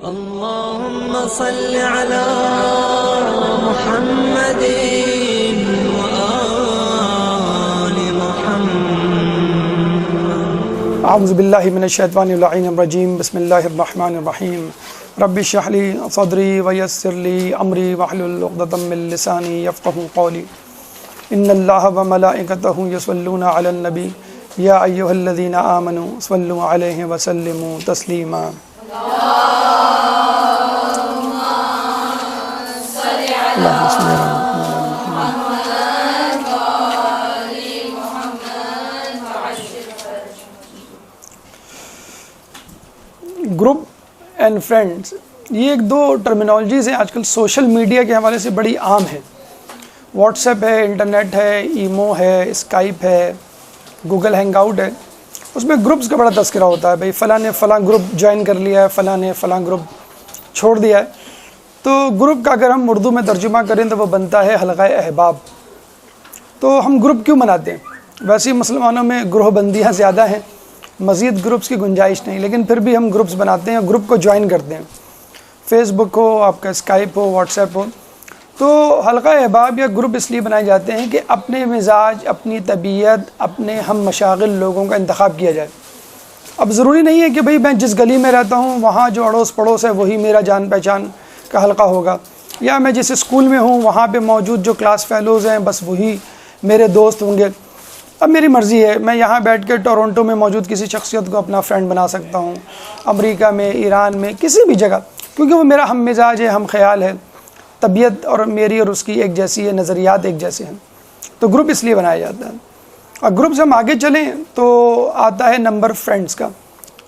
اللهم صل على محمد وآل محمد. اعوذ باللہ من الشیطان اللعین الرجیم. بسم اللہ الرحمن الرحیم. رب اشرح لی صدری ویسر لی امری واحلل عقدۃ من لسانی یفقہوا قولی. ان اللہ وملائکتہ یصلون علی النبی یا ایھا الذین آمنوا صلوا علیہ وسلموا تسلیما. اللہم صل علی گروپ اینڈ فرینڈز، یہ ایک دو ٹرمینالوجیز ہیں آج کل سوشل میڈیا کے حوالے سے بڑی عام ہے. واٹس ایپ ہے، انٹرنیٹ ہے، ایمو ہے، اسکائپ ہے، گوگل ہینگ آؤٹ ہے. اس میں گروپس کا بڑا تذکرہ ہوتا ہے. بھائی فلاں نے فلاں گروپ جوائن کر لیا ہے، فلاں نے فلاں گروپ چھوڑ دیا ہے. تو گروپ کا اگر ہم اردو میں ترجمہ کریں تو وہ بنتا ہے حلقہ احباب. تو ہم گروپ کیوں بناتے ہیں؟ ویسے ہی مسلمانوں میں گروہ بندیاں زیادہ ہیں، مزید گروپس کی گنجائش نہیں، لیکن پھر بھی ہم گروپس بناتے ہیں، گروپ کو جوائن کرتے ہیں. فیس بک ہو، آپ کا اسکائپ ہو، واٹس ایپ ہو. تو حلقہ احباب یا گروپ اس لیے بنائے جاتے ہیں کہ اپنے مزاج، اپنی طبیعت، اپنے ہم مشاغل لوگوں کا انتخاب کیا جائے. اب ضروری نہیں ہے کہ بھئی میں جس گلی میں رہتا ہوں وہاں جو اڑوس پڑوس ہے وہی میرا جان پہچان کا حلقہ ہوگا، یا میں جس اسکول میں ہوں وہاں پہ موجود جو کلاس فیلوز ہیں بس وہی میرے دوست ہوں گے. اب میری مرضی ہے، میں یہاں بیٹھ کے ٹورنٹو میں موجود کسی شخصیت کو اپنا فرینڈ بنا سکتا ہوں، امریکہ میں، ایران میں، کسی بھی جگہ، کیونکہ وہ میرا ہم مزاج ہے، ہم خیال ہے، طبیعت اور میری اور اس کی ایک جیسی ہے، نظریات ایک جیسے ہیں. تو گروپ اس لیے بنایا جاتا ہے. اور گروپ سے ہم آگے چلیں تو آتا ہے نمبر فرینڈس کا.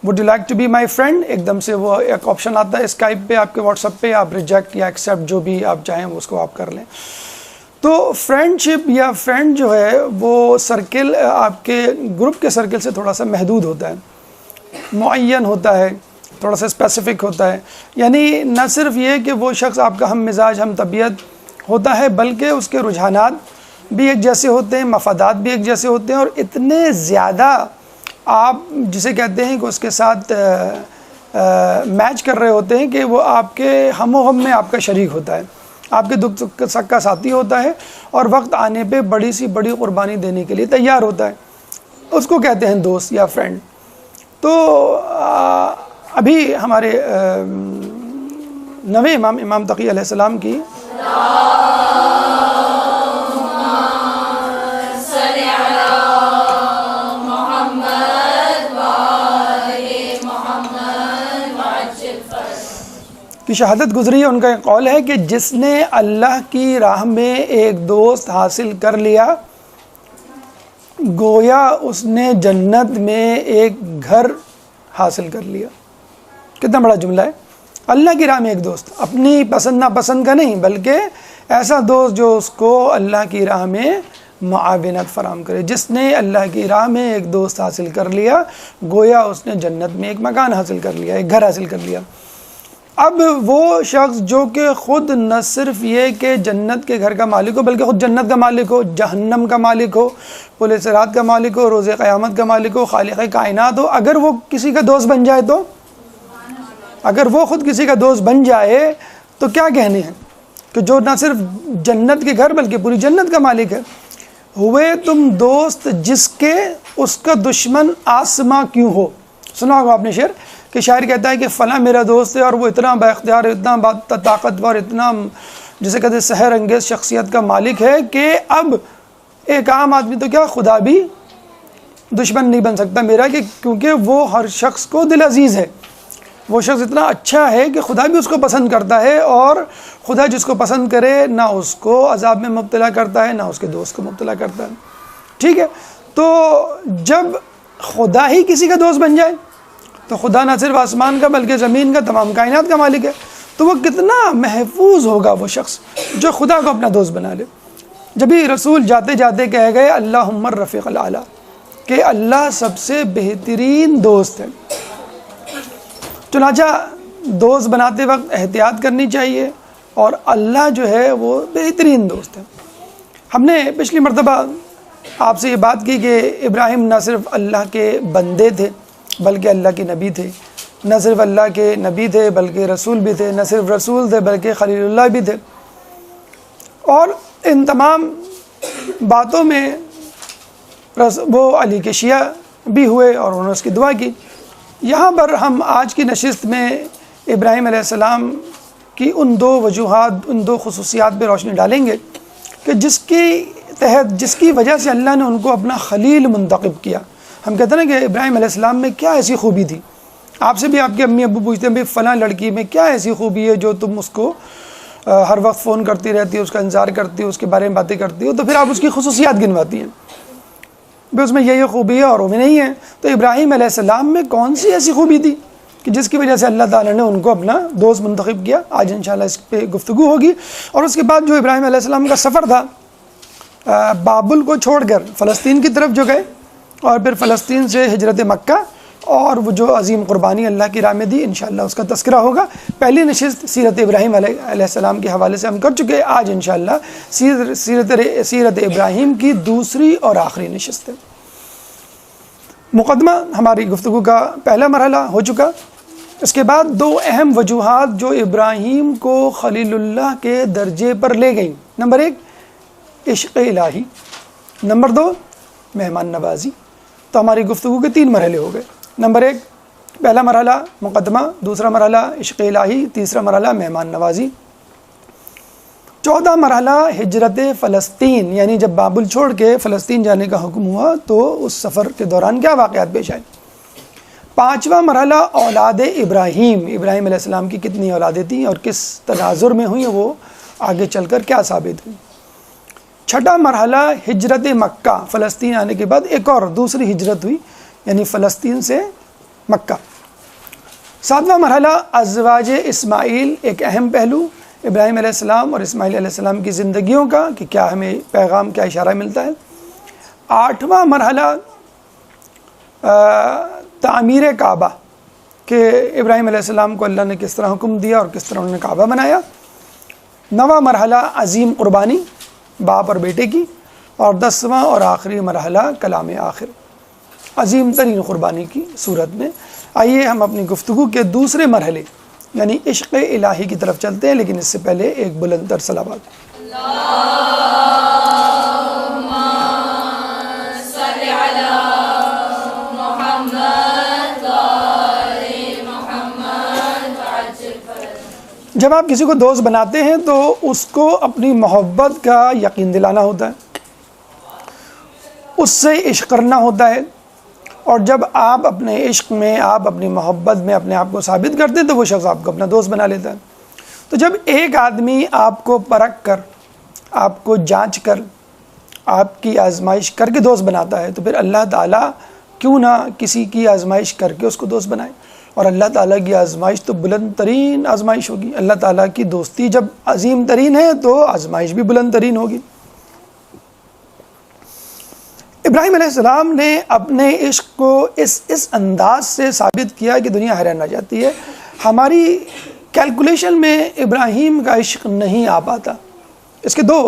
Would you like to be my friend, ایک دم سے وہ ایک آپشن آتا ہے اسکائپ پہ، آپ کے واٹس ایپ پہ، آپ ریجیکٹ یا ایکسیپٹ جو بھی آپ چاہیں اس کو آپ کر لیں. تو فرینڈ شپ یا فرینڈ جو ہے وہ سرکل آپ کے گروپ کے سرکل سے تھوڑا سا محدود ہوتا ہے، معین ہوتا ہے، تھوڑا سا اسپیسیفک ہوتا ہے. یعنی نہ صرف یہ کہ وہ شخص آپ کا ہم مزاج، ہم طبیعت ہوتا ہے، بلکہ اس کے رجحانات بھی ایک جیسے ہوتے ہیں، مفادات بھی ایک جیسے ہوتے ہیں، اور اتنے زیادہ آپ جسے کہتے ہیں کہ اس کے ساتھ میچ کر رہے ہوتے ہیں کہ وہ آپ کے ہم و غم میں آپ کا شریک ہوتا ہے، آپ کے دکھ سکھ کا ساتھی ہوتا ہے، اور وقت آنے پہ بڑی سی بڑی قربانی دینے کے لیے تیار ہوتا ہے. اس کو کہتے ہیں دوست یا فرینڈ. تو ابھی ہمارے نویں امام تقی علیہ السلام کی شہادت گزری ہے. ان کا ایک قول ہے کہ جس نے اللہ کی راہ میں ایک دوست حاصل کر لیا گویا اس نے جنت میں ایک گھر حاصل کر لیا. کتنا بڑا جملہ ہے. اللہ کی راہ میں ایک دوست، اپنی پسند ناپسند کا نہیں، بلکہ ایسا دوست جو اس کو اللہ کی راہ میں معاونت فراہم کرے. جس نے اللہ کی راہ میں ایک دوست حاصل کر لیا گویا اس نے جنت میں ایک مکان حاصل کر لیا، ایک گھر حاصل کر لیا. اب وہ شخص جو کہ خود نہ صرف یہ کہ جنت کے گھر کا مالک ہو، بلکہ خود جنت کا مالک ہو، جہنم کا مالک ہو، پل صراط کا مالک ہو، روز قیامت کا مالک ہو، خالق کائنات ہو، اگر وہ کسی کا دوست بن جائے تو، اگر وہ خود کسی کا دوست بن جائے تو کیا کہنے ہیں کہ جو نہ صرف جنت کے گھر بلکہ پوری جنت کا مالک ہے. ہوئے تم دوست جس کے اس کا دشمن آسماں کیوں ہو. سنا ہوگا آپ نے شعر کہ شاعر کہتا ہے کہ فلاں میرا دوست ہے اور وہ اتنا با اختیار، اتنا طاقتور، اتنا جسے کہتے ہیں سحر انگیز شخصیت کا مالک ہے کہ اب ایک عام آدمی تو کیا خدا بھی دشمن نہیں بن سکتا میرا، کہ کیونکہ وہ ہر شخص کو دل عزیز ہے. وہ شخص اتنا اچھا ہے کہ خدا بھی اس کو پسند کرتا ہے، اور خدا جس کو پسند کرے نہ اس کو عذاب میں مبتلا کرتا ہے نہ اس کے دوست کو مبتلا کرتا ہے. ٹھیک ہے. تو جب خدا ہی کسی کا دوست بن جائے تو خدا نہ صرف آسمان کا بلکہ زمین کا، تمام کائنات کا مالک ہے. تو وہ کتنا محفوظ ہوگا وہ شخص جو خدا کو اپنا دوست بنا لے. جبھی رسول جاتے جاتے کہہ گئے اللہم الرفیق الاعلیٰ، کہ اللہ سب سے بہترین دوست ہے. چنانچہ دوست بناتے وقت احتیاط کرنی چاہیے، اور اللہ جو ہے وہ بہترین دوست ہے. ہم نے پچھلی مرتبہ آپ سے یہ بات کی کہ ابراہیم نہ صرف اللہ کے بندے تھے بلکہ اللہ کے نبی تھے. نہ صرف اللہ کے نبی تھے بلکہ رسول بھی تھے، نہ صرف رسول تھے بلکہ خلیل اللہ بھی تھے، اور ان تمام باتوں میں وہ علی کے شیعہ بھی ہوئے اور انہوں نے اس کی دعا کی۔ یہاں پر ہم آج کی نشست میں ابراہیم علیہ السلام کی ان دو وجوہات، ان دو خصوصیات پہ روشنی ڈالیں گے کہ جس کی وجہ سے اللہ نے ان کو اپنا خلیل منتخب کیا۔ ہم کہتے ہیں نا کہ ابراہیم علیہ السلام میں کیا ایسی خوبی تھی؟ آپ سے بھی آپ کے امی ابو پوچھتے ہیں بھائی فلاں لڑکی میں کیا ایسی خوبی ہے جو تم اس کو ہر وقت فون کرتی رہتی ہو، اس کا انتظار کرتی ہو، اس کے بارے میں باتیں کرتی ہو، تو پھر آپ اس کی خصوصیات گنواتی ہیں بھائی اس میں یہ خوبی ہے اور وہ میں نہیں ہے۔ تو ابراہیم علیہ السلام میں کون سی ایسی خوبی تھی کہ جس کی وجہ سے اللہ تعالیٰ نے ان کو اپنا دوست منتخب کیا؟ آج انشاءاللہ اس پہ گفتگو ہوگی۔ اور اس کے بعد جو ابراہیم علیہ السلام کا سفر تھا، بابل کو چھوڑ کر فلسطین کی طرف جو گئے، اور پھر فلسطین سے ہجرت مکہ، اور وہ جو عظیم قربانی اللہ کی راہ میں دی، انشاءاللہ اس کا تذکرہ ہوگا۔ پہلی نشست سیرت ابراہیم علیہ السلام کے حوالے سے ہم کر چکے، آج انشاءاللہ سیرت ابراہیم کی دوسری اور آخری نشست ہے۔ مقدمہ ہماری گفتگو کا پہلا مرحلہ ہو چکا۔ اس کے بعد دو اہم وجوہات جو ابراہیم کو خلیل اللہ کے درجے پر لے گئیں، نمبر 1 عشق الہی، نمبر 2 مہمان نوازی۔ تو ہماری گفتگو کے 3 مرحلے ہو گئے۔ نمبر 1 پہلا مرحلہ مقدمہ، دوسرا مرحلہ عشق الہی، تیسرا مرحلہ مہمان نوازی۔ 14 مرحلہ ہجرت فلسطین، یعنی جب بابل چھوڑ کے فلسطین جانے کا حکم ہوا تو اس سفر کے دوران کیا واقعات پیش آئے۔ 5واں مرحلہ اولاد ابراہیم علیہ السلام کی کتنی اولادیں تھیں اور کس تناظر میں ہوئیں، وہ آگے چل کر کیا ثابت ہوئی۔ 6واں مرحلہ ہجرت مکہ، فلسطین آنے کے بعد ایک اور دوسری ہجرت ہوئی، یعنی فلسطین سے مکہ۔ 7واں مرحلہ ازواج اسماعیل، ایک اہم پہلو ابراہیم علیہ السلام اور اسماعیل علیہ السلام کی زندگیوں کا کہ کیا ہمیں پیغام، کیا اشارہ ملتا ہے۔ 8واں مرحلہ تعمیر کعبہ، کہ ابراہیم علیہ السلام کو اللہ نے کس طرح حکم دیا اور کس طرح انہوں نے کعبہ بنایا۔ 9واں مرحلہ عظیم قربانی، باپ اور بیٹے کی، اور 10واں اور آخری مرحلہ کلام آخر، عظیم ترین قربانی کی صورت میں۔ آئیے ہم اپنی گفتگو کے دوسرے مرحلے یعنی عشق الہی کی طرف چلتے ہیں، لیکن اس سے پہلے ایک بلند تر صلوات۔ جب آپ کسی کو دوست بناتے ہیں تو اس کو اپنی محبت کا یقین دلانا ہوتا ہے، اس سے عشق کرنا ہوتا ہے، اور جب آپ اپنے عشق میں، آپ اپنی محبت میں اپنے آپ کو ثابت کرتے ہیں تو وہ شخص آپ کو اپنا دوست بنا لیتا ہے۔ تو جب ایک آدمی آپ کو پرکھ کر، آپ کو جانچ کر، آپ کی آزمائش کر کے دوست بناتا ہے، تو پھر اللہ تعالیٰ کیوں نہ کسی کی آزمائش کر کے اس کو دوست بنائے۔ اور اللہ تعالیٰ کی آزمائش تو بلند ترین آزمائش ہوگی۔ اللہ تعالیٰ کی دوستی جب عظیم ترین ہے تو آزمائش بھی بلند ترین ہوگی۔ ابراہیم علیہ السلام نے اپنے عشق کو اس انداز سے ثابت کیا کہ دنیا حیران رہ جاتی ہے۔ ہماری کیلکولیشن میں ابراہیم کا عشق نہیں آ پاتا۔ اس کے 2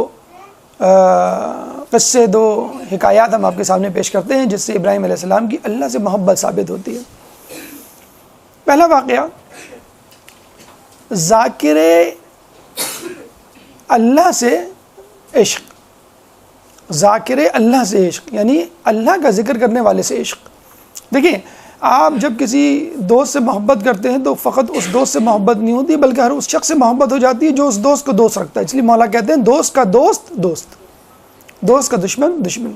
قصے، 2 حکایات ہم آپ کے سامنے پیش کرتے ہیں جس سے ابراہیم علیہ السلام کی اللہ سے محبت ثابت ہوتی ہے۔ پہلا واقعہ، ذاکر اللہ سے عشق، ذاکر اللہ سے عشق یعنی اللہ کا ذکر کرنے والے سے عشق۔ دیکھیں، آپ جب کسی دوست سے محبت کرتے ہیں تو فقط اس دوست سے محبت نہیں ہوتی بلکہ ہر اس شخص سے محبت ہو جاتی ہے جو اس دوست کو دوست رکھتا ہے۔ اس لیے مولا کہتے ہیں دوست کا دوست دوست، دوست کا دشمن دشمن۔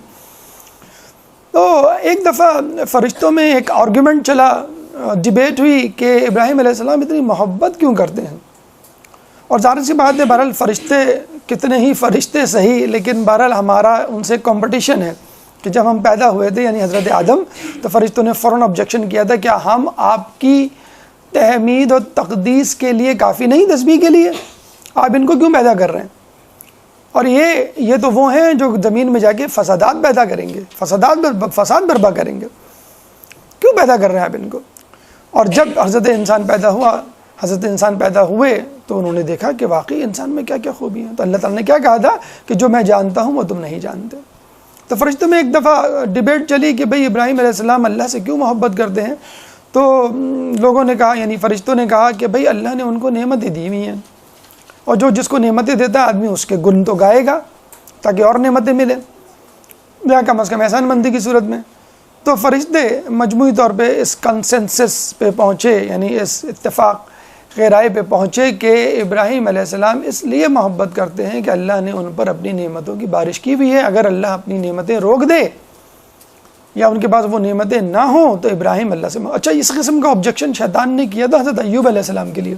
تو ایک دفعہ فرشتوں میں ایک آرگیومنٹ چلا، ڈیبیٹ ہوئی کہ ابراہیم علیہ السلام اتنی محبت کیوں کرتے ہیں۔ اور ظاہر سی بات ہے، بہرحال فرشتے کتنے ہی فرشتے صحیح، لیکن بہرحال ہمارا ان سے کمپٹیشن ہے کہ جب ہم پیدا ہوئے تھے یعنی حضرت آدم، تو فرشتوں نے فوراً آبجیکشن کیا تھا، کیا ہم آپ کی تحمید اور تقدیس کے لیے کافی نہیں، تسبیح کے لیے؟ آپ ان کو کیوں پیدا کر رہے ہیں؟ اور یہ تو وہ ہیں جو زمین میں جا کے فسادات پیدا کریں گے، فساد برپا کریں گے، کیوں پیدا کر رہے ہیں آپ ان کو؟ اور جب حضرت انسان پیدا ہوئے تو انہوں نے دیکھا کہ واقعی انسان میں کیا کیا خوبی ہیں۔ تو اللہ تعالیٰ نے کیا کہا تھا کہ جو میں جانتا ہوں وہ تم نہیں جانتے۔ تو فرشتوں میں ایک دفعہ ڈیبیٹ چلی کہ بھئی ابراہیم علیہ السلام اللہ سے کیوں محبت کرتے ہیں؟ تو لوگوں نے کہا، یعنی فرشتوں نے کہا کہ بھائی اللہ نے ان کو نعمتیں دی ہوئی ہیں، اور جس کو نعمتیں دیتا ہے آدمی اس کے گن تو گائے گا تاکہ اور نعمتیں ملیں، یا کم از کم احسان مندی کی صورت میں۔ تو فرشتے مجموعی طور پہ اس کنسنسس پہ پہنچے، یعنی اس اتفاق رائے پہ پہنچے کہ ابراہیم علیہ السلام اس لیے محبت کرتے ہیں کہ اللہ نے ان پر اپنی نعمتوں کی بارش کی ہوئی ہے۔ اگر اللہ اپنی نعمتیں روک دے یا ان کے پاس وہ نعمتیں نہ ہوں تو ابراہیم اللہ سے اچھا، اس قسم کا آبجیکشن شیطان نے کیا تھا حضرت ایوب علیہ السلام کے لیے۔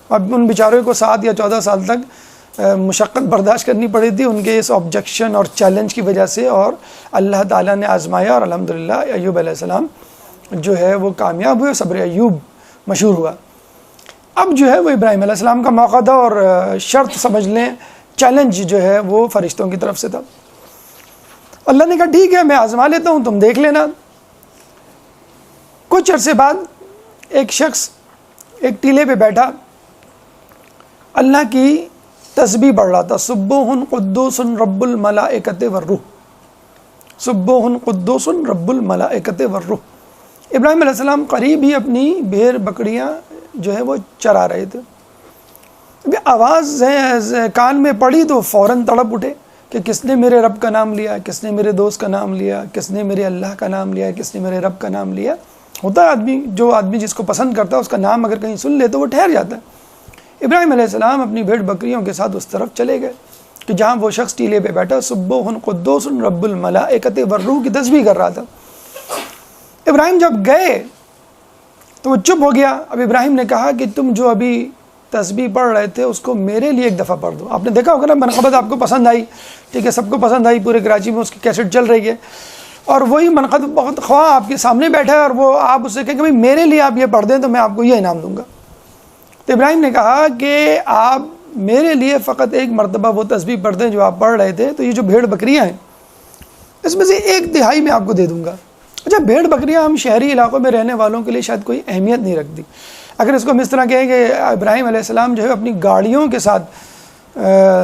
اب ان بیچاروں کو 7 یا 14 سال تک مشقت برداشت کرنی پڑی تھی ان کے اس آبجیکشن اور چیلنج کی وجہ سے، اور اللہ تعالیٰ نے آزمایا اور الحمدللہ ایوب علیہ السلام جو ہے وہ کامیاب ہوئے، صبر ایوب مشہور ہوا۔ اب جو ہے وہ ابراہیم علیہ السلام کا موقع تھا، اور شرط سمجھ لیں چیلنج جو ہے وہ فرشتوں کی طرف سے تھا۔ اللہ نے کہا ٹھیک ہے میں آزما لیتا ہوں، تم دیکھ لینا۔ کچھ عرصے بعد ایک شخص ایک ٹیلے پہ بیٹھا اللہ کی تسبیح پڑھ رہا تھا، سبوح قدوس رب الملائکۃ والروح، سبوح قدوس رب الملائکۃ والروح۔ ابراہیم علیہ السلام قریب ہی اپنی بھیڑ بکریاں جو ہے وہ چرا رہے تھے، آواز کان میں پڑی تو فوراً تڑپ اٹھے کہ کس نے میرے رب کا نام لیا، کس نے میرے دوست کا نام لیا، کس نے میرے اللہ کا نام لیا، کس نے میرے رب کا نام لیا۔ ہوتا ہے جو آدمی جس کو پسند کرتا ہے اس کا نام اگر کہیں سن لے تو وہ ٹھہر جاتا ہے۔ ابراہیم علیہ السلام اپنی بھیڑ بکریوں کے ساتھ اس طرف چلے گئے کہ جہاں وہ شخص ٹیلے پہ بیٹھا سبوح قدوس رب الملائکۃ والروح کی تسبیح کر رہا تھا۔ ابراہیم جب گئے تو وہ چپ ہو گیا۔ اب ابراہیم نے کہا کہ تم جو ابھی تسبیح پڑھ رہے تھے اس کو میرے لیے ایک دفعہ پڑھ دو۔ آپ نے دیکھا ہوگا نا منقبت آپ کو پسند آئی، ٹھیک ہے، سب کو پسند آئی، پورے کراچی میں اس کی کیسٹ چل رہی ہے، اور وہی منقبت بہت خواہ آپ کے سامنے بیٹھا ہے اور وہ آپ اس سے کہیں کہ بھائی میرے لیے آپ یہ پڑھ دیں تو میں آپ کو یہ انعام دوں گا۔ تو ابراہیم نے کہا کہ آپ میرے لیے فقط ایک مرتبہ وہ تسبیح پڑھ دیں جو آپ پڑھ رہے تھے، تو یہ جو بھیڑ بکریاں ہیں اس میں سے 1/3 میں آپ کو دے دوں گا۔ اچھا، بھیڑ بکریاں ہم شہری علاقوں میں رہنے والوں کے لیے شاید کوئی اہمیت نہیں رکھتی۔ اگر اس کو ہم اس طرح کہیں کہ ابراہیم علیہ السلام جو ہے اپنی گاڑیوں کے ساتھ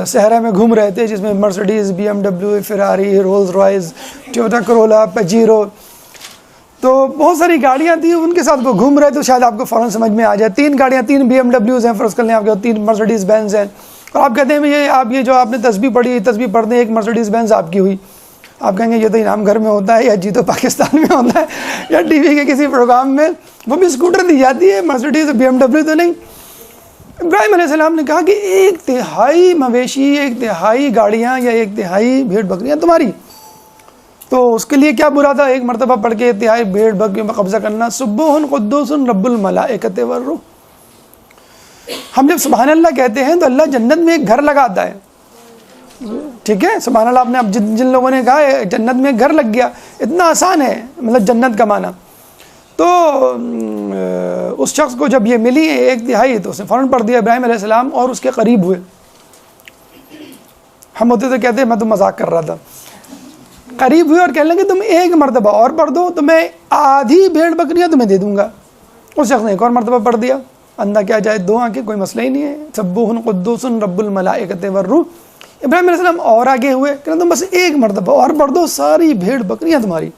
صحرا میں گھوم رہے تھے، جس میں مرسڈیز، BMW، فراری، رولز رائس، ٹویوٹا کرولا، پجیرو، تو بہت ساری گاڑیاں تھیں، ان کے ساتھ وہ گھوم رہے تو شاید آپ کو فوراً سمجھ میں آ جائے۔ 3 گاڑیاں، 3 BMWs ہیں فرض کر لیں، آپ کے 3 مرسڈیز بینز ہیں، اور آپ کہتے ہیں یہ جو آپ نے تسبیح پڑھی، تسبیح پڑھ دیں، ایک مرسڈیز بینز آپ کی ہوئی۔ آپ کہیں گے یہ تو انعام گھر میں ہوتا ہے یا جیتو پاکستان میں ہوتا ہے یا ٹی وی کے کسی پروگرام میں، وہ بھی اسکوٹر دی جاتی ہے، مرسڈیز BMW تو نہیں۔ ابراہیم علیہ السلام نے کہا کہ 1/3 مویشی، 1/3 گاڑیاں یا 1/3 بھیڑ بکریاں تمہاری، تو اس کے لیے کیا برا تھا ایک مرتبہ پڑھ کے 1/3 بھیڑ بکریوں پر قبضہ کرنا۔ سبوح قدوس رب الملائکۃ والروح۔ ہم جب سبحان اللہ کہتے ہیں تو اللہ جنت میں ایک گھر لگاتا ہے، ٹھیک ہے، سبحان اللہ۔ آپ نے اب جن لوگوں نے کہا ہے جنت میں ایک گھر لگ گیا، اتنا آسان ہے مطلب جنت کا معنی۔ تو اس شخص کو جب یہ ملی 1/3 تو اس نے فوراً پڑھ دیا۔ ابراہیم علیہ السلام اور اس کے قریب ہوئے، ہم ہوتے تو کہتے ہیں میں تو مذاق کر رہا تھا، قریب ہوئے اور کہنے لگے تم ایک مرتبہ اور پڑھ دو تو میں آدھی بھیڑ بکریاں تمہیں دے دوں گا۔ اس شخص نے ایک اور مرتبہ پڑھ دیا، اندھا کیا جائے 2 آنکھیں، کوئی مسئلہ ہی نہیں ہے، سبوح قدوس رب الملائکۃ والروح۔ ابراہیم علیہ السلام اور آگے ہوئے کہ تم بس ایک مرتبہ اور پڑھ دو، ساری بھیڑ بکریاں تمہاری۔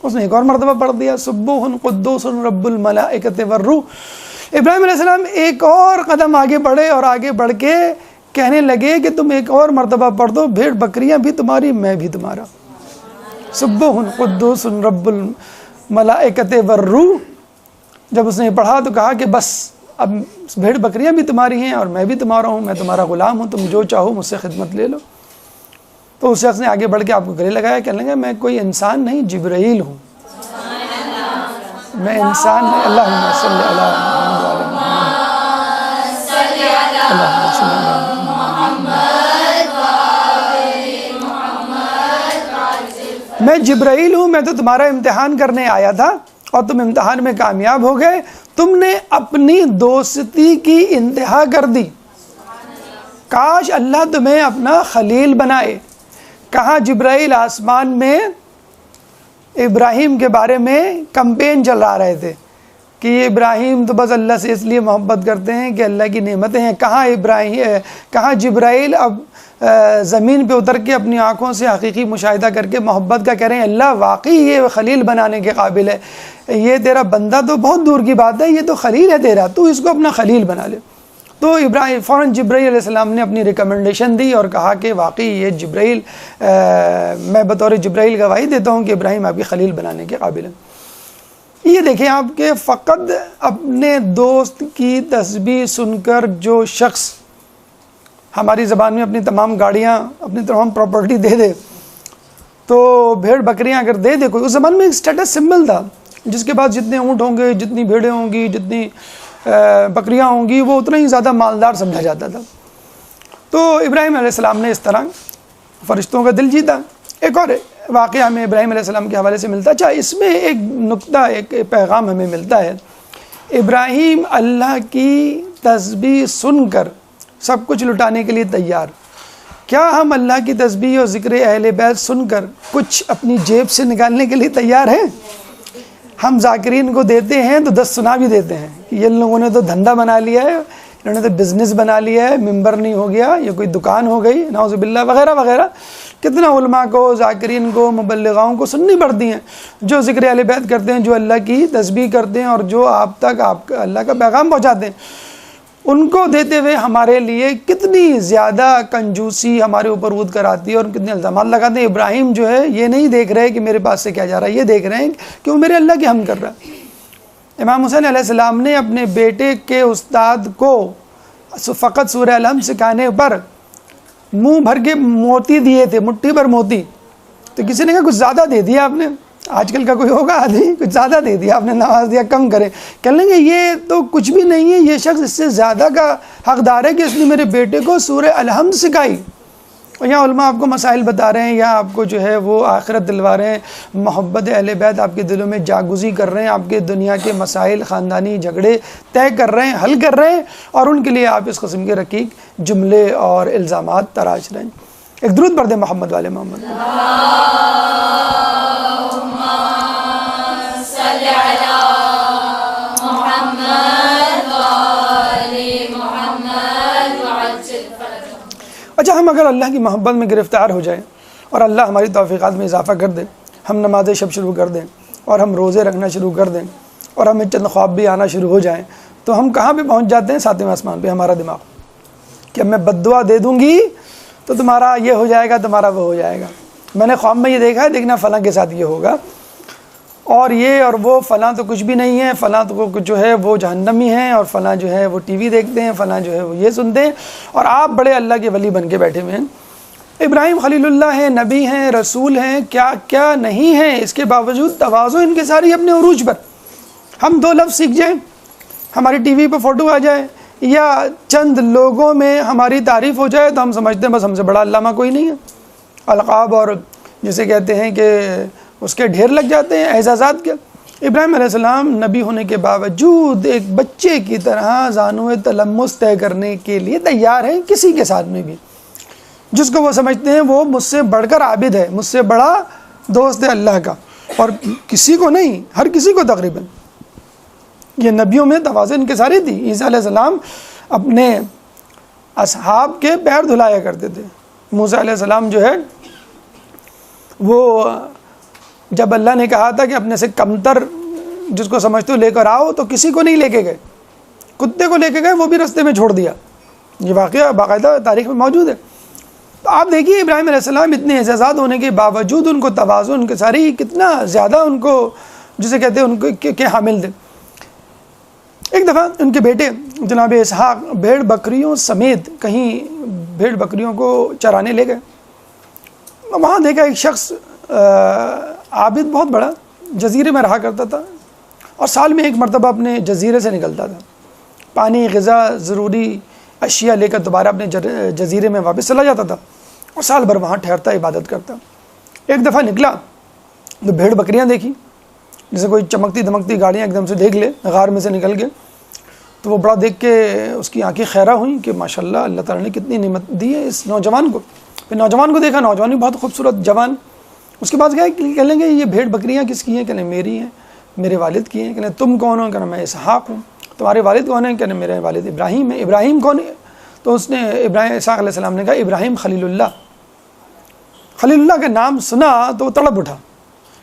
اس نے ایک اور مرتبہ پڑھ دیا، سبوح قدوس رب الملائکۃ والروح۔ ابراہیم علیہ السلام ایک اور قدم آگے بڑھے اور آگے بڑھ کے کہنے لگے کہ تم ایک اور مرتبہ پڑھ دو، بھیڑ بکریاں بھی تمہاری، میں بھی تمہارا۔ سبوح قدوس رب الملائکۃ والروح۔ جب اس نے پڑھا تو کہا کہ بس اب بھیڑ بکریاں بھی تمہاری ہیں اور میں بھی تمہارا ہوں، میں تمہارا غلام ہوں، تم جو چاہو مجھ سے خدمت لے لو۔ تو اس شخص نے آگے بڑھ کے آپ کو گلے لگایا، کہنے لگا میں کوئی انسان نہیں، جبرائیل ہوں، میں انسان نہیں۔ اللہم صلی علی محمد وعلی محمد، اللہم صلی علی محمد۔ میں جبرائیل ہوں، میں تو تمہارا امتحان کرنے آیا تھا اور تم امتحان میں کامیاب ہو گئے۔ تم نے اپنی دوستی کی انتہا کر دی، کاش اللہ تمہیں اپنا خلیل بنائے۔ کہاں جبرائیل آسمان میں ابراہیم کے بارے میں کمپین چلا رہے تھے کہ یہ ابراہیم تو بس اللہ سے اس لیے محبت کرتے ہیں کہ اللہ کی نعمتیں ہیں. کہاں ابراہیم، کہاں جبرائیل اب زمین پہ اتر کے اپنی آنکھوں سے حقیقی مشاہدہ کر کے محبت کا کہہ رہے ہیں اللہ واقعی یہ خلیل بنانے کے قابل ہے، یہ تیرا بندہ تو بہت دور کی بات ہے، یہ تو خلیل ہے تیرا، تو اس کو اپنا خلیل بنا لے. تو ابراہیم فوراً جبرائیل علیہ السلام نے اپنی ریکمنڈیشن دی اور کہا کہ واقعی یہ جبرائیل، میں بطور جبرائیل گواہی دیتا ہوں کہ ابراہیم آپ کی خلیل بنانے کے قابل ہے. یہ دیکھیں آپ کہ فقط اپنے دوست کی تسبیح سن کر جو شخص ہماری زبان میں اپنی تمام گاڑیاں، اپنی تمام پراپرٹی دے دے، تو بھیڑ بکریاں اگر دے دے کوئی، اس زمان میں ایک اسٹیٹس سمبل تھا جس کے بعد جتنے اونٹ ہوں گے، جتنی بھیڑیں ہوں گی، جتنی بکریاں ہوں گی، وہ اتنا ہی زیادہ مالدار سمجھا جاتا تھا. تو ابراہیم علیہ السلام نے اس طرح فرشتوں کا دل جیتا. ایک اور واقعہ ہمیں ابراہیم علیہ السلام کے حوالے سے ملتا ہے. اچھا، اس میں ایک نقطہ، ایک پیغام ہمیں ملتا ہے. ابراہیم اللہ کی تسبیح سن کر سب کچھ لٹانے کے لیے تیار. کیا ہم اللہ کی تسبیح اور ذکر اہل بیت سن کر کچھ اپنی جیب سے نکالنے کے لیے تیار ہیں؟ ہم ذاکرین کو دیتے ہیں تو 10 سنا بھی دیتے ہیں کہ یہ لوگوں نے تو دھندا بنا لیا ہے، انہوں نے تو بزنس بنا لیا ہے، ممبر نہیں ہو گیا، یہ کوئی دکان ہو گئی، نعوذ باللہ وغیرہ وغیرہ. کتنا علماء کو، ذاکرین کو، مبلغاؤں کو سننی پڑتی ہیں جو ذکر اہل بیت کرتے ہیں، جو اللہ کی تسبیح کرتے ہیں اور جو آپ تک اللہ کا پیغام پہنچاتے ہیں. ان کو دیتے ہوئے ہمارے لیے کتنی زیادہ کنجوسی ہمارے اوپر عود کر آتی ہے اور کتنے الزامات لگاتے ہیں. ابراہیم جو ہے یہ نہیں دیکھ رہے کہ میرے پاس سے کیا جا رہا ہے، یہ دیکھ رہے ہیں کہ وہ میرے اللہ کی حمد کر رہا ہے. امام حسین علیہ السلام نے اپنے بیٹے کے استاد کو فقط سورہ الحمد سکھانے پر منہ بھر کے موتی دیے تھے، مٹھی بھر موتی. تو کسی نے کہا کچھ زیادہ دے دیا آپ نے، آج کل کا کوئی ہوگا آدمی، کچھ زیادہ دے دیا آپ نے، نواز دیا، کم کرے. کہہ لیں گے یہ تو کچھ بھی نہیں ہے، یہ شخص اس سے زیادہ کا حقدار ہے کہ اس نے میرے بیٹے کو سورہ الحمد سکھائی. اور یہاں علماء آپ کو مسائل بتا رہے ہیں، یہاں آپ کو جو ہے وہ آخرت دلوا رہے ہیں، محبت اہل بیت آپ کے دلوں میں جاگزی کر رہے ہیں، آپ کے دنیا کے مسائل، خاندانی جھگڑے طے کر رہے ہیں، حل کر رہے ہیں، اور ان کے لیے آپ اس قسم کے رقیق جملے اور الزامات تراش رہے ہیں. ایک درود پڑھ دیں محمد والے محمد. اچھا، ہم اگر اللہ کی محبت میں گرفتار ہو جائیں اور اللہ ہماری توفیقات میں اضافہ کر دے، ہم نماز شب شروع کر دیں اور ہم روزے رکھنا شروع کر دیں اور ہمیں چند خواب بھی آنا شروع ہو جائیں، تو ہم کہاں پہ پہنچ جاتے ہیں؟ 7ویں آسمان پہ ہمارا دماغ، کہ میں بد دعا دے دوں گی تو تمہارا یہ ہو جائے گا، تمہارا وہ ہو جائے گا. میں نے خواب میں یہ دیکھا ہے، دیکھنا فلاں کے ساتھ یہ ہوگا، اور یہ اور وہ فلاں تو کچھ بھی نہیں ہے، فلاں تو جو ہے وہ جہنمی ہیں، اور فلاں جو ہے وہ ٹی وی دیکھتے ہیں، فلاں جو ہے وہ یہ سنتے ہیں، اور آپ بڑے اللہ کے ولی بن کے بیٹھے ہوئے ہیں. ابراہیم خلیل اللہ ہیں، نبی ہیں، رسول ہیں، کیا کیا نہیں ہیں، اس کے باوجود تواضع ان کے ساری اپنے عروج پر. ہم 2 لفظ سیکھ جائیں، ہماری ٹی وی پہ فوٹو آ جائے، یا چند لوگوں میں ہماری تعریف ہو جائے، تو ہم سمجھتے ہیں بس ہم سے بڑا علامہ کوئی نہیں ہے. القاب اور جسے کہتے ہیں کہ اس کے ڈھیر لگ جاتے ہیں، اعزازات کے. ابراہیم علیہ السلام نبی ہونے کے باوجود ایک بچے کی طرح زانو تلمس طے کرنے کے لیے تیار ہیں کسی کے ساتھ میں بھی، جس کو وہ سمجھتے ہیں وہ مجھ سے بڑھ کر عابد ہے، مجھ سے بڑا دوست ہے اللہ کا. اور کسی کو نہیں، ہر کسی کو تقریباً. یہ نبیوں میں تواضع ان کے ساری تھی. عیسیٰ علیہ السلام اپنے اصحاب کے پیر دھلایا کرتے تھے. موسیٰ علیہ السلام جو ہے وہ جب اللہ نے کہا تھا کہ اپنے سے کمتر جس کو سمجھتے ہو لے کر آؤ، تو کسی کو نہیں لے کے گئے، کتے کو لے کے گئے، وہ بھی رستے میں چھوڑ دیا. یہ واقعہ باقاعدہ تاریخ میں موجود ہے. تو آپ دیکھیے ابراہیم علیہ السلام اتنے اعزازات ہونے کے باوجود ان کو تواضع، ان کے ساری کتنا زیادہ ان کو جسے کہتے ہیں ان کو کے حامل تھے. ایک دفعہ ان کے بیٹے جناب اسحاق بھیڑ بکریوں سمیت کہیں بھیڑ بکریوں کو چرانے لے گئے. وہاں دیکھا ایک شخص عابد بہت بڑا جزیرے میں رہا کرتا تھا، اور سال میں 1 مرتبہ اپنے جزیرے سے نکلتا تھا، پانی، غذا، ضروری اشیاء لے کر دوبارہ اپنے جزیرے میں واپس چلا جاتا تھا، اور سال بھر وہاں ٹھہرتا، عبادت کرتا. ایک دفعہ نکلا تو بھیڑ بکریاں دیکھی، جیسے کوئی چمکتی دمکتی گاڑیاں ایک دم سے دیکھ لے، غار میں سے نکل کے. تو وہ بڑا دیکھ کے اس کی آنکھیں خیرہ ہوئیں کہ ماشاءاللہ اللہ تعالیٰ نے کتنی نعمت دی ہے اس نوجوان کو. پھر نوجوان کو دیکھا، نوجوان بھی بہت خوبصورت جوان. اس کے بعد کہہ لیں گے یہ بھیڑ بکریاں کس کی ہیں؟ کہ نہیں میری ہیں. میرے والد کی ہیں. کہنے تم کون ہو؟ کہنا میں اسحاق ہوں. تمہارے والد کون ہیں؟ کہنے میرے والد ابراہیم ہیں. ابراہیم کون ہے؟ تو اس نے اسحاق علیہ السلام نے کہا ابراہیم خلیل اللہ. خلیل اللہ کا نام سنا تو وہ تڑپ اٹھا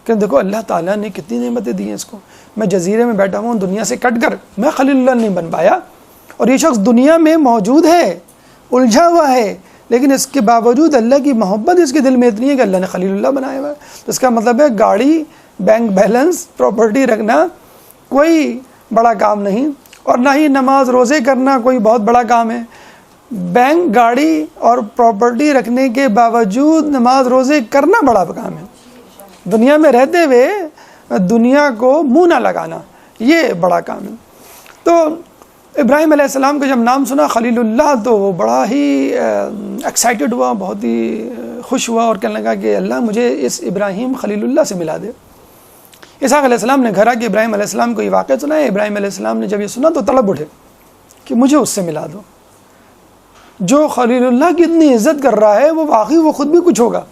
کہ دیکھو اللہ تعالیٰ نے کتنی نعمتیں دی ہیں اس کو. میں جزیرے میں بیٹھا ہوں دنیا سے کٹ کر, میں خلیل اللہ نہیں بن پایا, اور یہ شخص دنیا میں موجود ہے, الجھا ہوا ہے, لیکن اس کے باوجود اللہ کی محبت اس کے دل میں اتنی ہے کہ اللہ نے خلیل اللہ بنایا ہوا ہے. تو اس کا مطلب ہے گاڑی, بینک بیلنس, پراپرٹی رکھنا کوئی بڑا کام نہیں, اور نہ ہی نماز روزے کرنا کوئی بہت بڑا کام ہے. بینک, گاڑی اور پراپرٹی رکھنے کے باوجود نماز روزے کرنا بڑا کام ہے. دنیا میں رہتے ہوئے دنیا کو منہ نہ لگانا یہ بڑا کام ہے. تو ابراہیم علیہ السلام کا جب نام سنا خلیل اللہ تو وہ بڑا ہی ایکسائٹڈ ہوا, بہت ہی خوش ہوا, اور کہنے لگا کہ اللہ مجھے اس ابراہیم خلیل اللہ سے ملا دے. اسحاق علیہ السلام نے گھر آ کے ابراہیم علیہ السلام کو یہ واقعہ سنایا. ابراہیم علیہ السلام نے جب یہ سنا تو تڑپ اٹھے کہ مجھے اس سے ملا دو. جو خلیل اللہ کی اتنی عزت کر رہا ہے وہ واقعی وہ خود بھی کچھ ہوگا.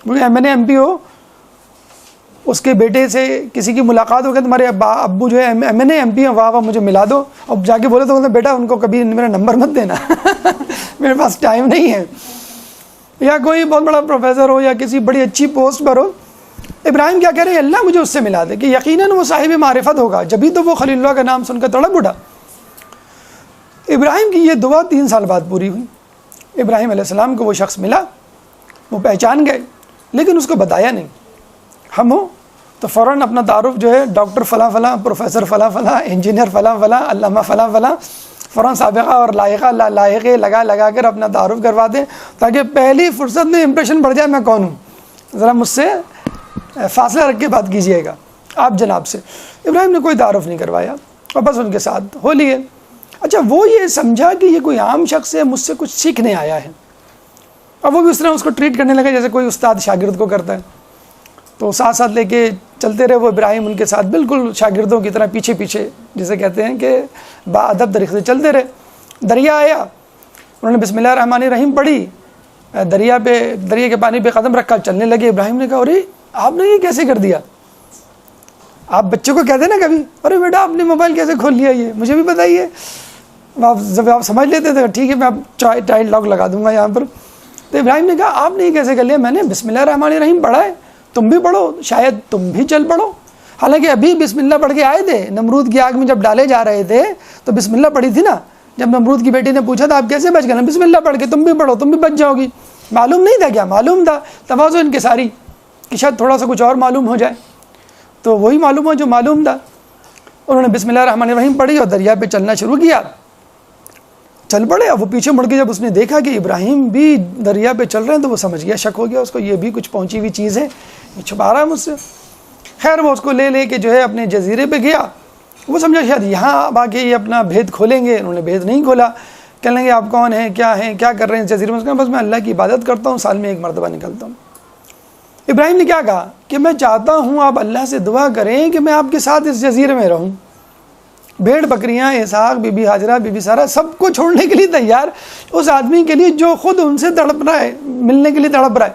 MP ہو, اس کے بیٹے سے کسی کی ملاقات ہو گئی, تمہارے ابو جو ہے MP ہیں, واہ واہ مجھے ملا دو. اب جا کے بولے تو بولتے بیٹا ان کو کبھی میرا نمبر مت دینا میرے پاس ٹائم نہیں ہے. یا کوئی بہت بڑا پروفیسر ہو یا کسی بڑی اچھی پوسٹ پر ہو, ابراہیم کیا کہہ رہے ہیں اللہ مجھے اس سے ملا دے, کہ یقیناً وہ صاحب معرفت ہوگا. جبھی تو وہ خلیل اللہ کا نام سن کر تڑپ اٹھا. ابراہیم کی یہ دعا 3 سال بعد پوری ہوئی. ابراہیم علیہ السلام کو وہ شخص ملا, وہ پہچان گئے, لیکن اس کو بتایا نہیں. ہم ہو تو فوراً اپنا تعارف جو ہے ڈاکٹر فلاں فلاں, پروفیسر فلاں فلاں, انجینئر فلاں فلاں, علامہ فلاں فلاں, فوراً سابقہ اور لائقے لگا کر اپنا تعارف کروا دیں, تاکہ پہلی فرصت میں امپریشن بڑھ جائے میں کون ہوں, ذرا مجھ سے فاصلہ رکھ کے بات کیجیے گا آپ جناب سے. ابراہیم نے کوئی تعارف نہیں کروایا اور بس ان کے ساتھ ہو لیے. اچھا وہ یہ سمجھا کہ یہ کوئی عام شخص ہے, مجھ سے کچھ سیکھنے آیا ہے, اور وہ بھی اس طرح اس کو ٹریٹ کرنے لگا جیسے کوئی استاد شاگرد کو کرتا ہے. تو ساتھ ساتھ لے کے چلتے رہے وہ ابراہیم ان کے ساتھ بالکل شاگردوں کی طرح پیچھے پیچھے, جسے کہتے ہیں کہ باادب طریقے سے چلتے رہے. دریا آیا, انہوں نے بسم اللہ الرحمن الرحیم پڑھی, دریا کے پانی پہ قدم رکھا, چلنے لگے. ابراہیم نے کہا ارے آپ نے یہ کیسے کر دیا؟ آپ بچوں کو کہتے نا کبھی ارے بیٹا آپ نے موبائل کیسے کھول لیا, یہ مجھے بھی بتائیے. جب آپ سمجھ لیتے تھے ٹھیک ہے میں آپ ٹائل لاک لگا دوں گا یہاں پر. تو ابراہیم نے کہا آپ نے یہ کیسے کر لیا؟ میں نے بسم اللہ الرحمن الرحیم پڑھا ہے, تم بھی پڑھو, شاید تم بھی چل پڑھو. حالانکہ ابھی بسم اللہ پڑھ کے آئے تھے, نمرود کی آگ میں جب ڈالے جا رہے تھے تو بسم اللہ پڑھی تھی نا. جب نمرود کی بیٹی نے پوچھا تھا آپ کیسے بچ گئے, بسم اللہ پڑھ کے تم بھی پڑھو, تم بھی بچ جاؤ گی. معلوم نہیں تھا کیا؟ معلوم تھا. تواضع ان کے ساری کہ شاید تھوڑا سا کچھ اور معلوم ہو جائے, تو وہی معلوم ہو جو معلوم تھا. انہوں نے بسم اللہ الرحمن الرحیم پڑھی اور دریا پہ چلنا شروع کیا. چل پڑے. اب وہ پیچھے مڑ کے جب اس نے دیکھا کہ ابراہیم بھی دریا پہ چل رہے ہیں تو وہ سمجھ گیا, شک ہو گیا اس کو, یہ بھی کچھ پہنچی ہوئی چیز ہے, یہ چھپا رہا ہے مجھ سے. خیر وہ اس کو لے کے جو ہے اپنے جزیرے پہ گیا. وہ سمجھا شاید یہاں اب آ کے یہ اپنا بھید کھولیں گے. انہوں نے بھید نہیں کھولا. کہنے لگے آپ کون ہیں, کیا کر رہے ہیں جزیرے میں؟ اس نے کہا بس میں اللہ کی عبادت کرتا ہوں, سال میں 1 مرتبہ نکلتا ہوں. ابراہیم نے کیا کہا کہ میں چاہتا ہوں آپ اللہ سے دعا کریں کہ میں آپ کے ساتھ اس جزیرے میں رہوں. بھیڑ بکریاں, اسحاق, بی بی ہاجرہ, بی بی سارہ, سب کو چھوڑنے کے لیے تیار اس آدمی کے لیے جو خود ان سے تڑپ رہا ہے, ملنے کے لیے تڑپ رہا ہے.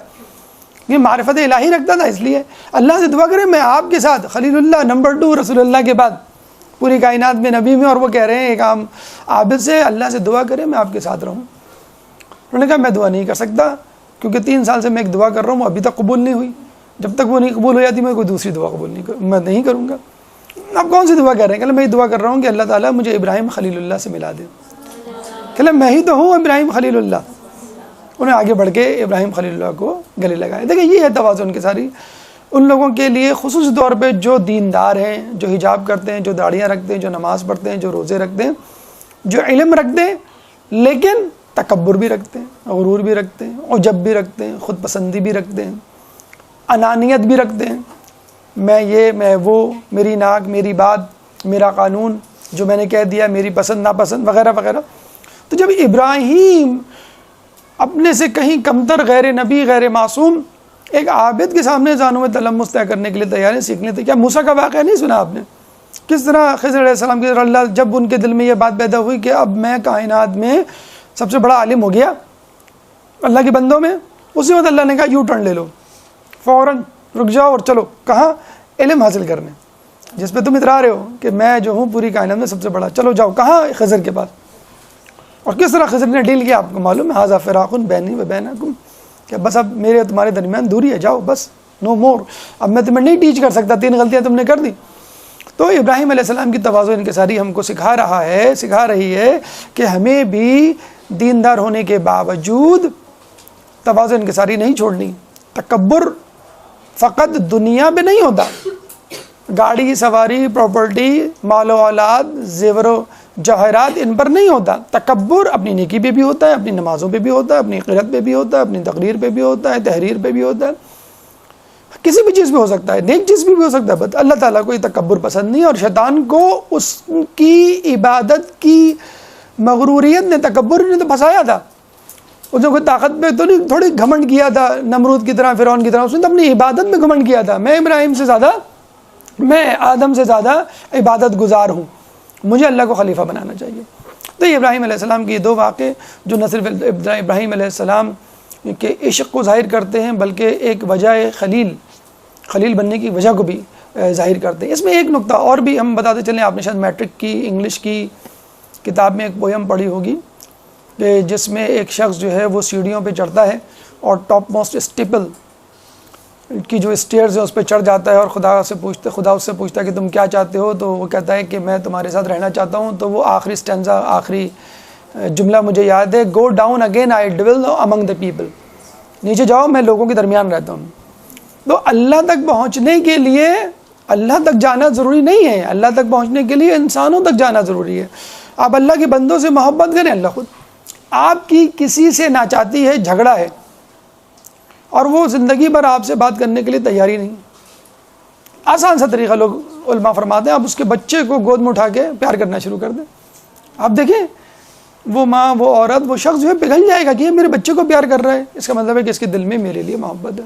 یہ معرفت الہی رکھتا تھا, اس لیے اللہ سے دعا کریں میں آپ کے ساتھ, خلیل اللہ نمبر 2 رسول اللہ کے بعد پوری کائنات میں نبی میں, اور وہ کہہ رہے ہیں ایک عام عابد سے اللہ سے دعا کریں میں آپ کے ساتھ رہوں. انہوں نے کہا میں دعا نہیں کر سکتا کیونکہ 3 سال سے میں ایک دعا کر رہا ہوں, وہ ابھی تک قبول نہیں ہوئی. جب تک وہ نہیں قبول ہو جاتی میں کوئی دوسری دعا قبول نہیں کروں گا. آپ کون سی دعا کر رہے ہیں؟ کہ میں یہ دعا کر رہا ہوں کہ اللہ تعالیٰ مجھے ابراہیم خلیل اللہ سے ملا دے. کہ میں ہی تو ہوں ابراہیم خلیل اللہ. انہیں آگے بڑھ کے ابراہیم خلیل اللہ کو گلے لگائے. دیکھیں یہ ہے تواضع ان کی ساری. ان لوگوں کے لیے خصوصی طور پہ جو دیندار ہیں, جو حجاب کرتے ہیں, جو داڑیاں رکھتے ہیں, جو نماز پڑھتے ہیں, جو روزے رکھتے ہیں, جو علم رکھتے ہیں, لیکن تکبر بھی رکھتے ہیں, غرور بھی رکھتے ہیں, عجب بھی رکھتے ہیں, خود پسندی بھی رکھتے ہیں, انانیت بھی رکھتے ہیں. میں یہ, میں وہ, میری ناک, میری بات, میرا قانون, جو میں نے کہہ دیا, میری پسند ناپسند وغیرہ وغیرہ. تو جب ابراہیم اپنے سے کہیں کمتر, غیر نبی, غیر معصوم ایک عابد کے سامنے زانوں میں تلمس طے کرنے کے لیے تیار ہیں, سیکھنے تھے. کیا موسیٰ کا واقعہ نہیں سنا آپ نے؟ کس طرح خضر علیہ السلام کی اللہ جب ان کے دل میں یہ بات پیدا ہوئی کہ اب میں کائنات میں سب سے بڑا عالم ہو گیا اللہ کے بندوں میں, اسی وقت اللہ نے کہا یو ٹرن لے لو, فوراً رک جاؤ اور چلو. کہاں؟ علم حاصل کرنے. جس پہ تم اترا رہے ہو کہ میں جو ہوں پوری کائنات میں سب سے بڑا، چلو جاؤ کہاں؟ خضر کے پاس۔ اور کس طرح خضر نے ڈیل کیا آپ کو معلوم ہے، ھذا فراق بینی و بینکم، کہ بس اب میرے اور تمہارے درمیان دوری ہے، جاؤ بس، نو مور، اب میں تمہیں نہیں ٹیچ کر سکتا، 3 غلطیاں تم نے کر دی۔ تو ابراہیم علیہ السلام کی تواضع انکساری ہم کو سکھا رہی ہے کہ ہمیں بھی دیندار ہونے کے باوجود تواضع انکساری نہیں چھوڑنی۔ تکبر فقط دنیا پہ نہیں ہوتا، گاڑی سواری، پراپرٹی، مال و اولاد، زیور و جواہرات، ان پر نہیں ہوتا۔ تکبر اپنی نیکی پہ بھی ہوتا ہے، اپنی نمازوں پہ بھی ہوتا ہے، اپنی قرات پہ بھی ہوتا ہے، اپنی تقریر پہ بھی ہوتا ہے، تحریر پہ بھی ہوتا ہے، کسی بھی چیز پہ ہو سکتا ہے، نیک چیز پہ بھی ہو سکتا ہے۔ بس اللہ تعالیٰ کو یہ تکبر پسند نہیں، اور شیطان کو اس کی عبادت کی مغروریت نے، تکبر نے تو پھنسایا تھا۔ اس نے کوئی طاقت پہ تو نہیں، تھوڑی گھمنڈ کیا تھا نمرود کی طرح، فرعون کی طرح، اس نے تو اپنی عبادت میں گھمنڈ کیا تھا، میں آدم سے زیادہ عبادت گزار ہوں، مجھے اللہ کو خلیفہ بنانا چاہیے۔ تو یہ ابراہیم علیہ السلام کی 2 واقعے جو نہ صرف ابراہیم علیہ السلام کے عشق کو ظاہر کرتے ہیں، بلکہ ایک وجہ خلیل بننے کی وجہ کو بھی ظاہر کرتے ہیں۔ اس میں ایک نقطہ اور بھی ہم بتاتے چلیں، آپ نے شاید میٹرک کی انگلش کی کتاب میں ایک پویم پڑھی ہوگی کہ جس میں ایک شخص جو ہے وہ سیڑھیوں پہ چڑھتا ہے اور ٹاپ موسٹ اسٹیپل کی جو اسٹیئرز ہیں اس پہ چڑھ جاتا ہے، اور خدا اس سے پوچھتا ہے کہ تم کیا چاہتے ہو؟ تو وہ کہتا ہے کہ میں تمہارے ساتھ رہنا چاہتا ہوں۔ تو وہ آخری اسٹینزا، آخری جملہ مجھے یاد ہے، go down again I dwell among the people, نیچے جاؤ میں لوگوں کے درمیان رہتا ہوں۔ تو اللہ تک پہنچنے کے لیے اللہ تک جانا ضروری نہیں ہے، اللہ تک پہنچنے کے لیے انسانوں تک جانا ضروری ہے۔ آپ اللہ کے بندوں سے محبت کریں، اللہ خود آپ کی کسی سے ناچاتی ہے، جھگڑا ہے، اور وہ زندگی بھر آپ سے بات کرنے کے لیے تیاری نہیں، آسان سا طریقہ لوگ علماء فرماتے ہیں، آپ اس کے بچے کو گود میں اٹھا کے پیار کرنا شروع کر دیں۔ آپ دیکھیں وہ ماں، وہ عورت، وہ شخص جو ہے پگھل جائے گا کہ یہ میرے بچے کو پیار کر رہا ہے، اس کا مطلب ہے کہ اس کے دل میں میرے لیے محبت ہے۔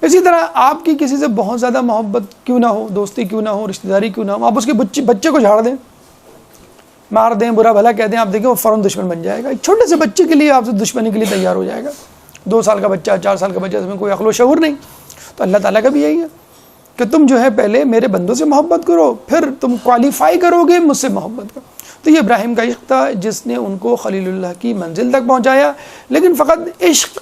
اسی طرح آپ کی کسی سے بہت زیادہ محبت کیوں نہ ہو، دوستی کیوں نہ ہو، رشتہ داری کیوں نہ ہو، آپ اس کے بچے کو جھاڑ دیں، مار دیں، برا بھلا کہہ دیں، آپ دیکھیں وہ فوراً دشمن بن جائے گا۔ ایک چھوٹے سے بچے کے لیے آپ سے دشمنی کے لیے تیار ہو جائے گا، 2 سال کا بچہ، 4 سال کا بچہ، اس میں کوئی عقل و شعور نہیں۔ تو اللہ تعالیٰ کا بھی یہی ہے کہ تم جو ہے پہلے میرے بندوں سے محبت کرو، پھر تم کوالیفائی کرو گے مجھ سے محبت کا۔ تو یہ ابراہیم کا عشق تھا جس نے ان کو خلیل اللہ کی منزل تک پہنچایا، لیکن فقط عشق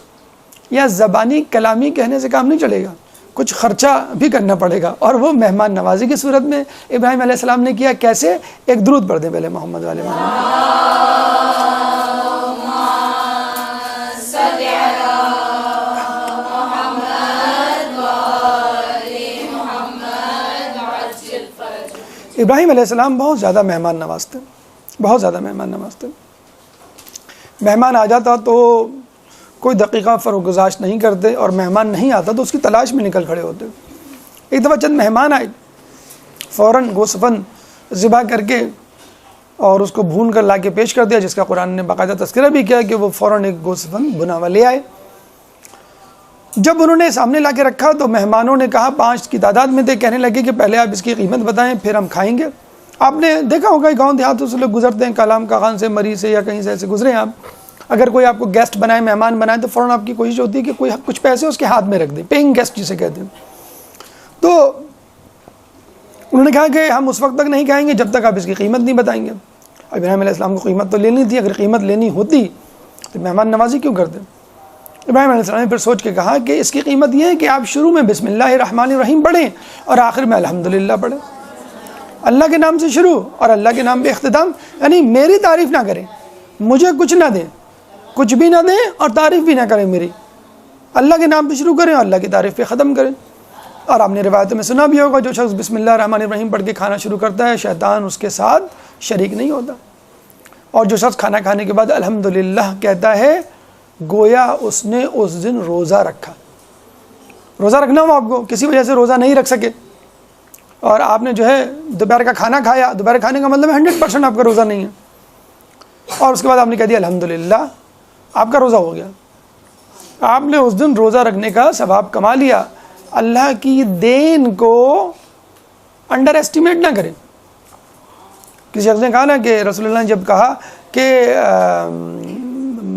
یا زبانی کلامی کہنے سے کام نہیں چلے گا، کچھ خرچہ بھی کرنا پڑے گا، اور وہ مہمان نوازی کی صورت میں ابراہیم علیہ السلام نے کیا۔ کیسے؟ ایک درود پڑھ دیں پہلے محمد والے محمد۔ ابراہیم علیہ السلام بہت زیادہ مہمان نواز تھے، بہت زیادہ مہمان نواز تھے۔ مہمان آ جاتا تو کوئی دقیقہ فروگزاشت نہیں کرتے، اور مہمان نہیں آتا تو اس کی تلاش میں نکل کھڑے ہوتے۔ ایک دفعہ چند مہمان آئے، فوراً گوسفند ذبح کر کے اور اس کو بھون کر لا کے پیش کر دیا، جس کا قرآن نے باقاعدہ تذکرہ بھی کیا کہ وہ فوراً ایک گوسفند بنا ہوا لے آئے۔ جب انہوں نے سامنے لا کے رکھا تو مہمانوں نے کہا، 5 کی تعداد میں تھے، کہنے لگے کہ پہلے آپ اس کی قیمت بتائیں پھر ہم کھائیں گے۔ آپ نے دیکھا ہوگا گاؤں دیہاتوں سے لوگ گزرتے ہیں، کالام کاغان سے، مری سے، یا کہیں سے ایسے گزرے ہیں آپ، اگر کوئی آپ کو گیسٹ بنائے، مہمان بنائے، تو فوراً آپ کی کوشش ہوتی ہے کہ کوئی کچھ پیسے اس کے ہاتھ میں رکھ دیں، پیئنگ گیسٹ جسے کہتے ہیں۔ تو انہوں نے کہا کہ ہم اس وقت تک نہیں کھائیں گے جب تک آپ اس کی قیمت نہیں بتائیں گے۔ ابراہیم علیہ السلام کو قیمت تو لینی تھی، اگر قیمت لینی ہوتی تو مہمان نوازی کیوں کرتے؟ ابراہیم علیہ السلام نے پھر سوچ کے کہا کہ اس کی قیمت یہ ہے کہ آپ شروع میں بسم اللہ الرحمن الرحیم پڑھیں اور آخر میں الحمدللہ پڑھیں، اللہ کے نام سے شروع اور اللہ کے نام پہ اختتام، یعنی میری تعریف نہ کریں، مجھے کچھ نہ دیں، کچھ بھی نہ دیں اور تعریف بھی نہ کریں میری، اللہ کے نام پہ شروع کریں اور اللہ کی تعریف پہ ختم کریں۔ اور آپ نے روایتوں میں سنا بھی ہوگا، جو شخص بسم اللہ الرحمن الرحیم پڑھ کے کھانا شروع کرتا ہے شیطان اس کے ساتھ شریک نہیں ہوتا، اور جو شخص کھانا کھانے کے بعد الحمدللہ کہتا ہے گویا اس نے اس دن روزہ رکھا۔ روزہ رکھنا ہو آپ کو، کسی وجہ سے روزہ نہیں رکھ سکے اور آپ نے جو ہے دوپہر کا کھانا کھایا، دوپہر کھانے کا مطلب 100% آپ کا روزہ نہیں ہے، اور اس کے بعد آپ نے کہہ دیا الحمدللہ، آپ کا روزہ ہو گیا، آپ نے اس دن روزہ رکھنے کا ثواب کما لیا۔ اللہ کی دین کو انڈر ایسٹیمیٹ نہ کریں۔ کسی شخص نے کہا نا کہ رسول اللہ نے جب کہا کہ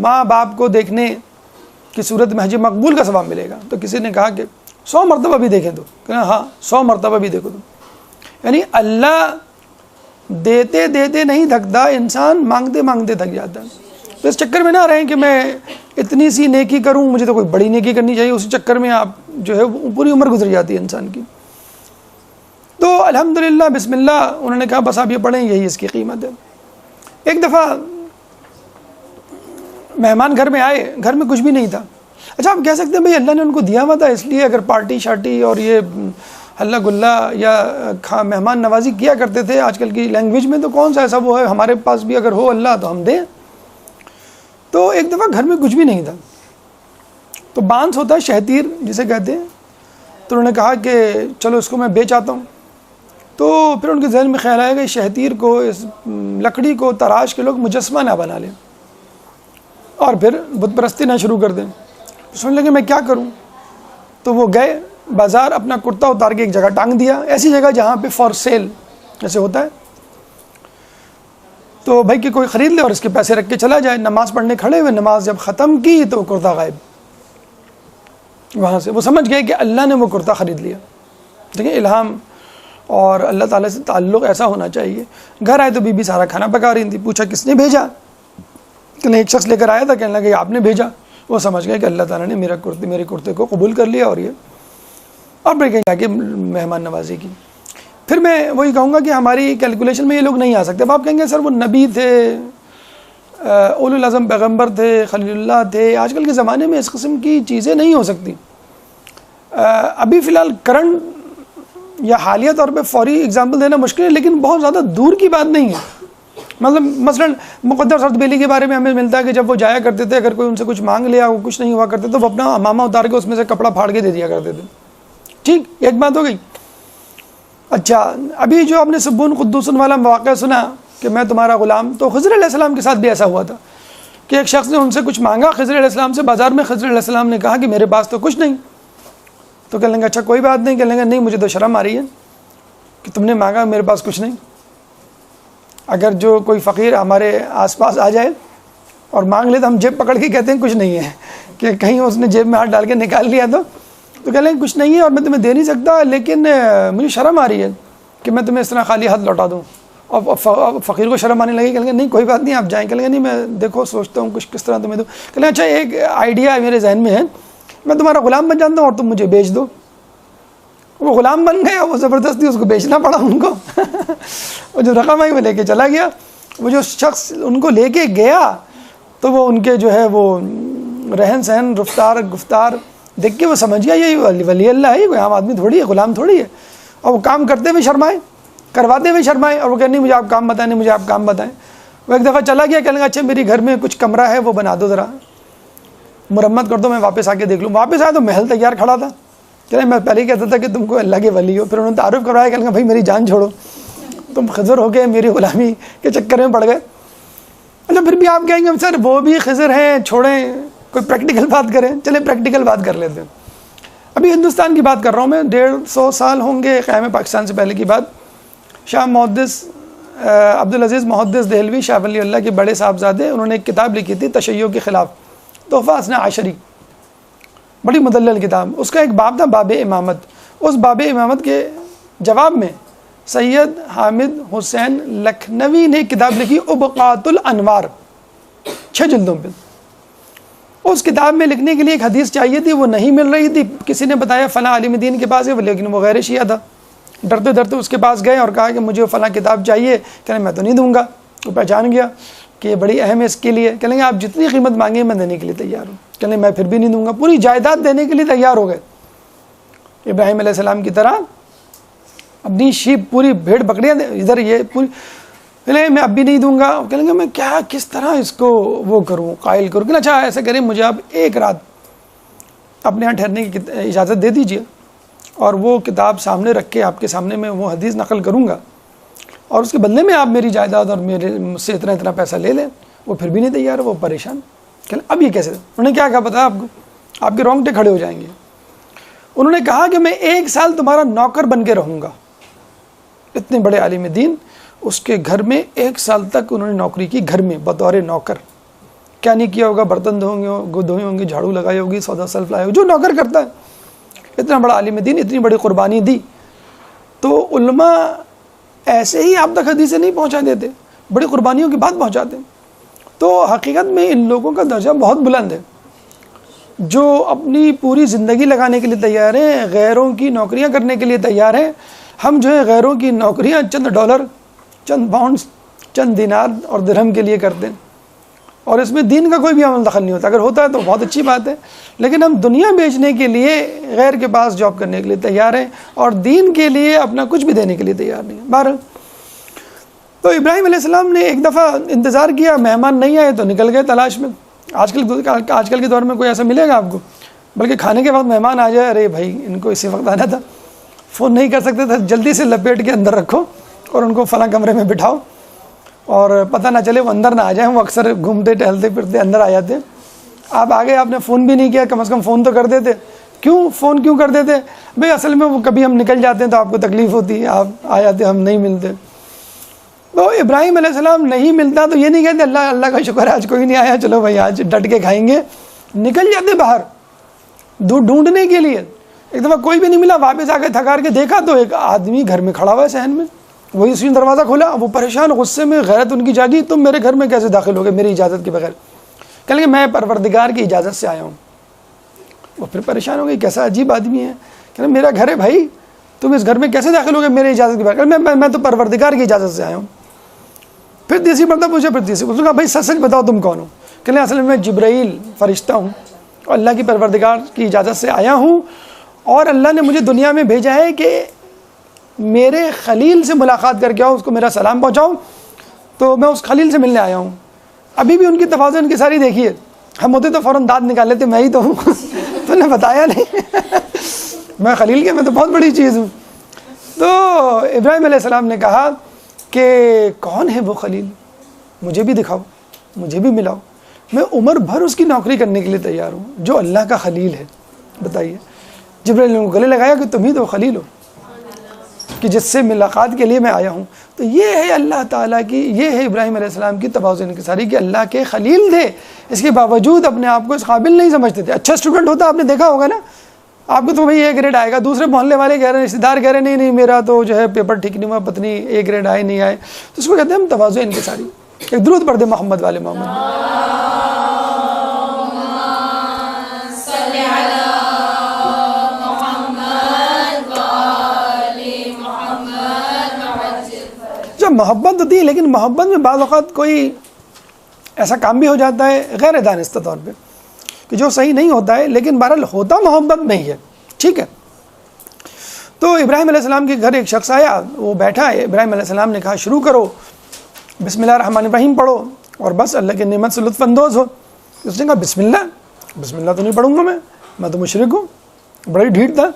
ماں باپ کو دیکھنے کی صورت میں حج مقبول کا ثواب ملے گا، تو کسی نے کہا کہ 100 مرتبہ بھی دیکھیں تو، کہ ہاں 100 مرتبہ بھی دیکھو تو۔ یعنی اللہ دیتے دیتے نہیں تھکتا، انسان مانگتے مانگتے تھک جاتا ہے. تو اس چکر میں نہ رہیں کہ میں اتنی سی نیکی کروں، مجھے تو کوئی بڑی نیکی کرنی چاہیے، اسی چکر میں آپ جو ہے پوری عمر گزر جاتی ہے انسان کی. تو الحمدللہ بسم اللہ انہوں نے کہا بس آپ یہ پڑھیں، یہی اس کی قیمت ہے. ایک دفعہ مہمان گھر میں آئے، گھر میں کچھ بھی نہیں تھا. اچھا آپ کہہ سکتے ہیں بھئی اللہ نے ان کو دیا ہوا تھا اس لیے اگر پارٹی شارٹی اور یہ ہلہ گلہ یا مہمان نوازی کیا کرتے تھے آج کل کی لینگویج میں، تو کون سا ایسا وہ ہے ہمارے پاس بھی اگر ہو اللہ تو ہم دیں. تو ایک دفعہ گھر میں کچھ بھی نہیں تھا، تو بانس ہوتا ہے شہتیر جسے کہتے ہیں، تو انہوں نے کہا کہ چلو اس کو میں بیچ آتا ہوں. تو پھر ان کے ذہن میں خیال آیا کہ شہتیر کو، اس لکڑی کو تراش کے لوگ مجسمہ نہ بنا لیں اور پھر بت پرستی نہ شروع کر دیں. سن لگے میں کیا کروں. تو وہ گئے بازار، اپنا کرتا اتار کے ایک جگہ ٹانگ دیا، ایسی جگہ جہاں پہ فار سیل جیسے ہوتا ہے، تو بھائی کہ کوئی خرید لے اور اس کے پیسے رکھ کے چلا جائے. نماز پڑھنے کھڑے ہوئے، نماز جب ختم کی تو کرتا غائب. وہاں سے وہ سمجھ گئے کہ اللہ نے وہ کرتا خرید لیا. دیکھیں الہام اور اللہ تعالیٰ سے تعلق ایسا ہونا چاہیے. گھر آئے تو بی بی سارا کھانا پکا رہی تھی، پوچھا کس نے بھیجا، کہ ایک شخص لے کر آیا تھا، کہنے لگا کہ آپ نے بھیجا. وہ سمجھ گئے کہ اللہ تعالیٰ نے میرے کرتے کو قبول کر لیا. اور پھر کہیں جا کے مہمان نوازی کی. پھر میں وہی کہوں گا کہ ہماری کیلکولیشن میں یہ لوگ نہیں آ سکتے. اب آپ کہیں گے سر وہ نبی تھے، اولو العزم پیغمبر تھے، خلیل اللہ تھے. آج کل کے زمانے میں اس قسم کی چیزیں نہیں ہو سکتی. ابھی فی الحال کرنٹ یا حالیہ طور پہ فوری اگزامپل دینا مشکل ہے، لیکن بہت زیادہ دور کی بات نہیں ہے. مطلب مثلا مقدر سردبیلی کے بارے میں ہمیں ملتا ہے کہ جب وہ جایا کرتے تھے، اگر کوئی ان سے کچھ مانگ لیا، وہ کچھ نہیں ہوا کرتے تو وہ اپنا امامہ اتار کے اس میں سے کپڑا پھاڑ کے دے دیا کرتے تھے. ٹھیک، ایک بات ہو گئی. اچھا ابھی جو آپ نے سبون قدوسن والا واقعہ سنا کہ میں تمہارا غلام، تو خضر علیہ السلام کے ساتھ بھی ایسا ہوا تھا کہ ایک شخص نے ان سے کچھ مانگا خضر علیہ السلام سے بازار میں. خضر علیہ السلام نے کہا کہ میرے پاس تو کچھ نہیں. تو کہنے لگا اچھا کوئی بات نہیں. کہنے لگا نہیں مجھے تو شرم آ رہی ہے کہ تم نے مانگا میرے پاس کچھ نہیں. اگر جو کوئی فقیر ہمارے آس پاس آ جائے اور مانگ لے تو ہم جیب پکڑ کے کہتے ہیں کچھ نہیں ہے، کہ کہیں اس نے جیب میں ہاتھ ڈال کے نکال لیا تو کہہ لیں کچھ نہیں ہے اور میں تمہیں دے نہیں سکتا، لیکن مجھے شرم آ رہی ہے کہ میں تمہیں اس طرح خالی ہاتھ لوٹا دوں. اور فقیر کو شرم آنے لگی. کہہ لیں نہیں کوئی بات نہیں آپ جائیں. کہہ لیں نہیں میں دیکھو سوچتا ہوں کچھ کس طرح تمہیں دوں. کہہ لیں اچھا ایک آئیڈیا میرے ذہن میں ہے، میں تمہارا غلام بن جاتا ہوں اور تم مجھے بیچ دو. وہ غلام بن گیا، وہ زبردستی اس کو بیچنا پڑا ان کو. وہ جو رقم آئی وہ لے کے چلا گیا. وہ جو شخص ان کو لے کے گیا تو وہ ان کے جو ہے وہ رہن سہن رفتار گفتار دیکھ کے وہ سمجھ گیا یہ ولی اللہ ہے، کوئی عام آدمی تھوڑی ہے، غلام تھوڑی ہے. اور وہ کام کرتے ہوئے شرمائے، کرواتے ہوئے شرمائے، اور وہ کہنے مجھے آپ کام بتائیں، نہیں مجھے آپ کام بتائیں. وہ ایک دفعہ چلا گیا، کہنے لگا اچھا میری گھر میں کچھ کمرہ ہے وہ بنا دو، ذرا مرمت کر دو، میں واپس آ کے دیکھ لوں. واپس آیا تو محل تیار کھڑا تھا. چلے میں پہلے ہی کہتا تھا کہ تم کو اللہ کے ولی ہو. پھر انہوں نے تعارف کروایا، کہنے لگا بھائی میری جان چھوڑو، تم خضر ہو کے میری غلامی کے چکر میں پڑ گئے. اچھا پھر بھی آپ کہیں گے سر وہ بھی خضر ہیں، چھوڑیں کوئی پریکٹیکل بات کریں. چلیں پریکٹیکل بات کر لیتے ہیں. ابھی ہندوستان کی بات کر رہا ہوں میں، 150 سال ہوں گے قیام پاکستان سے پہلے کی بات. شاہ محدث عبدالعزیز محدث دہلوی شاہ ولی اللہ کے بڑے صاحبزادے، انہوں نے ایک کتاب لکھی تھی تشیع کے خلاف، تحفہ اثنا عشری، بڑی مدلل کتاب. اس کا ایک باب تھا باب امامت. اس باب امامت کے جواب میں سید حامد حسین لکھنوی نے کتاب لکھی ابقات الانوار، 6 جلدوں پہ. اس کتاب میں لکھنے کے لیے ایک حدیث چاہیے تھی، وہ نہیں مل رہی تھی. کسی نے بتایا فلاں عالم دین کے پاس ہے، لیکن وہ غیر شیعہ تھا. ڈرتے ڈرتے اس کے پاس گئے اور کہا کہ مجھے فلاں کتاب چاہیے. کہنے میں تو نہیں دوں گا. وہ پہچان گیا کہ یہ بڑی اہم ہے اس کے لیے. کہیں گے آپ جتنی قیمت مانگیں میں دینے کے لیے تیار ہوں. کہیں میں پھر بھی نہیں دوں گا. پوری جائیداد دینے کے لیے تیار ہو گئے. ابراہیم علیہ السلام کی طرح اپنی شیپ پوری بھیڑ بکریاں ادھر یہ پوری، میں اب بھی نہیں دوں گا. کہیں گے میں کیا کس طرح اس کو وہ کروں قائل کروں. کہ اچھا ایسا کریں مجھے آپ ایک رات اپنے یہاں ٹھہرنے کی اجازت دے دیجئے اور وہ کتاب سامنے رکھ کے آپ کے سامنے میں وہ حدیث نقل کروں گا اور اس کے بدلے میں آپ میری جائیداد اور میرے مجھ سے اتنا پیسہ لے لیں. وہ پھر بھی نہیں تیار، وہ پریشان. کہ اب یہ کیسے؟ انہوں نے کیا کہا پتا آپ کو؟ آپ کے رونگٹے کھڑے ہو جائیں گے. انہوں نے کہا کہ میں 1 سال تمہارا نوکر بن کے رہوں گا. اتنے بڑے عالم دین، اس کے گھر میں 1 سال تک انہوں نے نوکری کی، گھر میں بطور نوکر. کیا نہیں کیا ہوگا؟ برتن دھوئے ہوں گے، جھاڑو لگائی ہوگی، سودا سلف لائے ہوگی، جو نوکر کرتا ہے. اتنا بڑا عالم دین، اتنی بڑی قربانی دی. تو علماء ایسے ہی آپ تک حدیثیں نہیں پہنچا دیتے، بڑی قربانیوں کی بات پہنچاتے ہیں۔ تو حقیقت میں ان لوگوں کا درجہ بہت بلند ہے، جو اپنی پوری زندگی لگانے کے لیے تیار ہیں، غیروں کی نوکریاں کرنے کے لیے تیار ہیں۔ ہم جو ہے غیروں کی نوکریاں چند ڈالر، چند پاؤنڈز، چند دینار اور درہم کے لیے کرتے ہیں، اور اس میں دین کا کوئی بھی عمل دخل نہیں ہوتا۔ اگر ہوتا ہے تو بہت اچھی بات ہے، لیکن ہم دنیا بیچنے کے لیے غیر کے پاس جاب کرنے کے لیے تیار ہیں، اور دین کے لیے اپنا کچھ بھی دینے کے لیے تیار نہیں ہیں۔ بہرحال تو ابراہیم علیہ السلام نے ایک دفعہ انتظار کیا، مہمان نہیں آئے تو نکل گئے تلاش میں۔ آج کل کے دور میں کوئی ایسا ملے گا آپ کو؟ بلکہ کھانے کے وقت مہمان آ جائے، ارے بھائی ان کو اسی وقت آنا تھا، فون نہیں کر سکتے تھے، جلدی سے لپیٹ کے اندر رکھو اور ان کو فلاں کمرے میں بٹھاؤ، اور پتہ نہ چلے وہ اندر نہ آ جائیں۔ وہ اکثر گھومتے ٹہلتے پھرتے اندر آ جاتے ہیں۔ آپ آگے آپ نے فون بھی نہیں کیا، کم از کم فون تو کر دیتے۔ کیوں فون کیوں کر دیتے؟ بھئی اصل میں وہ کبھی ہم نکل جاتے ہیں تو آپ کو تکلیف ہوتی ہے، آپ آ جاتے، ہم نہیں ملتے۔ تو ابراہیم علیہ السلام نہیں ملتا تو یہ نہیں کہتے اللہ کا شکر ہے آج کوئی نہیں آیا، چلو بھائی آج ڈٹ کے کھائیں گے۔ نکل جاتے باہر ڈھونڈنے کے لیے۔ ایک دفعہ کوئی بھی نہیں ملا، واپس آ کے تھکار کے دیکھا تو ایک آدمی گھر میں کھڑا ہوا ہے صحن میں۔ وہی اسی نے دروازہ کھولا، وہ پریشان، غصے میں، غیرت ان کی جاگی، تم میرے گھر میں کیسے داخل ہو گئے میری اجازت کے بغیر؟ کہنے لگے میں پروردگار کی اجازت سے آیا ہوں۔ وہ پھر پریشان ہو گئی، کیسا عجیب آدمی ہے، کہ میرا گھر ہے بھائی، تم اس گھر میں کیسے داخل ہو گئے میری اجازت کے بغیر؟ میں تو پروردگار کی اجازت سے آیا ہوں۔ پھر تیسری مرتبہ پوچھا، پھر تیسری پوچھا، بھائی سچ بتاؤ تم کون ہو؟ کہنے اصل میں جبرائیل فرشتہ ہوں، اور اللہ کی پروردگار کی اجازت سے آیا ہوں، اور اللہ نے مجھے دنیا میں بھیجا ہے کہ میرے خلیل سے ملاقات کر کے آؤ، اس کو میرا سلام پہنچاؤ، تو میں اس خلیل سے ملنے آیا ہوں۔ ابھی بھی ان کی تفاضل ان کی ساری دیکھیے، ہم ہوتے تو فوراً دانت نکال لیتے، میں ہی تو ہوں تو نے بتایا نہیں میں خلیل کے، میں تو بہت بڑی چیز ہوں۔ تو ابراہیم علیہ السلام نے کہا کہ کون ہے وہ خلیل، مجھے بھی دکھاؤ، مجھے بھی ملاؤ، میں عمر بھر اس کی نوکری کرنے کے لیے تیار ہوں جو اللہ کا خلیل ہے۔ بتائیے، جبرائیل نے گلے لگایا کہ تم ہی تو خلیل ہو، کہ جس سے ملاقات کے لیے میں آیا ہوں۔ تو یہ ہے اللہ تعالیٰ کی، یہ ہے ابراہیم علیہ السلام کی تواضع انکساری، کہ اللہ کے خلیل تھے، اس کے باوجود اپنے آپ کو اس قابل نہیں سمجھتے تھے۔ اچھا اسٹوڈنٹ ہوتا آپ نے دیکھا ہوگا نا، آپ کو تو بھائی اے گریڈ آئے گا، دوسرے محلے والے کہہ رہے ہیں، رشتے دار کہہ رہے ہیں نہیں میرا تو جو ہے پیپر ٹھیک نہیں ہوا، پتہ نہیں اے گریڈ آئے نہیں آئے، تو اس کو کہتے ہیں ہم تواضع انکساری۔ ایک درود پڑھ دے محمد والے محمد۔ محبت ہوتی ہے، لیکن محبت میں بعض اوقات کوئی ایسا کام بھی ہو جاتا ہے غیر دانستہ طور پہ کہ جو صحیح نہیں ہوتا ہے، لیکن بہرحال ہوتا محبت میں ہی ہے، ٹھیک ہے۔ تو ابراہیم علیہ السلام کے گھر ایک شخص آیا، وہ بیٹھا ہے، ابراہیم علیہ السلام نے کہا شروع کرو، بسم اللہ الرحمن الرحیم پڑھو، اور بس اللہ کی نعمت سے لطف اندوز ہو۔ اس نے کہا بسم اللہ تو نہیں پڑھوں گا، میں تو مشرک ہوں، بڑا ہی ڈھیٹ تھا،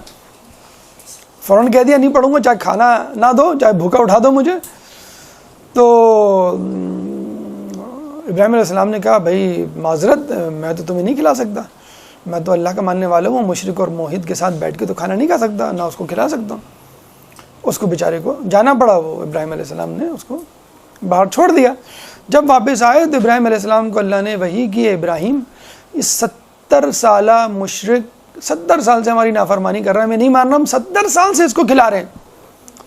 فوراً کہہ دیا نہیں پڑھوں گا، چاہے کھانا نہ دو، چاہے بھوکا اٹھا دو مجھے۔ تو ابراہیم علیہ السلام نے کہا بھائی معذرت، میں تو تمہیں نہیں کھلا سکتا، میں تو اللہ کا ماننے والا ہوں، مشرک اور موحد کے ساتھ بیٹھ کے تو کھانا نہیں کھا سکتا، نہ اس کو کھلا سکتا ہوں۔ اس کو بیچارے کو جانا پڑا، وہ ابراہیم علیہ السلام نے اس کو باہر چھوڑ دیا۔ جب واپس آئے تو ابراہیم علیہ السلام کو اللہ نے وحی کی، ابراہیم اس 70 سالہ مشرک 70 سال سے ہماری نافرمانی کر رہا ہے، میں نہیں مان رہا، ہم 70 سال سے اس کو کھلا رہے ہیں،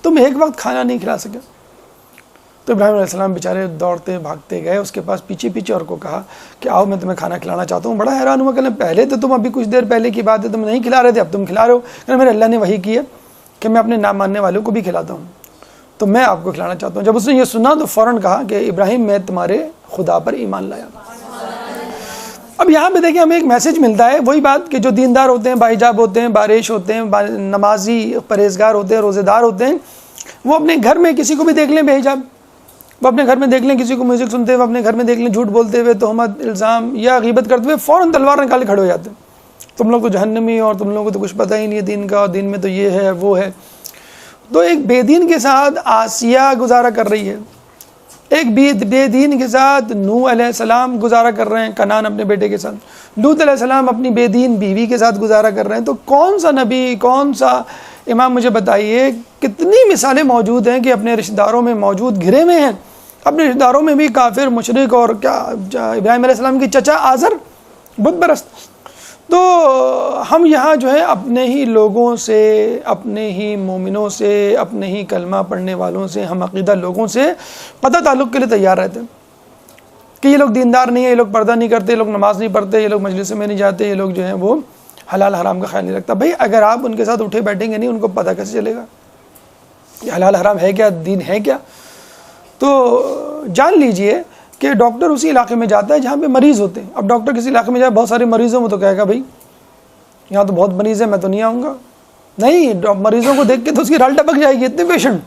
تم ایک وقت کھانا نہیں کھلا سکے۔ تو ابراہیم علیہ السلام بیچارے دوڑتے بھاگتے گئے اس کے پاس پیچھے اور کو کہا کہ آؤ میں تمہیں کھانا کھلانا چاہتا ہوں۔ بڑا حیران ہوا، کہ پہلے تو تم ابھی کچھ دیر پہلے کی بات ہے تم نہیں کھلا رہے تھے، اب تم کھلا رہے ہو۔ کہ میرے اللہ نے وحی کی ہے کہ میں اپنے نہ ماننے والوں کو بھی کھلاتا ہوں، تو میں آپ کو کھلانا چاہتا ہوں۔ جب اس نے یہ سنا تو فوراً کہا کہ ابراہیم میں تمہارے خدا پر ایمان لایا۔ اب یہاں پہ دیکھیں ہمیں ایک میسج ملتا ہے، وہی بات کہ جو دیندار ہوتے ہیں، باحجاب ہوتے ہیں، بارش ہوتے ہیں، نمازی پرہیزگار ہوتے ہیں، روزے دار ہوتے ہیں، وہ اپنے گھر میں کسی کو بھی دیکھ لیں بے حجاب، وہ اپنے گھر میں دیکھ لیں کسی کو میوزک سنتے ہوئے، اپنے گھر میں دیکھ لیں جھوٹ بولتے ہوئے، تہمت الزام یا غیبت کرتے ہوئے، فوراً تلوار نکال کے کھڑے ہو جاتے ہیں، تم لوگ تو جہنمی اور تم لوگوں کو تو کچھ پتہ ہی نہیں ہے دین کا، اور دین میں تو یہ ہے وہ ہے۔ تو ایک بے دین کے ساتھ آسیہ گزارا کر رہی ہے، ایک بے دین کے ساتھ نوح علیہ السلام گزارا کر رہے ہیں، کنعان اپنے بیٹے کے ساتھ، لوط علیہ السلام اپنی بے دین بیوی کے ساتھ گزارا کر رہے ہیں۔ تو کون سا نبی، کون سا امام، مجھے بتائیے کتنی مثالیں موجود ہیں کہ اپنے رشتہ داروں میں موجود گھرے میں ہیں، اپنے رشتہ داروں میں بھی کافر، مشرک، اور کیا ابراہیم علیہ السلام کی چچا آزر بت پرست۔ تو ہم یہاں جو ہے اپنے ہی لوگوں سے، اپنے ہی مومنوں سے، اپنے ہی کلمہ پڑھنے والوں سے، ہم عقیدہ لوگوں سے قطع تعلق کے لیے تیار رہتے ہیں کہ یہ لوگ دیندار نہیں ہیں، یہ لوگ پردہ نہیں کرتے، یہ لوگ نماز نہیں پڑھتے، یہ لوگ مجلس میں نہیں جاتے، یہ لوگ جو ہیں وہ حلال حرام کا خیال نہیں رکھتا. بھائی اگر آپ ان کے ساتھ اٹھے بیٹھیں گے نہیں، ان کو پتہ کیسے چلے گا یہ حلال حرام ہے کیا، دین ہے کیا؟ تو جان لیجئے کہ ڈاکٹر اسی علاقے میں جاتا ہے جہاں پہ مریض ہوتے ہیں. اب ڈاکٹر کسی علاقے میں جائے بہت سارے مریضوں میں، تو کہے گا بھائی یہاں تو بہت مریض ہے، میں تو نہیں آؤں گا. نہیں، مریضوں کو دیکھ کے تو اس کی رال ٹپک جائے گی، اتنے پیشنٹ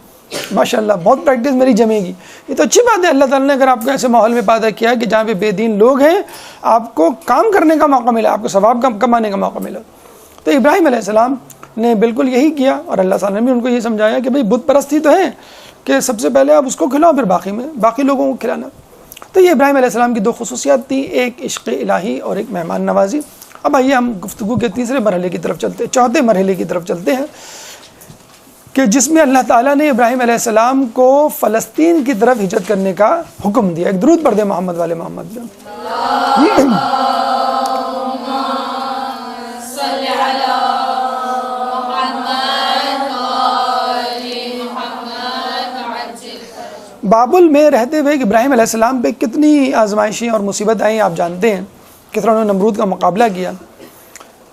ماشاءاللہ، بہت پریکٹس میری جمے گی. یہ تو اچھی بات ہے، اللہ تعالیٰ نے اگر آپ کو ایسے ماحول میں پیدا کیا کہ جہاں پہ بے دین لوگ ہیں، آپ کو کام کرنے کا موقع ملا، آپ کو ثواب کمانے کا موقع ملا. تو ابراہیم علیہ السلام نے بالکل یہی کیا، اور اللہ تعالیٰ نے بھی ان کو یہ سمجھایا کہ بھئی بت پرستی تو ہے کہ سب سے پہلے آپ اس کو کھلاؤ، پھر باقی لوگوں کو کھلانا. تو یہ ابراہیم علیہ السلام کی دو خصوصیات تھیں، ایک عشق الہی اور ایک مہمان نوازی. اب آئیے ہم گفتگو کے تیسرے مرحلے کی طرف چلتے ہیں، چوتھے مرحلے کی طرف چلتے ہیں کہ جس میں اللہ تعالیٰ نے ابراہیم علیہ السلام کو فلسطین کی طرف ہجرت کرنے کا حکم دیا. ایک درود پڑھ دیں محمد والے محمد پہ. بابل میں رہتے ہوئے ابراہیم علیہ السلام پہ کتنی آزمائشیں اور مصیبت آئیں آپ جانتے ہیں. کس طرح انہوں نے نمرود کا مقابلہ کیا.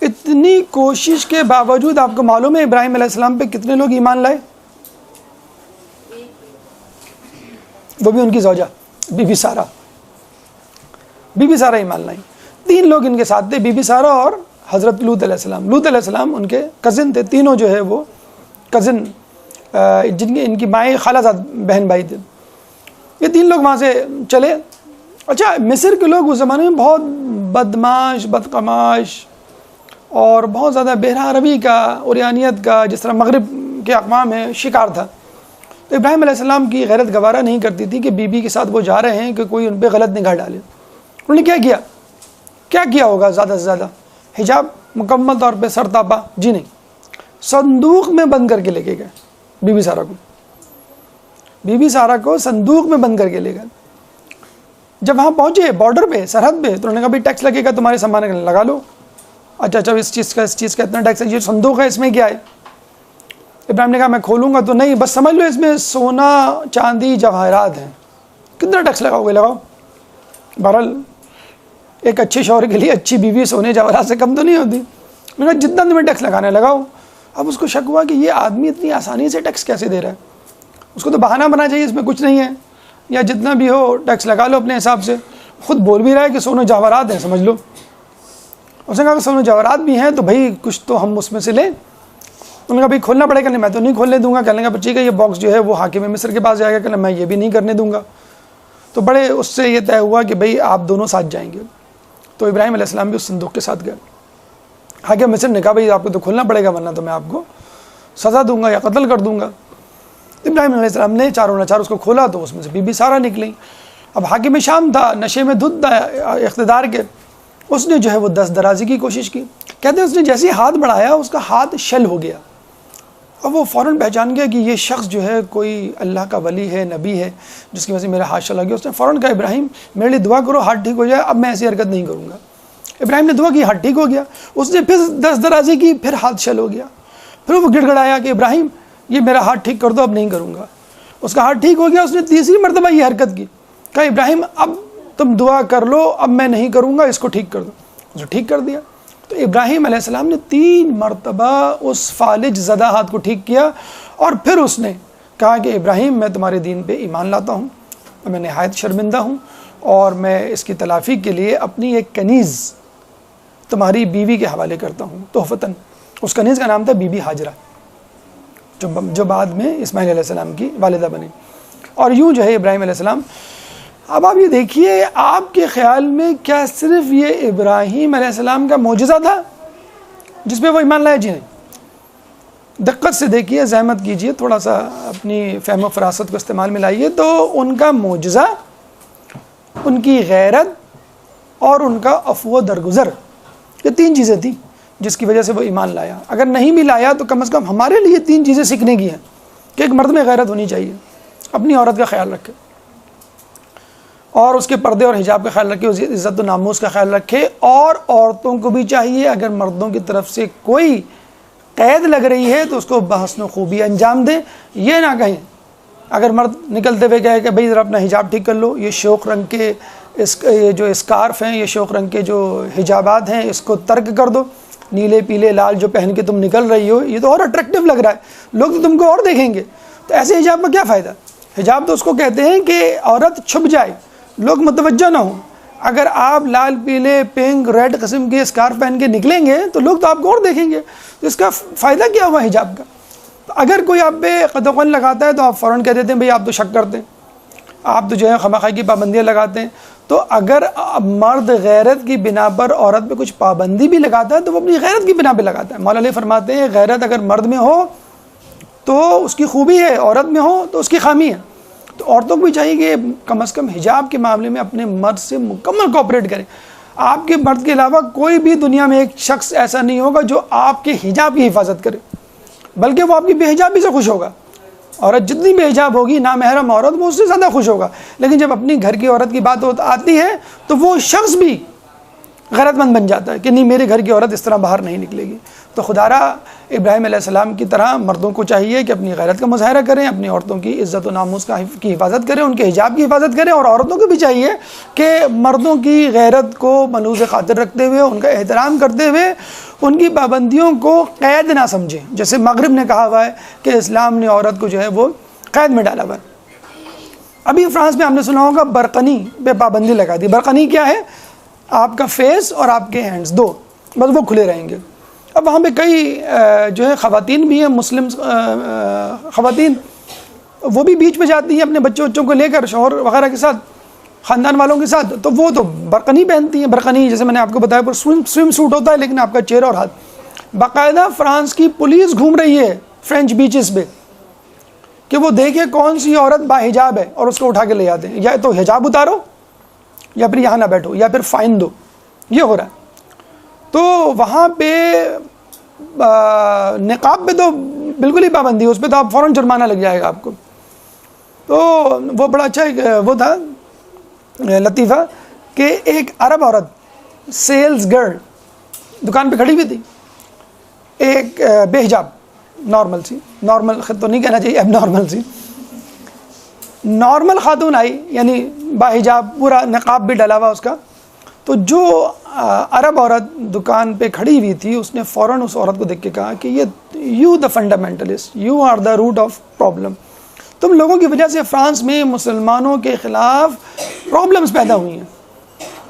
اتنی کوشش کے باوجود آپ کو معلوم ہے ابراہیم علیہ السلام پہ کتنے لوگ ایمان لائے؟ وہ بھی ان کی زوجہ بی بی سارہ ایمان لائیں. 3 لوگ ان کے ساتھ تھے، بی بی سارہ اور حضرت لوط علیہ السلام. لوط علیہ السلام ان کے کزن تھے، تینوں جو ہے وہ کزن، ان کی مائیں خالہ زاد بہن بھائی تھے. یہ 3 لوگ وہاں سے چلے. اچھا، مصر کے لوگ اس زمانے میں بہت بدماش، بدقماش اور بہت زیادہ بہرہ روی کا، عریانیت کا، جس طرح مغرب کے اقوام ہیں، شکار تھا. تو ابراہیم علیہ السلام کی غیرت گوارہ نہیں کرتی تھی کہ بی بی کے ساتھ وہ جا رہے ہیں کہ کوئی ان پہ غلط نگاہ ڈالے. انہوں نے کیا کیا ہوگا؟ زیادہ سے زیادہ حجاب مکمل طور پہ سر تاپا؟ جی نہیں، صندوق میں بند کر کے لے کے گئے بی بی سارہ کو صندوق میں بند کر کے لے گئے. جب وہاں پہنچے بارڈر پہ، سرحد پہ، تو انہوں نے کہا بھائی ٹیکس لگے گا تمہارے سامان کا، لگا لو. اچھا اس چیز کا اتنا ٹیکس ہے، یہ صندوق ہے، اس میں کیا ہے؟ ابراہیم نے کہا میں کھولوں گا تو نہیں، بس سمجھ لو اس میں سونا چاندی جواہرات ہیں. کتنا ٹیکس لگاؤ گے؟ لگاؤ. بہرحال ایک اچھے شوہر کے لیے اچھی بیوی سونے جواہرات سے کم تو نہیں ہوتی. میں نے کہا جتنا تمہیں ٹیکس لگانا ہے لگاؤ. اب اس کو شک ہوا کہ یہ آدمی اتنی آسانی سے ٹیکس کیسے دے رہا ہے. اس کو تو بہانہ بنا چاہیے، اس میں کچھ نہیں ہے، یا جتنا بھی ہو ٹیکس لگا لو اپنے حساب سے. خود بول بھی رہا ہے کہ سونے جواہرات ہیں، سمجھ لو. اس نے کہا کہ سونے جواہرات بھی ہیں تو بھائی کچھ تو ہم اس میں سے لیں. انہوں نے کہا بھائی کھولنا پڑے گا. نہیں میں تو نہیں کھولنے دوں گا. کہنے کا ٹھیک ہے، یہ باکس جو ہے وہ حاکم مصر کے پاس جائے گا. کہنا میں یہ بھی نہیں کرنے دوں گا. تو بڑے اس سے یہ طے ہوا کہ بھائی آپ دونوں ساتھ جائیں گے. تو ابراہیم علیہ السلام بھی اس صندوق کے ساتھ گئے. حاکم مصر نے کہا بھائی آپ کو تو کھولنا پڑے گا ورنہ تو میں آپ کو سزا دوں گا یا قتل کر دوں گا. ابراہیم علیہ السلام نے چاروں ناچار اس کو کھولا تو اس میں سے بی بی سارہ نکلی. اب حاکم شام تھا، نشے میں دھت تھا اقتدار کے. اس نے جو ہے وہ دست درازی کی کوشش کی. کہتے ہیں اس نے جیسے ہاتھ بڑھایا اس کا ہاتھ شل ہو گیا. اب وہ فوراً پہچان گیا کہ یہ شخص جو ہے کوئی اللہ کا ولی ہے، نبی ہے، جس کی وجہ سے میرا ہاتھ شل ہو گیا. اس نے فوراً کہا ابراہیم میرے لیے دعا کرو، ہاتھ ٹھیک ہو جائے، اب میں ایسی حرکت نہیں کروں گا. ابراہیم نے دعا کی، ہاتھ ٹھیک ہو گیا. اس نے پھر دست درازی کی، پھر ہاتھ شل ہو گیا. پھر وہ گڑ گڑایا کہ ابراہیم یہ میرا ہاتھ ٹھیک کر دو، اب نہیں کروں گا. اس کا ہاتھ ٹھیک ہو گیا. اس نے تیسری مرتبہ یہ حرکت کی. کہا ابراہیم اب تم دعا کر لو، اب میں نہیں کروں گا، اس کو ٹھیک کر دو. اس نے ٹھیک کر دیا. تو ابراہیم علیہ السلام نے 3 مرتبہ اس فالج زدہ ہاتھ کو ٹھیک کیا. اور پھر اس نے کہا کہ ابراہیم میں تمہارے دین پہ ایمان لاتا ہوں، میں نہایت شرمندہ ہوں، اور میں اس کی تلافی کے لیے اپنی ایک کنیز تمہاری بیوی کے حوالے کرتا ہوں تحفتاً. اس کنیز کا نام تھا بی بی ہاجرہ، جو بعد میں اسماعیل علیہ السلام کی والدہ بنی. اور یوں جو ہے ابراہیم علیہ السلام. اب آپ یہ دیکھیے، آپ کے خیال میں کیا صرف یہ ابراہیم علیہ السلام کا معجزہ تھا جس پہ وہ ایمان لائے؟ جی نہیں. دقت سے دیکھیے، زحمت کیجیے، تھوڑا سا اپنی فہم و فراست کو استعمال میں لائیے. تو ان کا معجزہ، ان کی غیرت اور ان کا عفو و درگزر، یہ 3 چیزیں تھیں جس کی وجہ سے وہ ایمان لایا. اگر نہیں بھی لایا تو کم از کم ہمارے لیے 3 چیزیں سیکھنے کی ہیں کہ ایک مرد میں غیرت ہونی چاہیے، اپنی عورت کا خیال رکھے، اور اس کے پردے اور حجاب کا خیال رکھے، عزت و ناموس کا خیال رکھے. اور عورتوں کو بھی چاہیے اگر مردوں کی طرف سے کوئی قید لگ رہی ہے تو اس کو بحسن و خوبی انجام دیں. یہ نہ کہیں اگر مرد نکلتے ہوئے کہے کہ بھئی ذرا اپنا حجاب ٹھیک کر لو، یہ شوخ رنگ کے یہ جو اسکارف ہیں، یہ شوخ رنگ کے جو حجابات ہیں اس کو ترک کر دو، نیلے پیلے لال جو پہن کے تم نکل رہی ہو یہ تو اور اٹریکٹیو لگ رہا ہے، لوگ تو تم کو اور دیکھیں گے. تو ایسے حجاب کا کیا فائدہ؟ حجاب تو اس کو کہتے ہیں کہ عورت چھپ جائے، لوگ متوجہ نہ ہوں. اگر آپ لال پیلے پنک ریڈ قسم کے اسکارف پہن کے نکلیں گے تو لوگ تو آپ کو اور دیکھیں گے. تو اس کا فائدہ کیا ہوا حجاب کا؟ اگر کوئی آپ پہ قد و قن لگاتا ہے تو آپ فوراً کہہ دیتے ہیں بھئی آپ تو شک کرتے ہیں، آپ تو جو ہے خواہ کی پابندیاں لگاتے ہیں. تو اگر مرد غیرت کی بنا پر عورت پہ کچھ پابندی بھی لگاتا ہے تو وہ اپنی غیرت کی بنا پہ لگاتا ہے. مولا علی فرماتے ہیں غیرت اگر مرد میں ہو تو اس کی خوبی ہے، عورت میں ہو تو اس کی خامی ہے. تو عورتوں کو بھی چاہیے کہ کم از کم حجاب کے معاملے میں اپنے مرد سے مکمل کوآپریٹ کریں. آپ کے مرد کے علاوہ کوئی بھی دنیا میں ایک شخص ایسا نہیں ہوگا جو آپ کے حجاب کی حفاظت کرے، بلکہ وہ آپ کی بے حجابی سے خوش ہوگا. عورت جتنی بے حجاب ہوگی، نامحرم عورت، وہ اس سے زیادہ خوش ہوگا. لیکن جب اپنی گھر کی عورت کی بات آتی ہے تو وہ شخص بھی غیرت مند بن جاتا ہے کہ نہیں میرے گھر کی عورت اس طرح باہر نہیں نکلے گی. تو خدارا ابراہیم علیہ السلام کی طرح مردوں کو چاہیے کہ اپنی غیرت کا مظاہرہ کریں، اپنی عورتوں کی عزت و ناموس کی حفاظت کریں، ان کے حجاب کی حفاظت کریں. اور عورتوں کو بھی چاہیے کہ مردوں کی غیرت کو ملحوظ خاطر رکھتے ہوئے، ان کا احترام کرتے ہوئے ان کی پابندیوں کو قید نہ سمجھیں. جیسے مغرب نے کہا ہوا ہے کہ اسلام نے عورت کو جو ہے وہ قید میں ڈالا ہوا ہے. ابھی فرانس میں ہم نے سنا ہوگا برقنی پہ پابندی لگا دی. برقنی کیا ہے؟ آپ کا فیس اور آپ کے ہینڈز دو بس وہ کھلے رہیں گے. اب وہاں پہ کئی جو ہے خواتین بھی ہیں، مسلم خواتین، وہ بھی بیچ پہ جاتی ہیں اپنے بچوں کو لے کر شوہر وغیرہ کے ساتھ، خاندان والوں کے ساتھ، تو وہ تو برقنی پہنتی ہیں. برقنی جیسے میں نے آپ کو بتایا سوئم سوٹ ہوتا ہے لیکن آپ کا چہرہ اور ہاتھ. باقاعدہ فرانس کی پولیس گھوم رہی ہے فرینچ بیچز پہ کہ وہ دیکھے کون سی عورت با حجاب ہے اور اس کو اٹھا کے لے جاتے ہیں. یا تو حجاب اتارو یا پھر یہاں نہ بیٹھو یا پھر فائن دو. یہ ہو رہا ہے. تو وہاں پہ نقاب پہ تو بالکل ہی پابندی ہے، اس پہ تو آپ فوراً جرمانہ لگ جائے گا آپ کو. تو وہ بڑا اچھا ایک وہ تھا لطیفہ کہ ایک عرب عورت سیلز گرل دکان پہ کھڑی ہوئی تھی، ایک بے حجاب نارمل سی، نارمل تو نہیں کہنا چاہیے، اب نارمل سی نارمل خاتون آئی، یعنی با حجاب، پورا نقاب بھی ڈلا ہوا اس کا. تو جو عرب عورت دکان پہ کھڑی ہوئی تھی اس نے فوراً اس عورت کو دیکھ کے کہا کہ یہ you the fundamentalist, you are the root of problem. تم لوگوں کی وجہ سے فرانس میں مسلمانوں کے خلاف پرابلمز پیدا ہوئی ہیں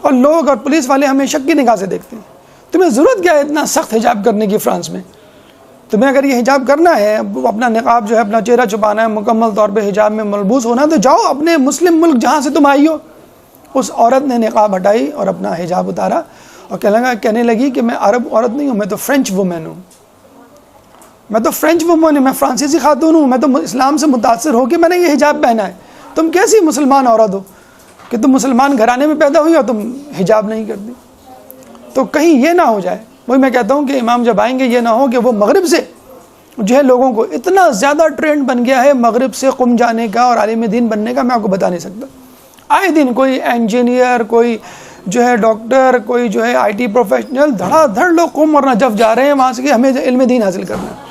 اور لوگ اور پولیس والے ہمیں شک کی نگاہ سے دیکھتے ہیں. تمہیں ضرورت کیا ہے اتنا سخت حجاب کرنے کی فرانس میں؟ تمہیں اگر یہ حجاب کرنا ہے، اپنا نقاب جو ہے اپنا چہرہ چھپانا ہے، مکمل طور پہ حجاب میں ملبوس ہونا ہے، تو جاؤ اپنے مسلم ملک جہاں سے تم آئی ہو. اس عورت نے نقاب ہٹائی اور اپنا حجاب اتارا اور کہنے لگی کہ میں عرب عورت نہیں ہوں، میں تو فرینچ وومن ہوں، میں تو فرینچ وومن ہوں، میں فرانسیسی خاتون ہوں، میں تو اسلام سے متاثر ہو کے میں نے یہ حجاب پہنا ہے. تم کیسی مسلمان عورت ہو کہ تم مسلمان گھرانے میں پیدا ہوئی اور تم حجاب نہیں کرتی؟ تو کہیں یہ نہ ہو جائے. وہی میں کہتا ہوں کہ امام جب آئیں گے یہ نہ ہو کہ وہ مغرب سے جو ہے لوگوں کو اتنا زیادہ ٹرینڈ بن گیا ہے مغرب سے قم جانے کا اور عالم دین بننے کا، میں آپ کو بتا نہیں سکتا. آئے دن کوئی انجینئر، کوئی جو ہے ڈاکٹر، کوئی جو ہے آئی ٹی پروفیشنل، دھڑا دھڑ لوگ قم اور نجف جا رہے ہیں وہاں سے کہ ہمیں علم دین حاصل کرنا ہے.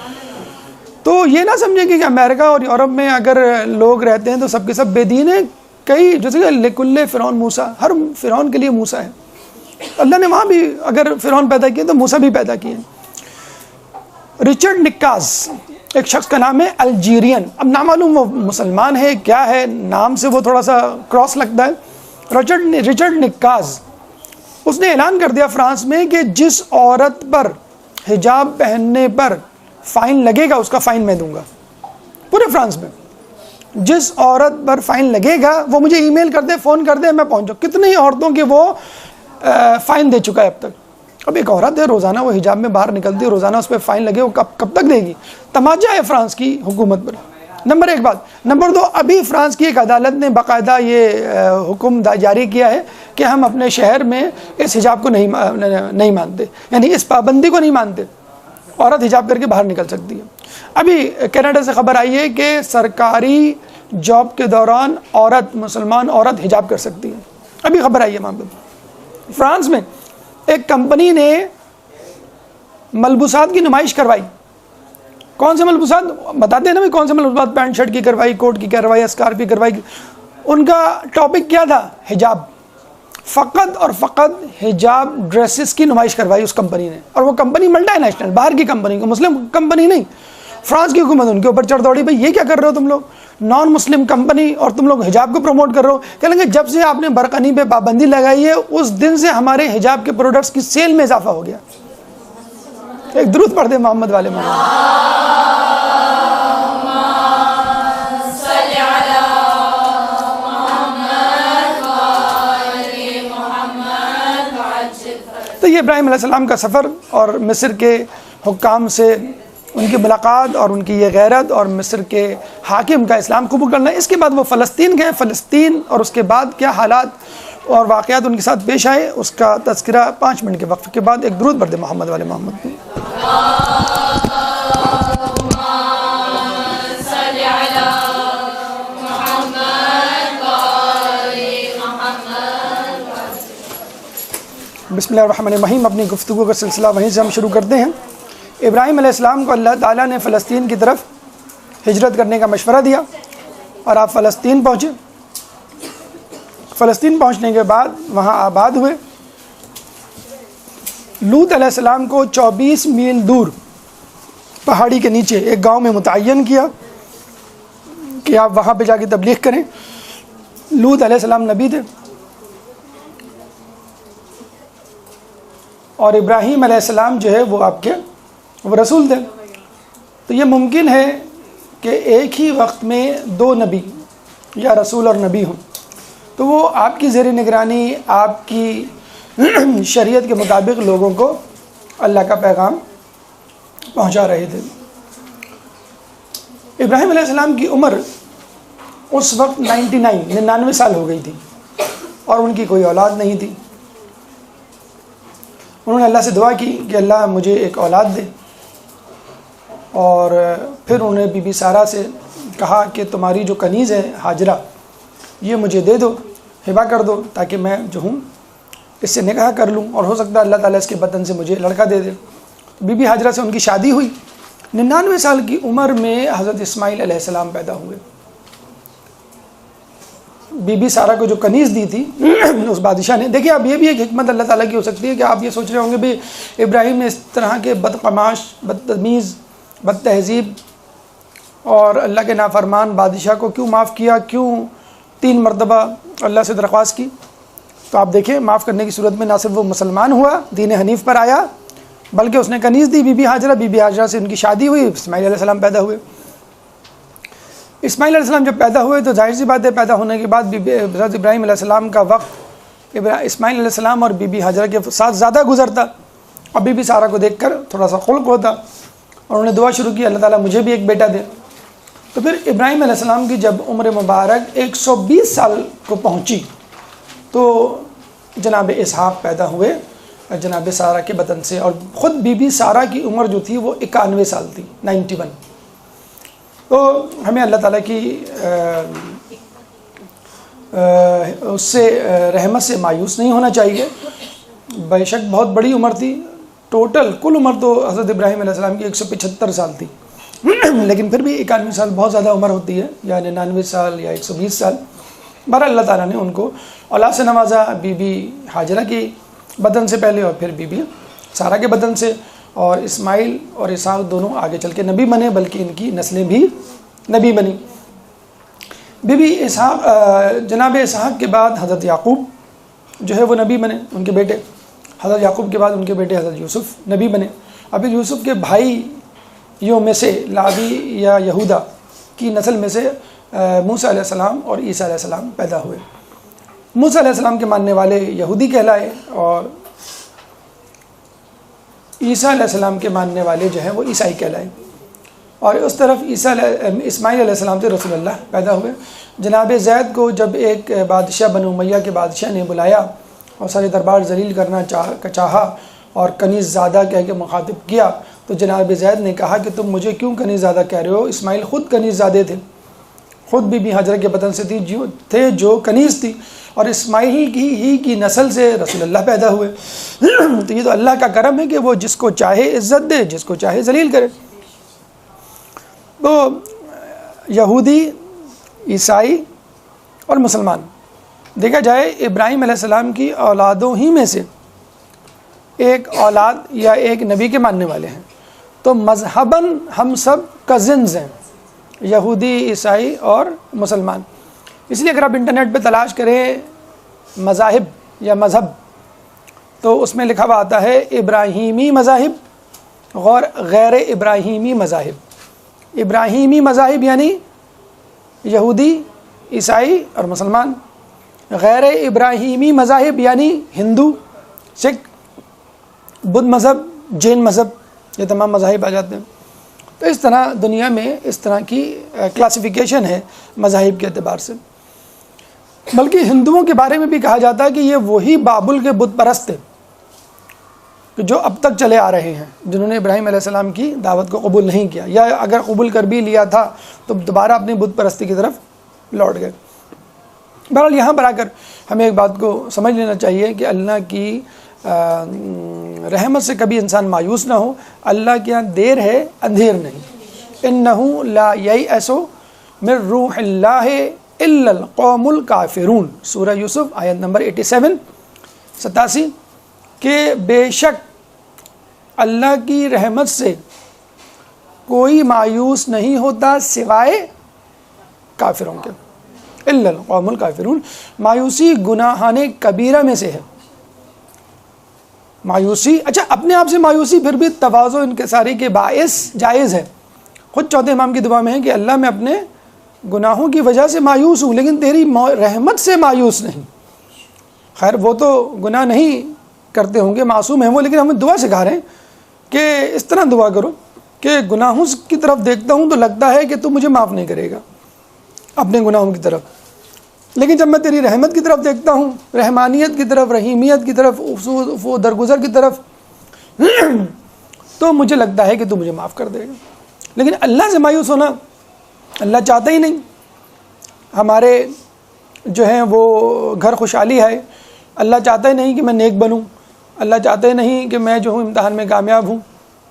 تو یہ نہ سمجھیں کہ امریکہ اور یورپ میں اگر لوگ رہتے ہیں تو سب کے سب بے دین ہیں. کئی جیسے کہ لکل فرعون موسیٰ، ہر فرعون کے لیے موسیٰ ہے. اللہ نے وہاں بھی اگر فرعون پیدا کیے تو موسیٰ بھی پیدا کیے. رچرڈ نکاز ایک شخص کا نام ہے، الجیرین. اب نامعلوم وہ مسلمان ہے کیا ہے، نام سے وہ تھوڑا سا کراس لگتا ہے. رچرڈ نکاز اس نے اعلان کر دیا فرانس میں کہ جس عورت پر حجاب پہننے پر فائن لگے گا اس کا فائن میں دوں گا. پورے فرانس میں جس عورت پر فائن لگے گا وہ مجھے ای میل کر دے، فون کر دے، میں پہنچ جاؤں. کتنی عورتوں کے وہ فائن دے چکا ہے اب تک. اب ایک عورت ہے روزانہ وہ حجاب میں باہر نکلتی ہے، روزانہ اس پہ فائن لگے، وہ کب تک دے گی؟ تماچا ہے فرانس کی حکومت پر. نمبر ایک بات. نمبر دو، ابھی فرانس کی ایک عدالت نے باقاعدہ یہ حکم جاری کیا ہے کہ ہم اپنے شہر میں اس حجاب کو نہیں مانتے، یعنی اس پابندی کو نہیں مانتے. عورت حجاب کر کے باہر نکل سکتی ہے. ابھی کینیڈا سے خبر آئی ہے کہ سرکاری جاب کے دوران مسلمان عورت حجاب کر سکتی ہے. ابھی خبر آئی ہے وہاں پہ فرانس میں ایک کمپنی نے ملبوسات کی نمائش کروائی. کون سے ملبوسات بتاتے ہیں نا, کون سے ملبوسات؟ پینٹ شرٹ کی کروائی, کوٹ کی کروائی, اسکارف کی کروائی. ان کا ٹاپک کیا تھا؟ حجاب. فقط اور فقط حجاب ڈریسز کی نمائش کروائی اس کمپنی نے. اور وہ کمپنی ملٹی نیشنل, باہر کی کمپنی, کو مسلم کمپنی نہیں. فرانس کی حکومت ان کے اوپر چڑھ دوڑی, بھائی یہ کیا کر رہے ہو تم لوگ, نان مسلم کمپنی, اور تم لوگ حجاب کو پروموٹ کر رہے ہو. کہیں گے جب سے آپ نے برقعی پہ پابندی لگائی ہے اس دن سے ہمارے حجاب کے پروڈکٹس کی سیل میں اضافہ ہو گیا. ایک درود پڑھ دیں محمد والے محمد. تو یہ ابراہیم علیہ السلام کا سفر اور مصر کے حکام سے ان کی ملاقات اور ان کی یہ غیرت اور مصر کے حاکم کا اسلام قبول کرنا. اس کے بعد وہ فلسطین گئے. فلسطین اور اس کے بعد کیا حالات اور واقعات ان کے ساتھ پیش آئے اس کا تذکرہ 5 منٹ کے وقت کے بعد. ایک درود پڑھ دیں محمد والے محمد. بسم اللہ الرحمن الرحیم. اپنی گفتگو کا سلسلہ وہیں سے ہم شروع کرتے ہیں. ابراہیم علیہ السلام کو اللہ تعالیٰ نے فلسطین کی طرف ہجرت کرنے کا مشورہ دیا اور آپ فلسطین پہنچے. فلسطین پہنچنے کے بعد وہاں آباد ہوئے. لوط علیہ السلام کو 24 میل دور پہاڑی کے نیچے ایک گاؤں میں متعین کیا کہ آپ وہاں پہ جا کے تبلیغ کریں. لوط علیہ السلام نبی تھے اور ابراہیم علیہ السلام جو ہے وہ آپ کے وہ رسول تھے. تو یہ ممکن ہے کہ ایک ہی وقت میں 2 نبی یا رسول اور نبی ہوں. تو وہ آپ کی زیر نگرانی آپ کی شریعت کے مطابق لوگوں کو اللہ کا پیغام پہنچا رہے تھے. ابراہیم علیہ السلام کی عمر اس وقت 99 سال ہو گئی تھی اور ان کی کوئی اولاد نہیں تھی. انہوں نے اللہ سے دعا کی کہ اللہ مجھے ایک اولاد دے, اور پھر انہوں نے بی بی سارہ سے کہا کہ تمہاری جو کنیز ہے ہاجرہ یہ مجھے دے دو, ہبہ کر دو, تاکہ میں جو ہوں اس سے نکاح کر لوں اور ہو سکتا ہے اللہ تعالیٰ اس کے بدن سے مجھے لڑکا دے دے. بی بی ہاجرہ سے ان کی شادی ہوئی. 99 سال کی عمر میں حضرت اسماعیل علیہ السلام پیدا ہوئے. بی بی سارہ کو جو کنیز دی تھی اس بادشاہ نے, دیکھیں اب یہ بھی ایک حکمت اللہ تعالیٰ کی ہو سکتی ہے کہ آپ یہ سوچ رہے ہوں گے بھی ابراہیم نے اس طرح کے بدقماش, بدتمیز, بد تہذیب اور اللہ کے نافرمان بادشاہ کو کیوں معاف کیا, کیوں 3 مرتبہ اللہ سے درخواست کی. تو آپ دیکھیں معاف کرنے کی صورت میں نہ صرف وہ مسلمان ہوا, دین حنیف پر آیا, بلکہ اس نے کنیز دی بی بی ہاجرہ. بی بی ہاجرہ سے ان کی شادی ہوئی, اسماعیل علیہ السلام پیدا ہوئے. اسماعیل علیہ السلام جب پیدا ہوئے تو ظاہر سی بات ہے پیدا ہونے کے بعد حضرت ابراہیم علیہ السلام کا وقت اسماعیل علیہ السلام اور بی بی ہاجرہ کے ساتھ زیادہ گزرتا, اور بی بی سارہ کو دیکھ کر تھوڑا سا خلق ہوتا, اور انہوں نے دعا شروع کی اللہ تعالیٰ مجھے بھی ایک بیٹا دے. تو پھر ابراہیم علیہ السلام کی جب عمر مبارک 120 سال کو پہنچی تو جناب اسحاق پیدا ہوئے جناب سارہ کے بدن سے, اور خود بی بی سارہ کی عمر جو تھی وہ 91 سال تھی, 91. تو ہمیں اللہ تعالیٰ کی اس سے رحمت سے مایوس نہیں ہونا چاہیے. بے شک بہت بڑی عمر تھی, ٹوٹل کل عمر تو حضرت ابراہیم علیہ السلام کی 175 سال تھی, لیکن پھر بھی 91 سال بہت زیادہ عمر ہوتی ہے, یا 99 سال یا 120 سال. بہرحال اللہ تعالیٰ نے ان کو اولاد سے نوازا, بی بی ہاجرہ کی بدن سے پہلے اور پھر بی بی سارہ کے بدن سے, اور اسماعیل اور اسحاق دونوں آگے چل کے نبی بنے, بلکہ ان کی نسلیں بھی نبی بنی. بی بی اسحاق جناب اسحاق کے بعد حضرت یعقوب جو ہے وہ نبی بنے, ان کے بیٹے. حضرت یعقوب کے بعد ان کے بیٹے حضرت یوسف نبی بنے. ابھی یوسف کے بھائیوں میں سے لاوی یا یہودا کی نسل میں سے موسیٰ علیہ السلام اور عیسیٰ علیہ السلام پیدا ہوئے. موسیٰ علیہ السلام کے ماننے والے یہودی کہلائے, اور عیسیٰ علیہ السلام کے ماننے والے جو ہیں وہ عیسائی کہلائے. اور اس طرف اسماعیل علیہ السلام سے رسول اللہ پیدا ہوئے. جناب زید کو جب ایک بادشاہ بنو امیہ کے بادشاہ نے بلایا اور سارے دربار ذلیل کرنا چاہا اور کنیز زادہ کہہ کے مخاطب کیا, تو جناب زید نے کہا کہ تم مجھے کیوں کنیز زادہ کہہ رہے ہو, اسماعیل خود کنیز زادے تھے. خود بی بی ہاجرہ کے بدن سے تھے جو کنیز تھی، اور اسماعیل کی نسل سے رسول اللہ پیدا ہوئے۔ تو یہ تو اللہ کا کرم ہے کہ وہ جس کو چاہے عزت دے، جس کو چاہے ذلیل کرے۔ تو یہودی، عیسائی اور مسلمان، دیکھا جائے ابراہیم علیہ السلام کی اولادوں ہی میں سے ایک اولاد یا ایک نبی کے ماننے والے ہیں، تو مذہباً ہم سب کزنز ہیں، یہودی، عیسائی اور مسلمان۔ اس لیے اگر آپ انٹرنیٹ پہ تلاش کریں مذاہب یا مذہب، تو اس میں لکھا ہوا آتا ہے ابراہیمی مذاہب اور غیر ابراہیمی مذاہب۔ ابراہیمی مذاہب یعنی یہودی، عیسائی اور مسلمان، غیر ابراہیمی مذاہب یعنی ہندو، سکھ، بدھ مذہب، جین مذہب، یہ تمام مذاہب آ جاتے ہیں۔ تو اس طرح دنیا میں اس طرح کی کلاسیفیکیشن ہے مذاہب کے اعتبار سے۔ بلکہ ہندوؤں کے بارے میں بھی کہا جاتا ہے کہ یہ وہی بابل کے بت پرست تھے کہ جو اب تک چلے آ رہے ہیں، جنہوں نے ابراہیم علیہ السلام کی دعوت کو قبول نہیں کیا، یا اگر قبول کر بھی لیا تھا تو دوبارہ اپنی بت پرستی کی طرف لوٹ گئے۔ بہرحال یہاں پر آ کر ہمیں ایک بات کو سمجھ لینا چاہیے کہ اللہ کی رحمت سے کبھی انسان مایوس نہ ہو۔ اللہ کے یہاں دیر ہے، اندھیر نہیں۔ انہ لا ییأس من روح اللہ الا القوم الکافرون، سورہ یوسف آیت نمبر 87 کہ بے شک اللہ کی رحمت سے کوئی مایوس نہیں ہوتا سوائے کافروں کے، الا القوم الکافرون۔ مایوسی گناہان کبیرہ میں سے ہے۔ مایوسی، اچھا اپنے آپ سے مایوسی پھر بھی تواضع انکساری کے باعث جائز ہے۔ خود چوتھے امام کی دعا میں ہے کہ اللہ میں اپنے گناہوں کی وجہ سے مایوس ہوں لیکن تیری رحمت سے مایوس نہیں۔ خیر وہ تو گناہ نہیں کرتے ہوں گے، معصوم ہیں وہ، لیکن ہمیں دعا سکھا رہے ہیں کہ اس طرح دعا کرو کہ گناہوں کی طرف دیکھتا ہوں تو لگتا ہے کہ تو مجھے معاف نہیں کرے گا اپنے گناہوں کی طرف، لیکن جب میں تیری رحمت کی طرف دیکھتا ہوں، رحمانیت کی طرف، رحیمیت کی طرف، درگزر کی طرف، تو مجھے لگتا ہے کہ تو مجھے معاف کر دے گا۔ لیکن اللہ سے مایوس ہونا اللہ چاہتا ہی نہیں۔ ہمارے جو ہیں وہ گھر خوشحالی ہے، اللہ چاہتا ہی نہیں کہ میں نیک بنوں، اللہ چاہتا ہی نہیں کہ میں جو ہوں امتحان میں کامیاب ہوں،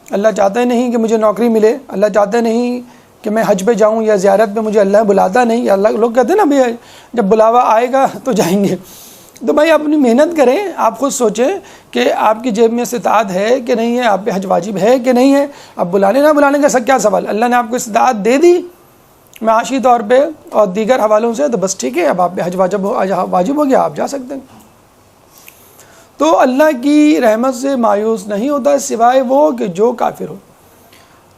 اللہ چاہتا ہی نہیں کہ مجھے نوکری ملے، اللہ چاہتا ہی نہیں کہ میں حج پہ جاؤں یا زیارت پہ، مجھے اللہ بلاتا نہیں، یا اللہ لوگ کہتے ہیں نا بھائی جب بلاوا آئے گا تو جائیں گے۔ تو بھائی اپنی محنت کریں، آپ خود سوچیں کہ آپ کی جیب میں استطاعت ہے کہ نہیں ہے، آپ پہ حج واجب ہے کہ نہیں ہے۔ اب بلانے نہ بلانے کا کیا سوال، اللہ نے آپ کو استطاعت دے دی معاشی طور پہ اور دیگر حوالوں سے، تو بس ٹھیک ہے، اب آپ پہ حج واجب ہو گیا، آپ جا سکتے ہیں۔ تو اللہ کی رحمت سے مایوس نہیں ہوتا سوائے وہ کہ جو کافر ہو۔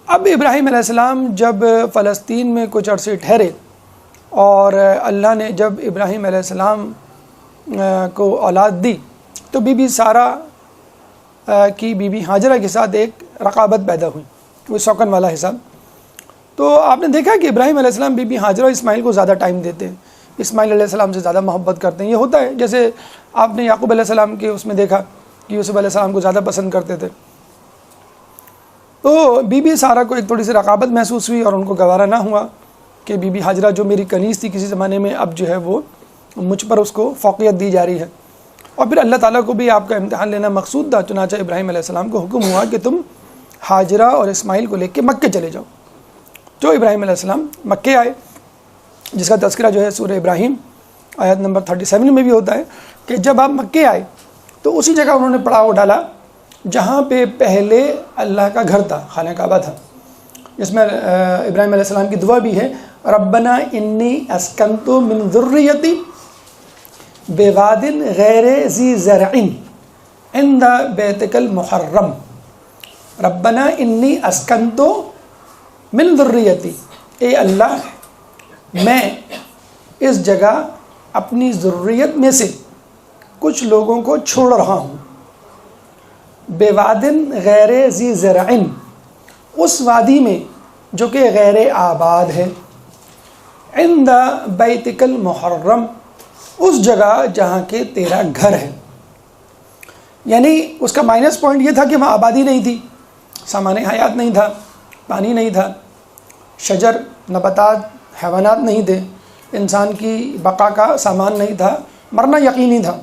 اب ابراہیم علیہ السلام جب فلسطین میں کچھ عرصے ٹھہرے اور اللہ نے جب ابراہیم علیہ السلام کو اولاد دی تو بی بی سارہ کی بی بی ہاجرہ کے ساتھ ایک رقابت پیدا ہوئی، وہ شوکن والا حساب۔ تو آپ نے دیکھا کہ ابراہیم علیہ السلام بی بی ہاجرہ اور اسماعیل کو زیادہ ٹائم دیتے ہیں، اسماعیل علیہ السلام سے زیادہ محبت کرتے ہیں۔ یہ ہوتا ہے جیسے آپ نے یعقوب علیہ السلام کے اس میں دیکھا کہ یوسف علیہ السلام کو زیادہ پسند کرتے تھے۔ تو بی بی سارہ کو ایک تھوڑی سی رقابت محسوس ہوئی اور ان کو گوارا نہ ہوا کہ بی بی ہاجرہ جو میری کنیز تھی کسی زمانے میں، اب جو ہے وہ مجھ پر اس کو فوقیت دی جا رہی ہے۔ اور پھر اللہ تعالیٰ کو بھی آپ کا امتحان لینا مقصود تھا، چنانچہ ابراہیم علیہ السلام کو حکم ہوا کہ تم ہاجرہ اور اسماعیل کو لے کے مکے چلے جاؤ۔ جو ابراہیم علیہ السلام مکے آئے، جس کا تذکرہ جو ہے سورہ ابراہیم آیت نمبر 37 میں بھی ہوتا ہے کہ جب آپ مکے آئے تو اسی جگہ انہوں نے پڑاؤ ڈالا جہاں پہ پہلے اللہ کا گھر تھا، خانہ کعبہ تھا، جس میں ابراہیم علیہ السلام کی دعا بھی ہے، ربنا انی اسکنت من ذریتی بواد غیر ذی زرع عند بیتک المحرم، ربنا انی اسکنت من ذریتی، اے اللہ میں اس جگہ اپنی ذریت میں سے کچھ لوگوں کو چھوڑ رہا ہوں، بواد غیر ذی زرع، اس وادی میں جو کہ غیر آباد ہے، عند بیتک المحرم، اس جگہ جہاں کہ تیرا گھر ہے۔ یعنی اس کا مائنس پوائنٹ یہ تھا کہ وہاں آبادی نہیں تھی، سامان حیات نہیں تھا، پانی نہیں تھا، شجر نباتات حیوانات نہیں تھے، انسان کی بقا کا سامان نہیں تھا، مرنا یقینی تھا،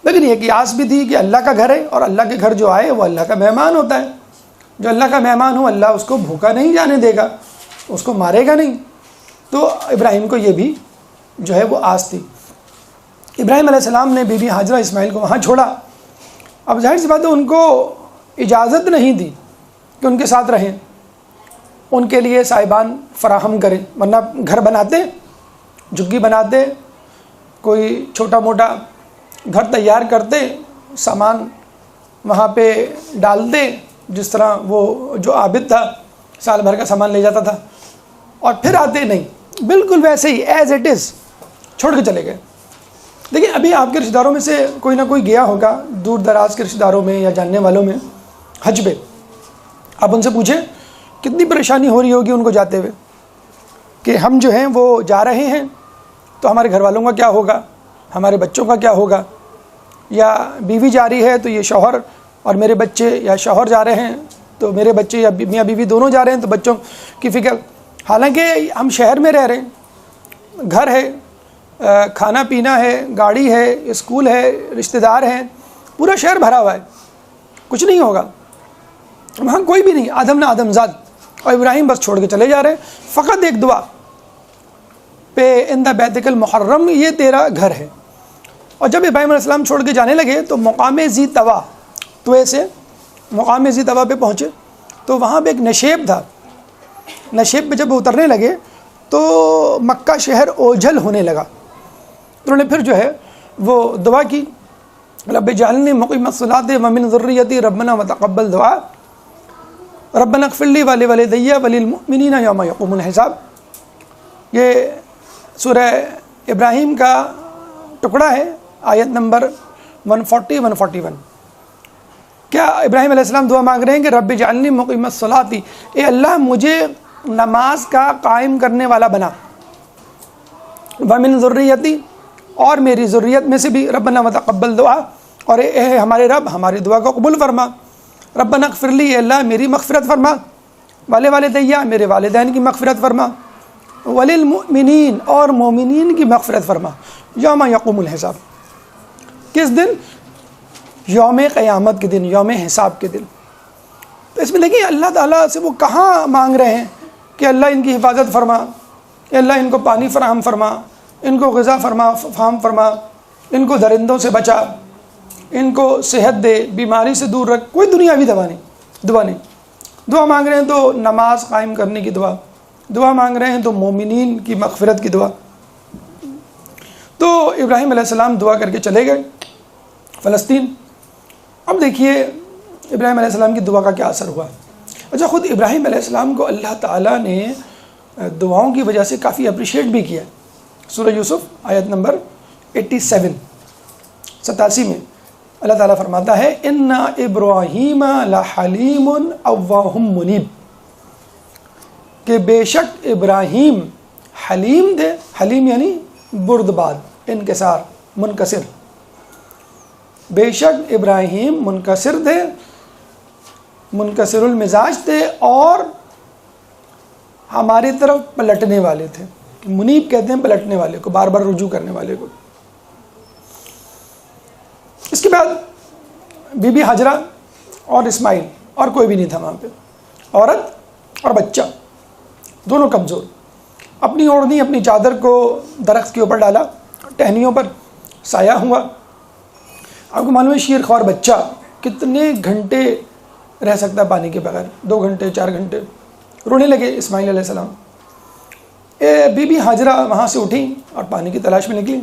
لیکن یہ قیاس بھی تھی کہ اللہ کا گھر ہے اور اللہ کے گھر جو آئے وہ اللہ کا مہمان ہوتا ہے، جو اللہ کا مہمان ہو اللہ اس کو بھوکا نہیں جانے دے گا، اس کو مارے گا نہیں۔ تو ابراہیم کو یہ بھی جو ہے وہ آس تھی۔ ابراہیم علیہ السلام نے بی بی ہاجرہ اسماعیل کو وہاں چھوڑا۔ اب ظاہر سی بات ہے ان کو اجازت نہیں دی کہ ان کے ساتھ رہیں، ان کے لیے صاحبان فراہم کریں، ورنہ گھر بناتے، جھگی بناتے، کوئی چھوٹا موٹا گھر تیار کرتے، سامان وہاں پہ ڈالتے، جس طرح وہ جو عابد تھا سال بھر کا سامان لے جاتا تھا اور پھر آتے، نہیں، بالکل ویسے ہی ایز اٹ از چھوڑ کے چلے گئے۔ دیکھیں ابھی آپ کے رشتہ داروں میں سے کوئی نہ کوئی گیا ہوگا دور دراز کے رشتہ داروں میں یا جاننے والوں میں حج پہ، آپ ان سے پوچھیں کتنی پریشانی ہو رہی ہوگی ان کو جاتے ہوئے کہ ہم جو ہیں وہ جا رہے ہیں تو ہمارے گھر والوں کا کیا ہوگا، ہمارے بچوں کا کیا ہوگا، یا بیوی جا رہی ہے تو یہ شوہر اور میرے بچے، یا شوہر جا رہے ہیں تو میرے بچے، یا میاں بیوی دونوں جا رہے ہیں تو بچوں کی فکر۔ حالانکہ ہم شہر میں رہ رہے ہیں، گھر ہے، کھانا پینا ہے، گاڑی ہے، اسکول ہے، رشتہ دار ہیں، پورا شہر بھرا ہوا ہے، کچھ نہیں ہوگا وہاں، کوئی بھی نہیں، آدم نہ آدم زاد، اور ابراہیم بس چھوڑ کے چلے جا رہے ہیں۔ فقط ایک دعا پہ ان دا بیتک المحرم، یہ تیرا گھر ہے۔ اور جب ابراہیم علیہ السلام چھوڑ کے جانے لگے تو مقام ذی طوا، توے سے مقام ذی طوا پہ پہنچے تو وہاں پہ ایک نشیب تھا، نشیب پہ جب اترنے لگے تو مکہ شہر اوجھل ہونے لگا۔ انہوں نے پھر جو ہے وہ دعا کی، رب اجعلنی مقیم الصلاۃ ومن ذریتی ربنا وتقبل دعا ربنا اغفر لی ولوالدی وللمؤمنین یوم یقوم الحساب۔ یہ سورہ ابراہیم کا ٹکڑا ہے، آیت نمبر 140-141۔ کیا ابراہیم علیہ السلام دعا مانگ رہے ہیں کہ رب اجعلنی مقیم الصلاۃ، اے اللہ مجھے نماز کا قائم کرنے والا بنا، ومن ذریتی، اور میری ذریت میں سے بھی، ربنا وتقبل دعا، اور اے ہمارے رب ہماری دعا کو قبول فرما، ربنا اغفر لی، اے اللہ میری مغفرت فرما، ولوالدی میرے والدین کی مغفرت فرما، وللمؤمنین اور مومنین کی مغفرت فرما، یوم یقوم الحساب، کس دن؟ یوم قیامت کے دن، یوم حساب کے دن۔ تو اس میں دیکھیں اللہ تعالیٰ سے وہ کہاں مانگ رہے ہیں کہ اللہ ان کی حفاظت فرما، اللہ ان کو پانی فراہم فرما، ان کو غذا فراہم فرما، ان کو درندوں سے بچا، ان کو صحت دے، بیماری سے دور رکھ، کوئی دنیاوی دعا نہیں۔ دعا مانگ رہے ہیں تو نماز قائم کرنے کی دعا مانگ رہے ہیں تو مومنین کی مغفرت کی دعا۔ تو ابراہیم علیہ السلام دعا کر کے چلے گئے فلسطین۔ اب دیکھیے ابراہیم علیہ السلام کی دعا کا کیا اثر ہوا۔ اچھا، خود ابراہیم علیہ السلام کو اللہ تعالیٰ نے دعاؤں کی وجہ سے کافی اپریشیٹ بھی کیا۔ سورہ یوسف آیت نمبر 87 میں اللہ تعالیٰ فرماتا ہے ان ابراہیم لحلیم اواہ منیب، کہ بے شک ابراہیم حلیم تھے، حلیم یعنی بردبار، انکسار، منکسر، بے شک ابراہیم منکسر تھے، منکسر المزاج تھے، اور ہماری طرف پلٹنے والے تھے۔ منیب کہتے ہیں پلٹنے والے کو، بار بار رجوع کرنے والے کو۔ اس کے بعد بی بی ہاجرہ اور اسماعیل، اور کوئی بھی نہیں تھا وہاں پہ، عورت اور بچہ دونوں کمزور، اپنی اوڑھنی اپنی چادر کو درخت کے اوپر ڈالا، ٹہنیوں پر سایہ ہوا۔ آپ کو معلوم ہے شیر خوار بچہ کتنے گھنٹے رہ سکتا ہے پانی کے بغیر، 2 گھنٹے 4 گھنٹے۔ رونے لگے اسماعیل علیہ السلام۔ بی بی ہاجرہ وہاں سے اٹھی اور پانی کی تلاش میں نکلی۔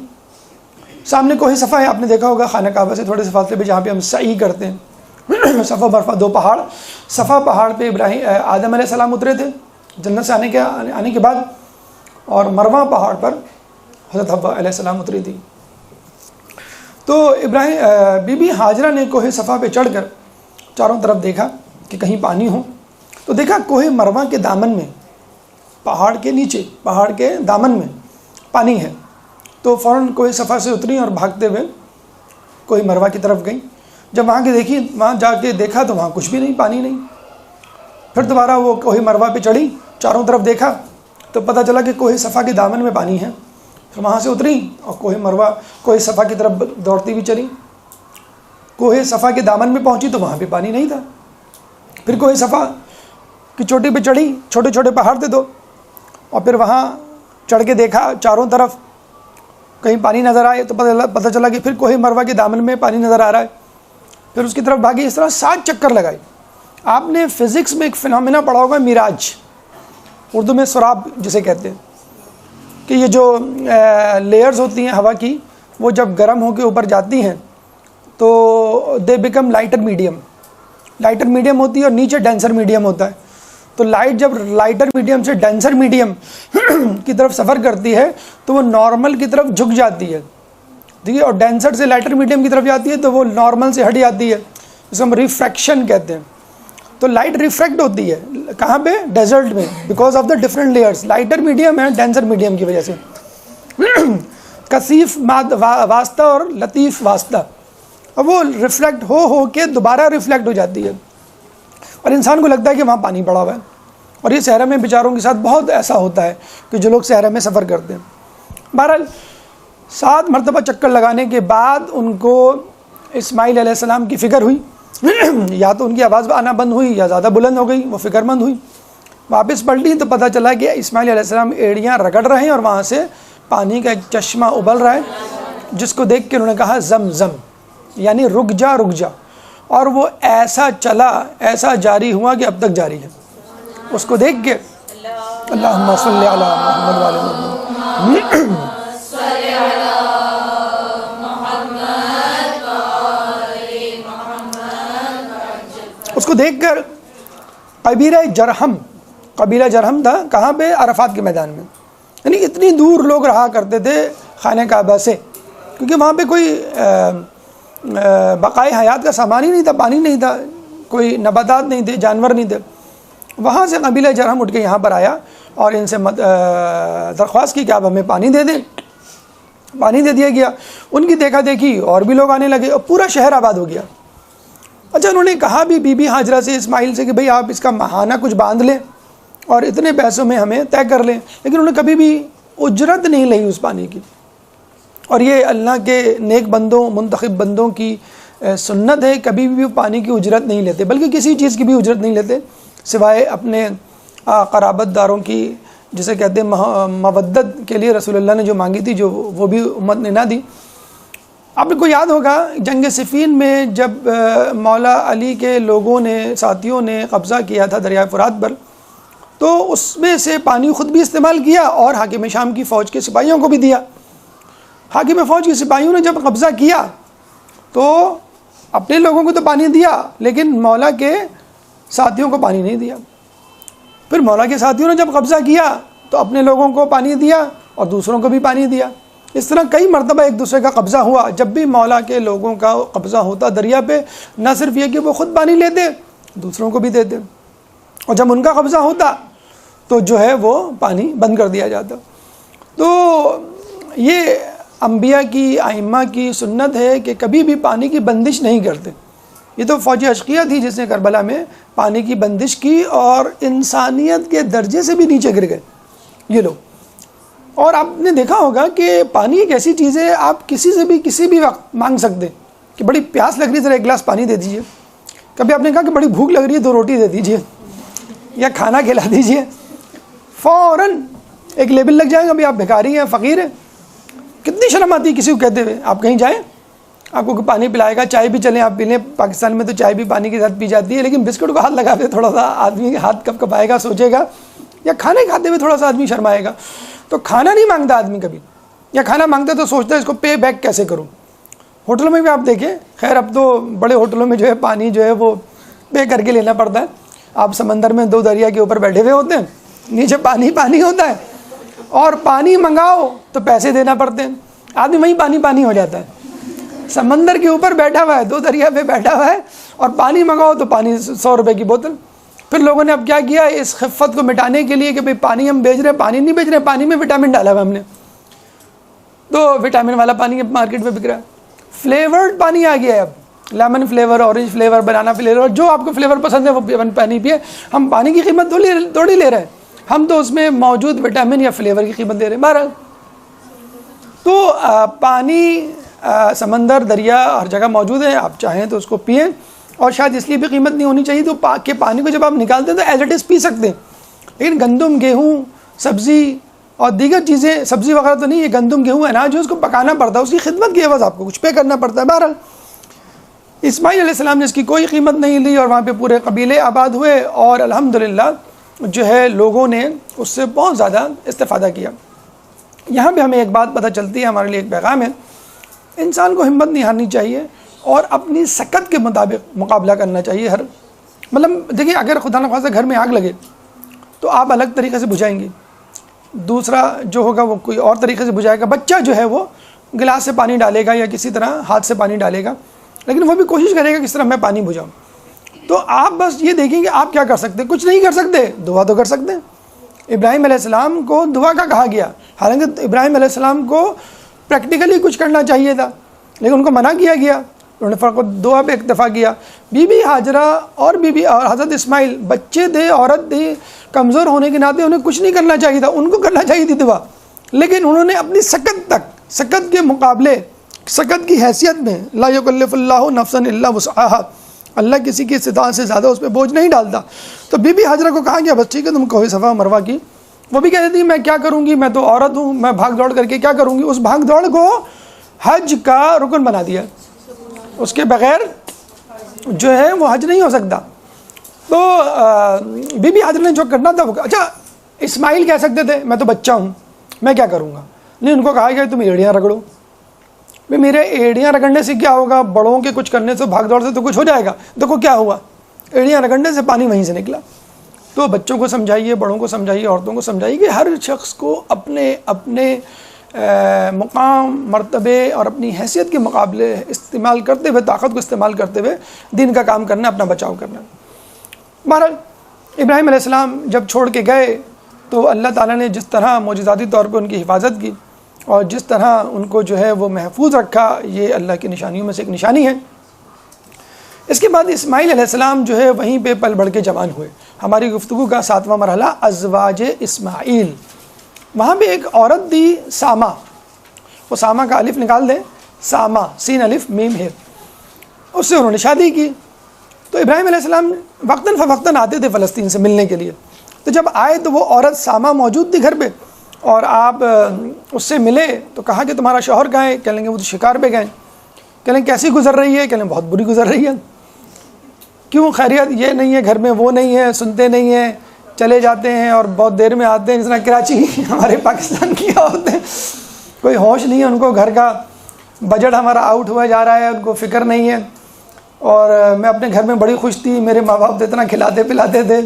سامنے کوہ صفا ہے، آپ نے دیکھا ہوگا خانہ کعبہ سے تھوڑے سے فاصلے پہ جہاں پہ ہم سعی کرتے ہیں، صفا برفا 2 پہاڑ، صفا پہاڑ پہ آدم علیہ السلام اترے تھے جنت سے آنے کے بعد، اور مروہ پہاڑ پر حضرت حوا علیہ السلام اتری تھی۔ تو بی بی ہاجرہ نے کوہ صفا پہ چڑھ کر چاروں طرف دیکھا کہ کہیں پانی ہو، تو دیکھا کوہ مروہ کے دامن میں، پہاڑ کے نیچے، پہاڑ کے دامن میں پانی ہے۔ تو فوراً کوہ صفا سے اتری اور بھاگتے ہوئے کوہ مروہ کی طرف گئی۔ جب وہاں جا کے دیکھا تو وہاں کچھ بھی نہیں، پانی نہیں۔ پھر دوبارہ وہ کوہ مروہ پہ چڑھی، چاروں طرف دیکھا، تو پتہ چلا کہ کوہ صفا کے دامن میں پانی ہے. پھر وہاں سے اتری اور کوہ مروہ کوہ صفا کی طرف دوڑتی ہوئی چلی. کوہ صفا کے دامن میں پہنچی تو وہاں پہ پانی نہیں تھا. پھر کوہ صفا کی چوٹی پہ چڑھی, چھوٹے چھوٹے پہاڑ تھے دو, اور پھر وہاں چڑھ کے دیکھا چاروں طرف کہیں پانی نظر آئے تو پتہ چلا کہ پھر کوہ مروہ کے دامن میں پانی نظر آ رہا ہے. پھر اس کی طرف بھاگی. اس طرح 7 چکر لگائی. آپ نے فزکس میں ایک فنومینا پڑھا ہوگا, میراج, اردو میں سراب جسے کہتے ہیں, کہ یہ جو لیئرز ہوتی ہیں ہوا کی, وہ جب گرم ہو کے اوپر جاتی ہیں تو they become lighter medium. Lighter medium ہوتی ہے اور نیچے ڈینسر میڈیم ہوتا ہے. تو لائٹ جب لائٹر میڈیم سے ڈینسر میڈیم کی طرف سفر کرتی ہے تو وہ نارمل کی طرف جھک جاتی ہے, ٹھیک ہے, اور ڈینسر سے لائٹر میڈیم کی طرف جاتی ہے تو وہ نارمل سے ہٹ جاتی ہے, جس کو ہم ریفریکشن کہتے ہیں. تو لائٹ ریفریکٹ ہوتی ہے کہاں پہ؟ ڈیزرٹ میں, because of the different layers. Lighter medium ہے ڈینسر میڈیم کی وجہ سے. کثیف واسطہ اور لطیف واسطہ, اور وہ ریفلیکٹ ہو کے دوبارہ ریفلیکٹ ہو جاتی ہے, اور انسان کو لگتا ہے کہ وہاں پانی پڑا ہوا ہے. اور یہ صحرا میں بیچاروں کے ساتھ بہت ایسا ہوتا ہے کہ جو لوگ صحرا میں سفر کرتے ہیں. بہرحال 7 مرتبہ چکر لگانے کے بعد ان کو اسماعیل علیہ السلام کی فکر ہوئی. یا تو ان کی آواز آنا بند ہوئی یا زیادہ بلند ہو گئی, وہ فکر مند ہوئی. واپس پلٹی تو پتہ چلا کہ اسماعیل علیہ السلام ایڑیاں رگڑ رہے ہیں اور وہاں سے پانی کا ایک چشمہ ابل رہا ہے, جس کو دیکھ کے انہوں نے کہا زم زم, یعنی رک جا رک جا. اور وہ ایسا چلا, ایسا جاری ہوا کہ اب تک جاری ہے. اس کو دیکھ کے اللہم صلی علی محمد وعلی محمد, اس کو دیکھ کر قبیلہ جرہم تھا کہاں پہ؟ عرفات کے میدان میں. یعنی اتنی دور لوگ رہا کرتے تھے خانہ کعبہ سے, کیونکہ وہاں پہ کوئی بقائے حیات کا سامان ہی نہیں تھا, پانی نہیں تھا, کوئی نباتات نہیں تھے, جانور نہیں تھے. وہاں سے قبیلہ جرہم اٹھ کے یہاں پر آیا اور ان سے درخواست کی کہ آپ ہمیں پانی دے دیں. پانی دے دیا گیا. ان کی دیکھا دیکھی اور بھی لوگ آنے لگے اور پورا شہر آباد ہو گیا. اچھا, انہوں نے کہا بھی بی بی ہاجرہ سے, اسماعیل سے, کہ بھئی آپ اس کا ماہانہ کچھ باندھ لیں اور اتنے پیسوں میں ہمیں طے کر لیں. لیکن انہوں نے کبھی بھی اجرت نہیں لی اس پانی کی. اور یہ اللہ کے نیک بندوں, منتخب بندوں کی سنت ہے, کبھی بھی پانی کی اجرت نہیں لیتے, بلکہ کسی چیز کی بھی اجرت نہیں لیتے سوائے اپنے قرابت داروں کی, جسے کہتے ہیں مودت کے لیے رسول اللہ نے جو مانگی تھی, جو وہ بھی امت نے نہ دی. آپ کو یاد ہوگا جنگ صفین میں جب مولا علی کے لوگوں نے, ساتھیوں نے قبضہ کیا تھا دریائے فرات پر, تو اس میں سے پانی خود بھی استعمال کیا اور حاکم شام کی فوج کے سپاہیوں کو بھی دیا. حاکم فوج کے سپاہیوں نے جب قبضہ کیا تو اپنے لوگوں کو تو پانی دیا, لیکن مولا کے ساتھیوں کو پانی نہیں دیا. پھر مولا کے ساتھیوں نے جب قبضہ کیا تو اپنے لوگوں کو پانی دیا اور دوسروں کو بھی پانی دیا. اس طرح کئی مرتبہ ایک دوسرے کا قبضہ ہوا. جب بھی مولا کے لوگوں کا قبضہ ہوتا دریا پہ, نہ صرف یہ کہ وہ خود پانی لیتے, دوسروں کو بھی دیتے, اور جب ان کا قبضہ ہوتا تو جو ہے وہ پانی بند کر دیا جاتا. تو یہ انبیاء کی, ائمہ کی سنت ہے کہ کبھی بھی پانی کی بندش نہیں کرتے. یہ تو فوج اشقیہ تھی جس نے کربلا میں پانی کی بندش کی اور انسانیت کے درجے سے بھی نیچے گر گئے یہ لوگ. اور آپ نے دیکھا ہوگا کہ پانی ایک ایسی چیز ہے, آپ کسی سے بھی کسی بھی وقت مانگ سکتے کہ بڑی پیاس لگ رہی ہے, ذرا ایک گلاس پانی دے دیجئے. کبھی آپ نے کہا کہ بڑی بھوک لگ رہی ہے, 2 روٹی دے دیجئے یا کھانا کھلا دیجئے, فوراً ایک لیبل لگ جائے گا, بھائی آپ بھکاری ہیں, فقیر ہیں. کتنی شرم آتی ہے کسی کو کہتے ہوئے. آپ کہیں جائیں, آپ کو پانی پلائے گا, چائے بھی چلیں آپ پی لیں. پاکستان میں تو چائے بھی پانی کے ساتھ پی جاتی ہے, لیکن بسکٹ کو ہاتھ لگاتے تھوڑا سا آدمی ہاتھ کب کب آئے گا سوچے گا, یا کھانے کھاتے ہوئے تھوڑا سا آدمی شرمائے گا. تو کھانا نہیں مانگتا آدمی کبھی, یا کھانا مانگتا تو سوچتا ہے اس کو پے بیک کیسے کروں. ہوٹلوں میں بھی آپ دیکھیں, خیر اب تو بڑے ہوٹلوں میں جو ہے پانی جو ہے وہ پے کر کے لینا پڑتا ہے. آپ سمندر میں 2 دریا کے اوپر بیٹھے ہوئے ہوتے ہیں, نیچے پانی پانی ہوتا ہے, اور پانی منگاؤ تو پیسے دینا پڑتے ہیں. آدمی وہیں پانی پانی ہو جاتا ہے. سمندر کے اوپر بیٹھا ہوا ہے, 2 دریا پہ بیٹھا ہوا ہے, اور پانی منگاؤ تو پانی 100 روپے کی بوتل. پھر لوگوں نے اب کیا کیا اس خفت کو مٹانے کے لیے کہ بھئی پانی ہم بیچ رہے ہیں, پانی نہیں بیچ رہے, پانی میں وٹامن ڈالا ہوا ہم نے, تو وٹامن والا پانی مارکیٹ میں بک رہا ہے. فلیورڈ پانی آ گیا ہے اب, لیمن فلیور, اورنج فلیور, بنانا فلیور, جو آپ کو فلیور پسند ہے وہ پانی پیے. ہم پانی کی قیمت تھوڑی لے رہے ہیں, ہم تو اس میں موجود وٹامن یا فلیور کی قیمت دے رہے ہیں. بہرحال تو پانی سمندر دریا ہر جگہ موجود ہے، آپ چاہیں تو اس کو پئیں، اور شاید اس لیے بھی قیمت نہیں ہونی چاہیے تو کہ پانی کو جب آپ نکالتے ہیں تو ایز اٹ از پی سکتے ہیں، لیکن گندم، گیہوں، سبزی اور دیگر چیزیں، سبزی وغیرہ تو نہیں، یہ گندم گیہوں اناج ہے، اس کو پکانا پڑتا ہے، اس کی خدمت کی عوض آپ کو کچھ پے کرنا پڑتا ہے. بہرحال اسماعیل علیہ السلام نے اس کی کوئی قیمت نہیں لی اور وہاں پہ پورے قبیلے آباد ہوئے، اور الحمدللہ جو ہے لوگوں نے اس سے بہت زیادہ استفادہ کیا. یہاں پہ ہمیں ایک بات پتہ چلتی ہے، ہمارے لیے ایک پیغام ہے، انسان کو ہمت نہیں ہارنی چاہیے اور اپنی سکت کے مطابق مقابلہ کرنا چاہیے. مطلب دیکھیں، اگر خدا نخواستہ گھر میں آگ لگے تو آپ الگ طریقے سے بجھائیں گے، دوسرا جو ہوگا وہ کوئی اور طریقے سے بجھائے گا، بچہ جو ہے وہ گلاس سے پانی ڈالے گا یا کسی طرح ہاتھ سے پانی ڈالے گا، لیکن وہ بھی کوشش کرے گا کس طرح میں پانی بجھاؤں. تو آپ بس یہ دیکھیں کہ آپ کیا کر سکتے ہیں. کچھ نہیں کر سکتے، دعا تو کر سکتے ہیں. ابراہیم علیہ السلام کو دعا کا کہا گیا، حالانکہ ابراہیم علیہ السلام کو پریکٹیکلی کچھ کرنا چاہیے تھا، لیکن ان کو منع کیا گیا، انہوں نے فقط دعا پہ اکتفا کیا. بی بی ہاجرہ اور اور حضرت اسماعیل بچے تھے، عورت تھی، کمزور ہونے کے ناطے انہیں کچھ نہیں کرنا چاہیے تھا، ان کو کرنا چاہیے تھی دعا، لیکن انہوں نے اپنی سکت کے مقابلے، سکت کی حیثیت میں، لا یکلف اللہ نفسا الا وسعہا، اللہ کسی کی استطاعت سے زیادہ اس پہ بوجھ نہیں ڈالتا. تو بی بی ہاجرہ کو کہا گیا بس ٹھیک ہے، تم کوہ صفا مروہ کی. وہ بھی کہہ رہی تھی میں کیا کروں گی، میں تو عورت ہوں، میں بھاگ دوڑ کر کے کیا کروں گی. اس بھاگ دوڑ کو حج کا رکن بنا دیا، اس کے بغیر جو ہے وہ حج نہیں ہو سکتا. تو بی بی ہاجرہ نے جو کرنا تھا وہ اچھا اسماعیل کہہ سکتے تھے میں تو بچہ ہوں، میں کیا کروں گا، نہیں، ان کو کہا گیا تم ایڑیاں رگڑو. میرے ایڑیاں رگڑنے سے کیا ہوگا، بڑوں کے کچھ کرنے سے، بھاگ دوڑ سے تو کچھ ہو جائے گا. دیکھو کیا ہوا، ایڑیاں رگڑنے سے پانی وہیں سے نکلا. تو بچوں کو سمجھائیے، بڑوں کو سمجھائیے، عورتوں کو سمجھائیے کہ ہر شخص کو اپنے اپنے مقام، مرتبے اور اپنی حیثیت کے مقابلے استعمال کرتے ہوئے، طاقت کو استعمال کرتے ہوئے دین کا کام کرنا، اپنا بچاؤ کرنا. بہرحال ابراہیم علیہ السلام جب چھوڑ کے گئے تو اللہ تعالیٰ نے جس طرح معجزاتی طور پہ ان کی حفاظت کی اور جس طرح ان کو جو ہے وہ محفوظ رکھا، یہ اللہ کی نشانیوں میں سے ایک نشانی ہے. اس کے بعد اسماعیل علیہ السلام جو ہے وہیں پہ پل بڑھ کے جوان ہوئے. ہماری گفتگو کا 7واں مرحلہ ازواج اسماعیل. وہاں پہ ایک عورت تھی سامہ، وہ سامہ کا الف نکال دیں، سامہ سین الف میم ہے، اس سے انہوں نے شادی کی. تو ابراہیم علیہ السلام وقتاً فوقتاً آتے تھے فلسطین سے ملنے کے لیے. تو جب آئے تو وہ عورت سامہ موجود تھی گھر پہ، اور آپ اس سے ملے تو کہا کہ تمہارا شوہر کہاں ہے؟ کہہ لیں گے وہ تو شکار پہ گئے. کہہ لیں کیسی گزر رہی ہے؟ کہہ لیں بہت بری گزر رہی ہے. کیوں خیریت؟ یہ نہیں ہے گھر میں، وہ نہیں ہے، سنتے نہیں ہیں، چلے جاتے ہیں اور بہت دیر میں آتے ہیں، جس طرح کراچی ہمارے پاکستان کیا ہوتے ہیں، کوئی ہوش نہیں ہے ان کو، گھر کا بجٹ ہمارا آؤٹ ہوا جا رہا ہے، ان کو فکر نہیں ہے. اور میں اپنے گھر میں بڑی خوش تھی، میرے ماں باپ تو اتنا کھلاتے پلاتے تھے،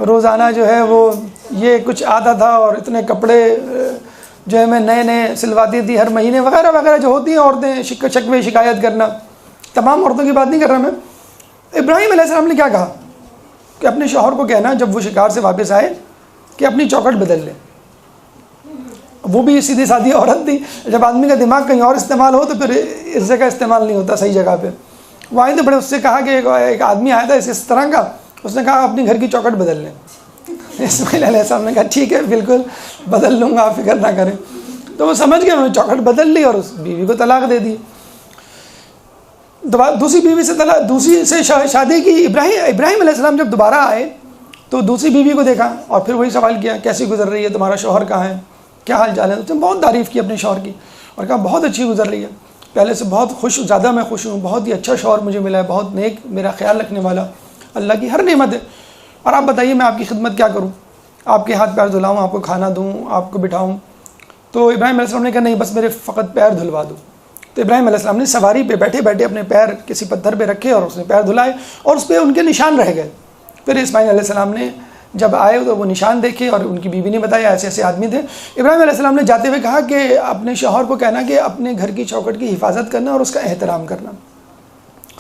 روزانہ جو ہے وہ یہ کچھ آتا تھا، اور اتنے کپڑے جو ہے میں نئے نئے سلواتی تھی ہر مہینے، وغیرہ وغیرہ جو ہوتی ہیں عورتیں، شکوے شکایت کرنا. تمام عورتوں کی بات نہیں کر رہا میں. ابراہیم علیہ السلام نے کیا کہا کہ اپنے شوہر کو کہنا جب وہ شکار سے واپس آئے کہ اپنی چوکھٹ بدل لے. وہ بھی سیدھی سادھی عورت تھی. جب آدمی کا دماغ کہیں اور استعمال ہو تو پھر اس جگہ استعمال نہیں ہوتا صحیح جگہ پہ. وہ آئے تو بڑے اس سے کہا کہ ایک آدمی آیا تھا اس طرح کا، اس نے کہا اپنی گھر کی چوکھٹ بدل لیں. اسماعیل علیہ السلام نے کہا ٹھیک ہے بالکل بدل لوں گا، آپ فکر نہ کریں. تو وہ سمجھ گئے، انہوں نے چوکھٹ بدل لی اور اس بیوی کو طلاق دے دی. دوسری بیوی سے دوسری سے شادی کی. ابراہیم علیہ السلام جب دوبارہ آئے تو دوسری بیوی کو دیکھا اور پھر وہی سوال کیا کیسی گزر رہی ہے، تمہارا شوہر کہاں ہے، کیا حال چال ہے. اس نے بہت تعریف کی اپنے شوہر کی اور کہا بہت اچھی گزر رہی ہے، پہلے سے بہت خوش، زیادہ میں خوش ہوں، بہت ہی اچھا شوہر مجھے ملا ہے، بہت نیک، میرا خیال رکھنے والا، اللہ کی ہر نعمت ہے. اور آپ بتائیے میں آپ کی خدمت کیا کروں، آپ کے ہاتھ پیر دھلاؤں، آپ کو کھانا دوں، آپ کو بٹھاؤں. تو ابراہیم علیہ السلام نے کہا نہیں بس میرے فقط پیر دھلوا دو. تو ابراہیم علیہ السلام نے سواری پہ بیٹھے بیٹھے اپنے پیر کسی پتھر پہ رکھے اور اس نے پیر دھلائے اور اس پہ ان کے نشان رہ گئے. پھر اسماعیل علیہ السلام نے جب آئے تو وہ نشان دیکھے اور ان کی بیوی نے بتایا ایسے ایسے آدمی تھے. ابراہیم علیہ السلام نے جاتے ہوئے کہا کہ اپنے شوہر کو کہنا کہ اپنے گھر کی چوکھٹ کی حفاظت کرنا اور اس کا احترام کرنا.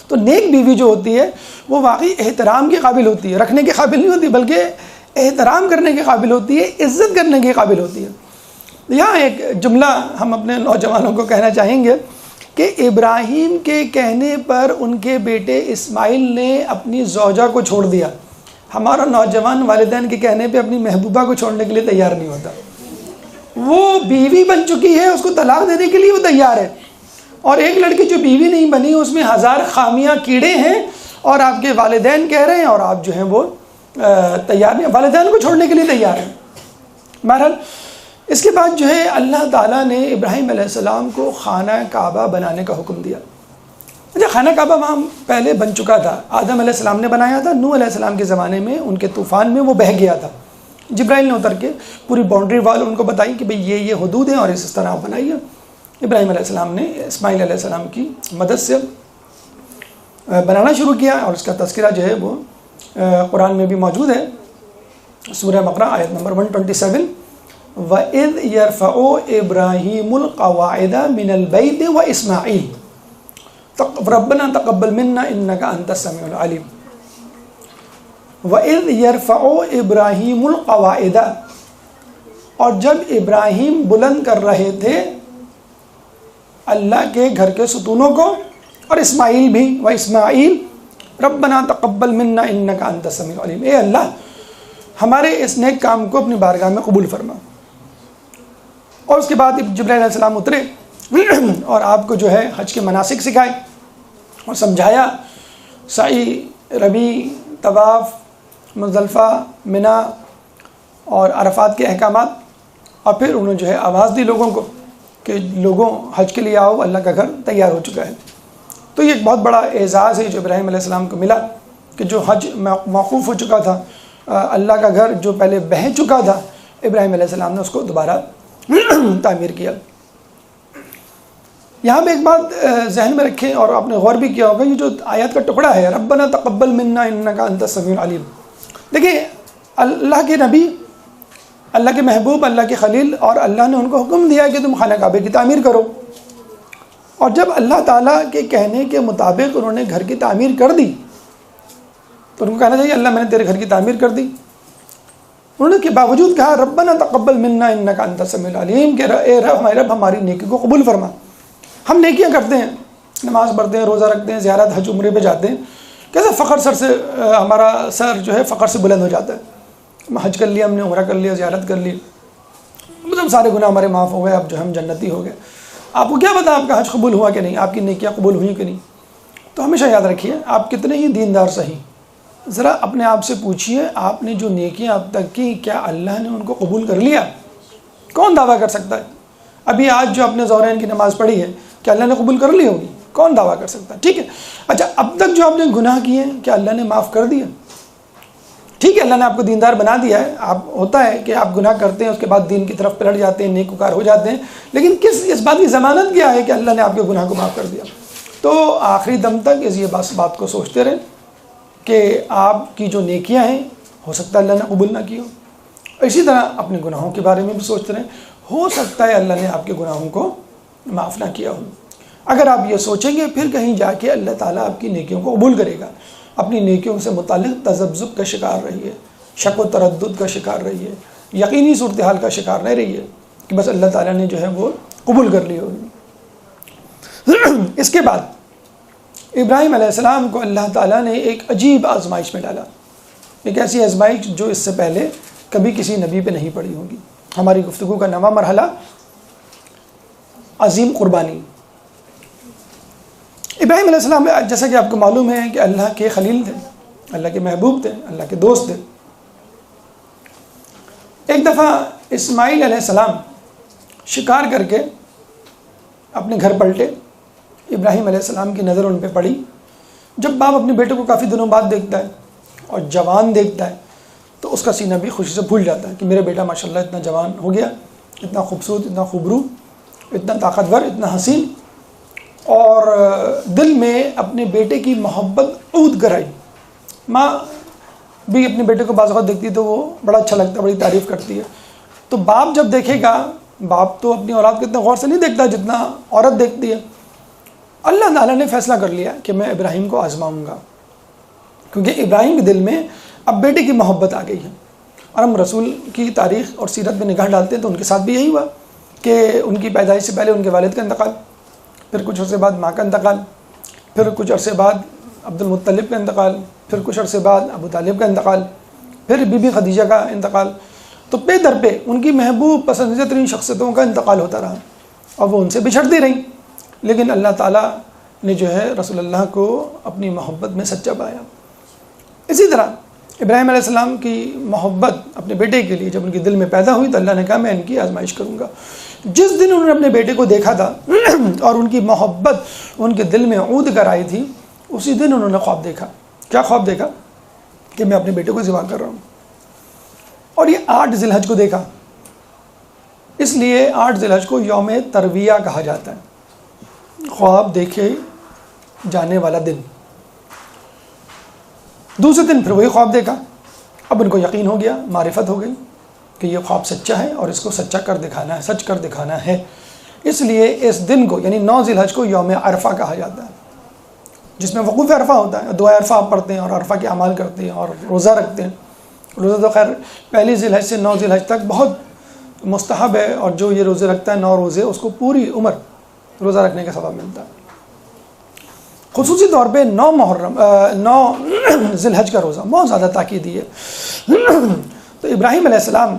تو نیک بیوی جو ہوتی ہے وہ واقعی احترام کے قابل ہوتی ہے، رکھنے کے قابل نہیں ہوتی بلکہ احترام کرنے کے قابل ہوتی ہے، عزت کرنے کے قابل ہوتی ہے. یہاں ایک جملہ ہم اپنے نوجوانوں کو کہنا چاہیں گے کہ ابراہیم کے کہنے پر ان کے بیٹے اسماعیل نے اپنی زوجہ کو چھوڑ دیا. ہمارا نوجوان والدین کے کہنے پہ اپنی محبوبہ کو چھوڑنے کے لیے تیار نہیں ہوتا. وہ بیوی بن چکی ہے, اس کو طلاق دینے کے لیے وہ تیار ہے, اور ایک لڑکی جو بیوی نہیں بنی اس میں ہزار خامیاں کیڑے ہیں, اور آپ کے والدین کہہ رہے ہیں اور آپ جو ہیں وہ تیار نہیں, والدین کو چھوڑنے کے لیے تیار ہیں. بہرحال اس کے بعد جو ہے اللہ تعالیٰ نے ابراہیم علیہ السلام کو خانہ کعبہ بنانے کا حکم دیا. اچھا, خانہ کعبہ وہاں پہلے بن چکا تھا, آدم علیہ السلام نے بنایا تھا, نوح علیہ السلام کے زمانے میں ان کے طوفان میں وہ بہہ گیا تھا. جبرائیل نے اتر کے پوری باؤنڈری وال ان کو بتائی کہ بھئی یہ حدود ہیں اور اس طرح آپ بنائیے. ابراہیم علیہ السلام نے اسماعیل علیہ السلام کی مدد سے بنانا شروع کیا, اور اس کا تذکرہ جو ہے وہ قرآن میں بھی موجود ہے. سورہ بقرہ آیت نمبر 127, وَإِذْ يَرْفَعُ إِبْرَاهِيمُ الْقَوَاعِدَ مِنَ الْبَيْتِ وَإِسْمَاعِيلُ رَبَّنَا تَقَبَّلْ مِنَّا إِنَّكَ أَنْتَ السَّمِيعُ الْعَلِيمُ. وَإِذْ يَرْفَعُ إِبْرَاهِيمُ الْقَوَاعِدَ, اور جب ابراہیم بلند کر رہے تھے اللہ کے گھر کے ستونوں کو, اور اسماعیل بھی, وَإِسْمَاعِيلُ رَبَّنَا تَقَبَّلْ مِنَّا إِنَّكَ أَنْتَ السَّمِيعُ الْعَلِيمُ, اے اللہ ہمارے اس نیک کام کو اپنی بارگاہ میں قبول فرما. اور اس کے بعد جبرائیل علیہ السلام اترے اور آپ کو جو ہے حج کے مناسک سکھائے اور سمجھایا, سعی, ربی, طواف, مزدلفہ, منا اور عرفات کے احکامات, اور پھر انہوں نے جو ہے آواز دی لوگوں کو کہ لوگوں حج کے لیے آؤ, اللہ کا گھر تیار ہو چکا ہے. تو یہ ایک بہت بڑا اعزاز ہے جو ابراہیم علیہ السلام کو ملا کہ جو حج موقوف ہو چکا تھا, اللہ کا گھر جو پہلے بہہ چکا تھا, ابراہیم علیہ السلام نے اس کو دوبارہ تعمیر کیا. یہاں پہ ایک بات ذہن میں رکھیں اور آپ نے غور بھی کیا ہوگا, یہ جو آیات کا ٹکڑا ہے ربنا تقبل منا انک انت السمیع العلیم, دیکھیں اللہ کے نبی, اللہ کے محبوب, اللہ کے خلیل, اور اللہ نے ان کو حکم دیا کہ تم خانہ کعبے کی تعمیر کرو. اور جب اللہ تعالیٰ کے کہنے کے مطابق انہوں نے گھر کی تعمیر کر دی تو ان کو کہنا چاہیے اللہ میں نے تیرے گھر کی تعمیر کر دی. انہوں نے کے باوجود کہا ربنا تقبل منا انک انت السمیع العلیم, کہ اے رب, ہمارے رب ہماری نیکی کو قبول فرما. ہم نیکیاں کرتے ہیں, نماز پڑھتے ہیں, روزہ رکھتے ہیں, زیارت, حج, عمرے پہ جاتے ہیں, کیسے فخر سر سے ہمارا سر جو ہے فخر سے بلند ہو جاتا ہے. حج کر لیا ہم نے, عمرہ کر لیا, زیارت کر لی, مطلب سارے گناہ ہمارے معاف ہو گئے, اب جو ہم جنتی ہو گئے. آپ کو کیا پتا آپ کا حج قبول ہوا کہ نہیں, آپ کی نیکیاں قبول ہوئی کہ نہیں. تو ہمیشہ یاد رکھیے, آپ کتنے ہی دیندار صحیح, ذرا اپنے آپ سے پوچھئے آپ نے جو نیکیاں اب تک کی کیا اللہ نے ان کو قبول کر لیا؟ کون دعویٰ کر سکتا ہے؟ ابھی آج جو اپنے ظہرین کی نماز پڑھی ہے کیا اللہ نے قبول کر لی ہوگی؟ کون دعویٰ کر سکتا ہے؟ ٹھیک ہے. اچھا, اب تک جو آپ نے گناہ کیے ہیں کیا اللہ نے معاف کر دیا؟ ٹھیک ہے, اللہ نے آپ کو دیندار بنا دیا ہے, آپ ہوتا ہے کہ آپ گناہ کرتے ہیں اس کے بعد دین کی طرف پلٹ جاتے ہیں, نیکوکار ہو جاتے ہیں, لیکن اس بات کی ضمانت کیا ہے کہ اللہ نے آپ کے گناہ کو معاف کر دیا؟ تو آخری دم تک یہ بات کو سوچتے رہیں کہ آپ کی جو نیکیاں ہیں ہو سکتا ہے اللہ نے قبول نہ کی ہو. اسی طرح اپنے گناہوں کے بارے میں بھی سوچتے رہیں, ہو سکتا ہے اللہ نے آپ کے گناہوں کو معاف نہ کیا ہو. اگر آپ یہ سوچیں گے پھر کہیں جا کے اللہ تعالیٰ آپ کی نیکیوں کو قبول کرے گا. اپنی نیکیوں سے متعلق تذبذب کا شکار رہیے, شک و تردد کا شکار رہیے, یقینی صورتحال کا شکار نہیں رہیے کہ بس اللہ تعالیٰ نے جو ہے وہ قبول کر لی ہوگی. اس کے بعد ابراہیم علیہ السلام کو اللہ تعالیٰ نے ایک عجیب آزمائش میں ڈالا, ایک ایسی آزمائش جو اس سے پہلے کبھی کسی نبی پہ نہیں پڑی ہوگی. ہماری گفتگو کا نواں مرحلہ عظیم قربانی. ابراہیم علیہ السلام جیسا کہ آپ کو معلوم ہے کہ اللہ کے خلیل تھے, اللہ کے محبوب تھے, اللہ کے دوست تھے. ایک دفعہ اسماعیل علیہ السلام شکار کر کے اپنے گھر پلٹے. ابراہیم علیہ السلام کی نظر ان پہ پڑی. جب باپ اپنے بیٹے کو کافی دنوں بعد دیکھتا ہے اور جوان دیکھتا ہے تو اس کا سینہ بھی خوشی سے پھول جاتا ہے کہ میرا بیٹا ماشاءاللہ اتنا جوان ہو گیا, اتنا خوبصورت, اتنا خوبرو, اتنا طاقتور, اتنا حسین. اور دل میں اپنے بیٹے کی محبت عود کرائی. ماں بھی اپنے بیٹے کو بعض اوقات دیکھتی ہے تو وہ بڑا اچھا لگتا ہے, بڑی تعریف کرتی ہے. تو باپ جب دیکھے گا, باپ تو اپنی اولاد کو اتنا غور سے نہیں دیکھتا جتنا عورت دیکھتی ہے. اللہ تعالیٰ نے فیصلہ کر لیا کہ میں ابراہیم کو آزماؤں گا, کیونکہ ابراہیم کے دل میں اب بیٹے کی محبت آ گئی ہے. اور ہم رسول کی تاریخ اور سیرت میں نگاہ ڈالتے ہیں تو ان کے ساتھ بھی یہی ہوا کہ ان کی پیدائش سے پہلے ان کے والد کا انتقال, پھر کچھ عرصے بعد ماں کا انتقال, پھر کچھ عرصے بعد عبد المطلب کا انتقال, پھر کچھ عرصے بعد ابو طالب کا انتقال. پھر بی بی خدیجہ کا انتقال، تو پہ در پہ ان کی محبوب پسندیدہ ترین شخصیتوں کا انتقال ہوتا رہا اور وہ ان سے بچھڑتی رہیں، لیکن اللہ تعالیٰ نے جو ہے رسول اللہ کو اپنی محبت میں سچا پایا۔ اسی طرح ابراہیم علیہ السلام کی محبت اپنے بیٹے کے لیے جب ان کے دل میں پیدا ہوئی تو اللہ نے کہا میں ان کی آزمائش کروں گا۔ جس دن انہوں نے اپنے بیٹے کو دیکھا تھا اور ان کی محبت ان کے دل میں عود کر آئی تھی، اسی دن انہوں نے خواب دیکھا۔ کیا خواب دیکھا؟ کہ میں اپنے بیٹے کو ذبح کر رہا ہوں، اور یہ 8 ذی الحج کو دیکھا، اس لیے 8 ذی الحج کو یوم ترویہ کہا جاتا ہے، خواب دیکھے جانے والا دن۔ دوسرے دن پھر وہی خواب دیکھا، اب ان کو یقین ہو گیا، معرفت ہو گئی کہ یہ خواب سچا ہے اور اس کو سچا کر دکھانا ہے، سچ کر دکھانا ہے، اس لیے اس دن کو یعنی 9 ذی الحج کو یوم عرفہ کہا جاتا ہے، جس میں وقوف عرفہ ہوتا ہے، دعائے عرفہ آپ پڑھتے ہیں اور عرفہ کے اعمال کرتے ہیں اور روزہ رکھتے ہیں۔ روزہ تو خیر پہلی ذی الحج سے 9 ذی الحج تک بہت مستحب ہے، اور جو یہ روزے رکھتا ہے 9 روزے، اس کو پوری عمر روزہ رکھنے کا ثواب ملتا ہے۔ خصوصی طور پہ 9 ذی الحج کا روزہ بہت زیادہ تاکیدی ہے۔ تو ابراہیم علیہ السلام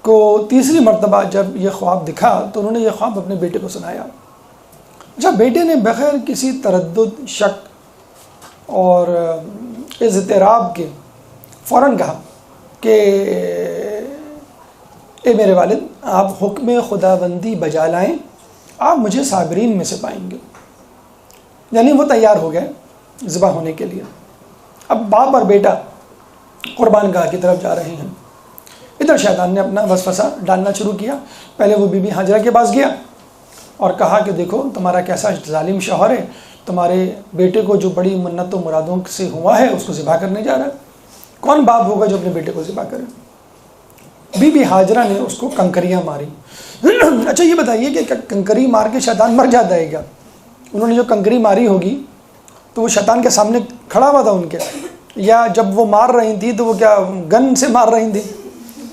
کو تیسری مرتبہ جب یہ خواب دکھا تو انہوں نے یہ خواب اپنے بیٹے کو سنایا۔ جب بیٹے نے بغیر کسی تردد، شک اور اضطراب کے فوراً کہا کہ اے میرے والد، آپ حکم خداوندی بجا لائیں، آپ مجھے صابرین میں سے پائیں گے۔ یعنی وہ تیار ہو گئے ذبح ہونے کے لیے۔ اب باپ اور بیٹا قربان گاہ کی طرف جا رہے ہیں، ادھر شیطان نے اپنا وسوسہ ڈالنا شروع کیا۔ پہلے وہ بی بی ہاجرہ کے پاس گیا اور کہا کہ دیکھو تمہارا کیسا ظالم شوہر ہے، تمہارے بیٹے کو جو بڑی منت و مرادوں سے ہوا ہے اس کو ذبح کرنے جا رہا ہے۔ کون باپ ہوگا جو اپنے بیٹے کو ذبح کرے؟ بی بی ہاجرہ نے اس کو کنکریاں ماری۔ اچھا یہ بتائیے کہ کنکری مار کے شیطان مر جاتا ہے کیا؟ انہوں نے جو کنکری ماری ہوگی تو وہ شیطان کے سامنے کھڑا ہوا تھا ان کے، یا جب وہ مار رہی تھی تو وہ کیا گن سے مار رہی تھی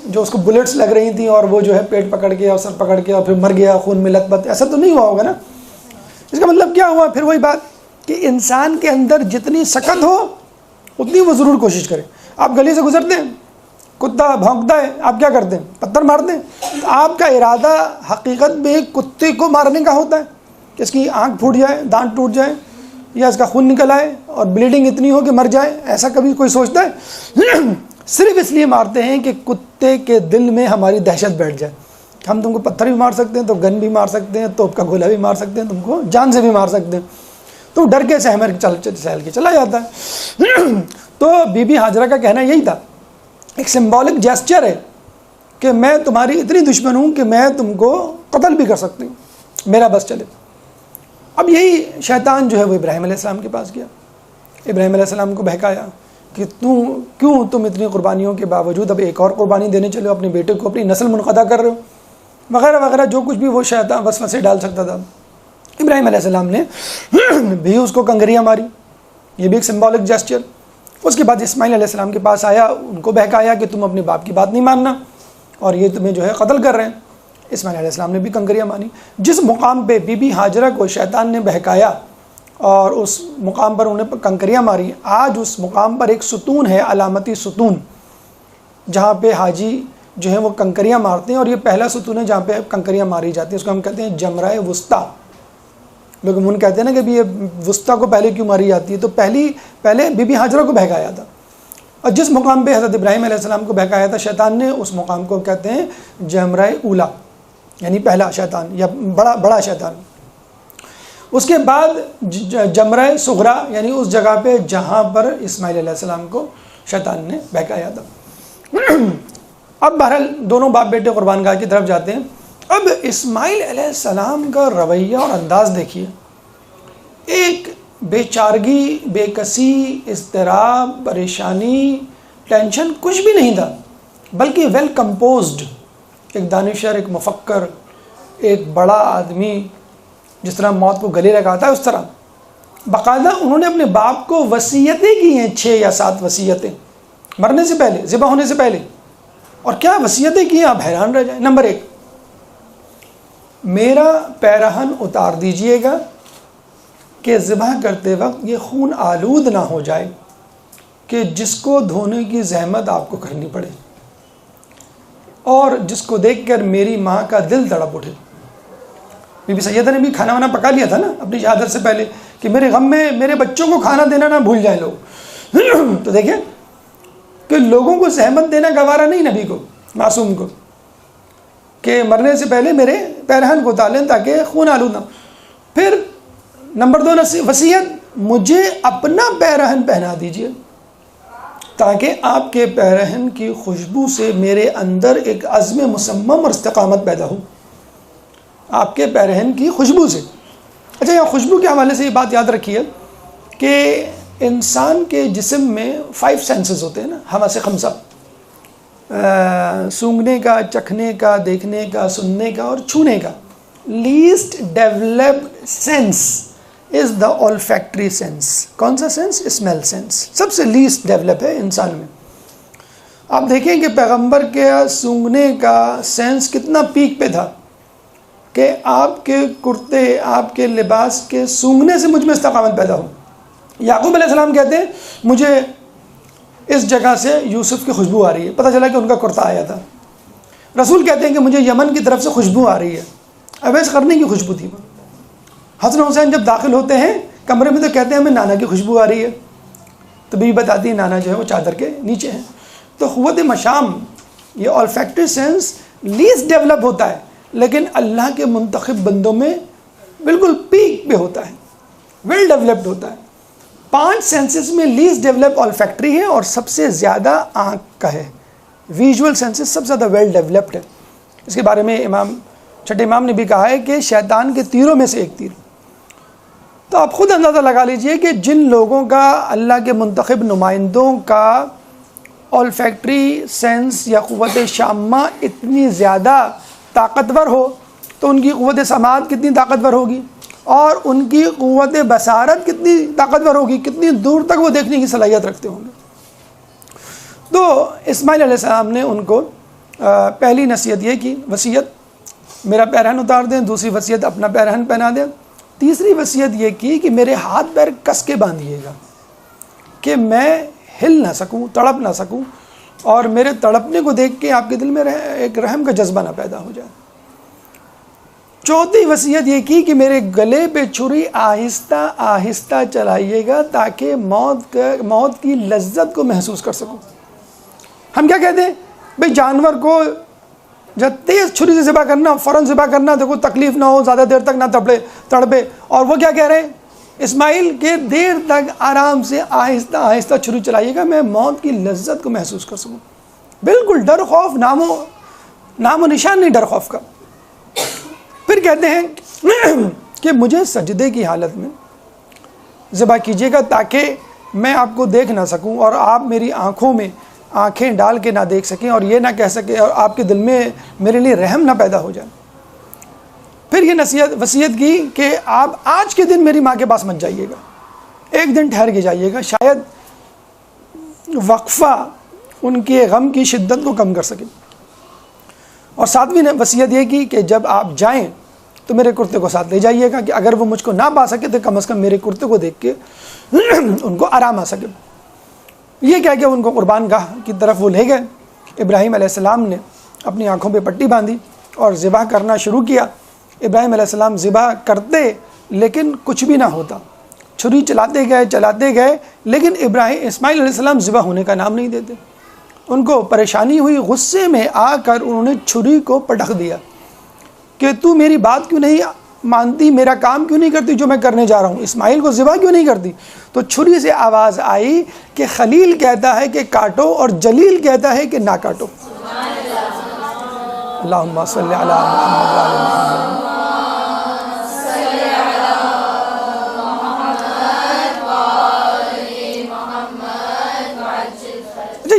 جو اس کو بلٹس لگ رہی تھیں اور وہ جو ہے پیٹ پکڑ کے اور سر پکڑ کے اور پھر مر گیا خون میں لت پت؟ ایسا تو نہیں ہوا ہوگا نا۔ اس کا مطلب کیا ہوا؟ پھر وہی بات کہ انسان کے اندر جتنی سکت ہو اتنی وہ ضرور کوشش کرے۔ آپ گلی سے گزرتے ہیں، کتا بھونکتا ہے، آپ کیا کرتے ہیں؟ پتھر مارتے ہیں۔ تو آپ کا ارادہ حقیقت میں کتے کو مارنے کا ہوتا ہے کہ اس کی آنکھ پھوٹ جائے، دانت ٹوٹ جائے، یا اس کا خون نکل آئے اور بلیڈنگ اتنی ہو کہ مر جائے؟ ایسا کبھی کوئی سوچتا ہے؟ صرف اس لیے مارتے ہیں کہ کتے کے دل میں ہماری دہشت بیٹھ جائے۔ ہم تم کو پتھر بھی مار سکتے ہیں، تو گن بھی مار سکتے ہیں، توپ کا گولا بھی مار سکتے ہیں، تم کو جان سے بھی مار سکتے ہیں۔ تو ڈر کے سہمر سہل کے چلا جاتا ہے۔ تو بی بی ہاجرہ کا کہنا یہی تھا، ایک سمبولک جیسچر ہے کہ میں تمہاری اتنی دشمن ہوں کہ میں تم کو قتل بھی کر سکتی ہوں، میرا بس چلے۔ اب یہی شیطان جو ہے وہ ابراہیم علیہ السلام کے پاس گیا، ابراہیم علیہ السلام کو بہکایا کہ کیوں تم اتنی قربانیوں کے باوجود اب ایک اور قربانی دینے چلے ہو، اپنے بیٹے کو اپنی نسل منقطع کر رہے ہو، وغیرہ وغیرہ، جو کچھ بھی وہ شیطان وسوسے ڈال سکتا تھا۔ ابراہیم علیہ السلام نے بھی اس کو کنکریاں ماری، یہ بھی ایک سمبولک جیسچر۔ اس کے بعد اسماعیل علیہ السلام کے پاس آیا، ان کو بہکایا کہ تم اپنے باپ کی بات نہیں ماننا اور یہ تمہیں جو ہے قتل کر رہے ہیں۔ اسماعیل علیہ السلام نے بھی کنکریاں ماری۔ جس مقام پہ بی بی ہاجرہ کو شیطان نے بہکایا اور اس مقام پر انہیں کنکریاں ماری، آج اس مقام پر ایک ستون ہے، علامتی ستون، جہاں پہ حاجی جو ہے وہ کنکریاں مارتے ہیں، اور یہ پہلا ستون ہے جہاں پہ کنکریاں ماری جاتی ہیں۔ اس کو ہم کہتے ہیں جمرہ وسطیٰ۔ لوگ من کہتے ہیں نا کہ یہ وسطیٰ کو پہلے کیوں ماری جاتی ہے؟ تو پہلے بی بی ہاجرہ کو بہکایا تھا، اور جس مقام پہ حضرت ابراہیم علیہ السلام کو بہکایا تھا شیطان نے، اس مقام کو کہتے ہیں جمرہ اولا، یعنی پہلا شیطان یا بڑا شیطان۔ اس کے بعد جمرہ صغرا، یعنی اس جگہ پہ جہاں پر اسماعیل علیہ السلام کو شیطان نے بہکایا تھا۔ اب بہرحال دونوں باپ بیٹے قربان گاہ کی طرف جاتے ہیں۔ اب اسماعیل علیہ السلام کا رویہ اور انداز دیکھیے، ایک بے چارگی، بے کسی، اضطراب، پریشانی، ٹینشن کچھ بھی نہیں تھا، بلکہ ویل کمپوزڈ، ایک دانشور، ایک مفکر، ایک بڑا آدمی، جس طرح موت کو گلے لگاتا ہے اس طرح۔ باقاعدہ انہوں نے اپنے باپ کو وصیتیں کی ہیں، 6 یا 7 وصیتیں، مرنے سے پہلے، ذبح ہونے سے پہلے۔ اور کیا وصیتیں کی ہیں، آپ حیران رہ جائیں۔ نمبر 1، میرا پیرہن اتار دیجئے گا کہ ذبح کرتے وقت یہ خون آلود نہ ہو جائے۔ کہ جس کو دھونے کی زحمت آپ کو کرنی پڑے اور جس کو دیکھ کر میری ماں کا دل تڑپ اٹھے. بی بی سیدہ نے بھی کھانا وانا پکا لیا تھا نا اپنی شہادت سے پہلے کہ میرے غم میں میرے بچوں کو کھانا دینا نہ بھول جائیں لوگ. تو دیکھیں کہ لوگوں کو زحمت دینا گوارا نہیں نبی کو، معصوم کو، کہ مرنے سے پہلے میرے پیرہن کو اتار لیں تاکہ خون آلود نہ. پھر نمبر 2 وصیت، مجھے اپنا پیرہن پہنا دیجئے تاکہ آپ کے پیرہن کی خوشبو سے میرے اندر ایک عزم مصمم اور استقامت پیدا ہو. آپ کے پیرہن کی خوشبو سے. اچھا، یہاں خوشبو کے حوالے سے یہ بات یاد رکھیے کہ انسان کے جسم میں 5 سینسز ہوتے ہیں نا، حواس خمسہ، سونگھنے کا، چکھنے کا، دیکھنے کا، سننے کا اور چھونے کا. لیسٹ ڈیولپڈ سینس از دا olfactory سینس. کون سا سینس؟ Smell sense. سب سے لیسٹ ڈیولپ ہے انسان میں. آپ دیکھیں کہ پیغمبر کے سونگھنے کا سینس کتنا پیک پہ تھا کہ آپ کے کرتے، آپ کے لباس کے سونگھنے سے مجھ میں استقامت پیدا ہو. یعقوب علیہ السلام کہتے ہیں مجھے اس جگہ سے یوسف کی خوشبو آ رہی ہے، پتہ چلا کہ ان کا کرتا آیا تھا. رسول کہتے ہیں کہ مجھے یمن کی طرف سے خوشبو آ رہی ہے. اویس قرنی کی خوشبو تھی. حسن حسین جب داخل ہوتے ہیں کمرے میں تو کہتے ہیں ہمیں نانا کی خوشبو آ رہی ہے. تو بیوی بتاتی ہے نانا جو ہے وہ چادر کے نیچے ہیں. تو قوت مشام، یہ olfactory سینس لیسٹ ڈیولپ ہوتا ہے لیکن اللہ کے منتخب بندوں میں بالکل پیک پہ ہوتا ہے، ویل ڈیولپڈ ہوتا ہے. 5 سینسز میں لیسٹ ڈیولپ olfactory ہے اور سب سے زیادہ آنکھ کا ہے. ویژول سینسز سب سے زیادہ ویل ڈیولپڈ ہے. اس کے بارے میں چھٹے امام نے بھی کہا ہے کہ شیطان کے تیروں میں سے ایک تیر. تو آپ خود اندازہ لگا لیجئے کہ جن لوگوں کا، اللہ کے منتخب نمائندوں کا olfactory سینس یا قوت شامہ اتنی زیادہ طاقتور ہو تو ان کی قوت سماعت کتنی طاقتور ہوگی اور ان کی قوت بصارت کتنی طاقتور ہوگی، کتنی دور تک وہ دیکھنے کی صلاحیت رکھتے ہوں گے. تو اسماعیل علیہ السلام نے ان کو پہلی نصیحت یہ کی، وصیت میرا پیرہن اتار دیں. دوسری وصیت اپنا پیرہن پہنا دیں. تیسری وصیت یہ کی کہ میرے ہاتھ پیر کس کے باندھیے گا کہ میں ہل نہ سکوں، تڑپ نہ سکوں، اور میرے تڑپنے کو دیکھ کے آپ کے دل میں ایک رحم کا جذبہ نہ پیدا ہو جائے. چوتھی وصیت یہ کی کہ میرے گلے پہ چھری آہستہ آہستہ چلائیے گا تاکہ موت کی لذت کو محسوس کر سکوں. ہم کیا کہتے ہیں بھئی جانور کو جب تیز چھری سے ذبح کرنا، فوراً ذبح کرنا، دیکھو تکلیف نہ ہو، زیادہ دیر تک نہ تڑپے. اور وہ کیا کہہ رہے ہیں اسماعیل کہ دیر تک آرام سے آہستہ آہستہ چھری چلائیے گا، میں موت کی لذت کو محسوس کر سکوں. بالکل ڈر خوف نام و نشان نہیں ڈر خوف کا. پھر کہتے ہیں کہ مجھے سجدے کی حالت میں ذبح کیجیے گا تاکہ میں آپ کو دیکھ نہ سکوں اور آپ میری آنکھوں میں آنکھیں ڈال کے نہ دیکھ سکیں اور یہ نہ کہہ سکیں اور آپ کے دل میں میرے لیے رحم نہ پیدا ہو جائے. پھر یہ وصیت کی کہ آپ آج کے دن میری ماں کے پاس مت جائیے گا، ایک دن ٹھہر کے جائیے گا، شاید وقفہ ان کے غم کی شدت کو کم کر سکے. اور 7ویں وصیت یہ کی کہ جب آپ جائیں تو میرے کرتے کو ساتھ لے جائیے گا کہ اگر وہ مجھ کو نہ پا سکے تو کم از کم میرے کرتے کو دیکھ کے ان کو آرام آ سکے. یہ کہہ کے ان کو قربان گاہ کی طرف وہ لے گئے. ابراہیم علیہ السلام نے اپنی آنکھوں پہ پٹی باندھی اور ذبح کرنا شروع کیا. ابراہیم علیہ السلام ذبح کرتے لیکن کچھ بھی نہ ہوتا، چھری چلاتے گئے لیکن اسماعیل علیہ السلام ذبح ہونے کا نام نہیں دیتے. ان کو پریشانی ہوئی، غصے میں آ کر انہوں نے چھری کو پٹخ دیا کہ تو میری بات کیوں نہیں مانتی، میرا کام کیوں نہیں کرتی جو میں کرنے جا رہا ہوں، اسماعیل کو ذبح کیوں نہیں کرتی. تو چھری سے آواز آئی کہ خلیل کہتا ہے کہ کاٹو اور جلیل کہتا ہے کہ نہ کاٹو. اللہم صلی علی محمد و آل محمد.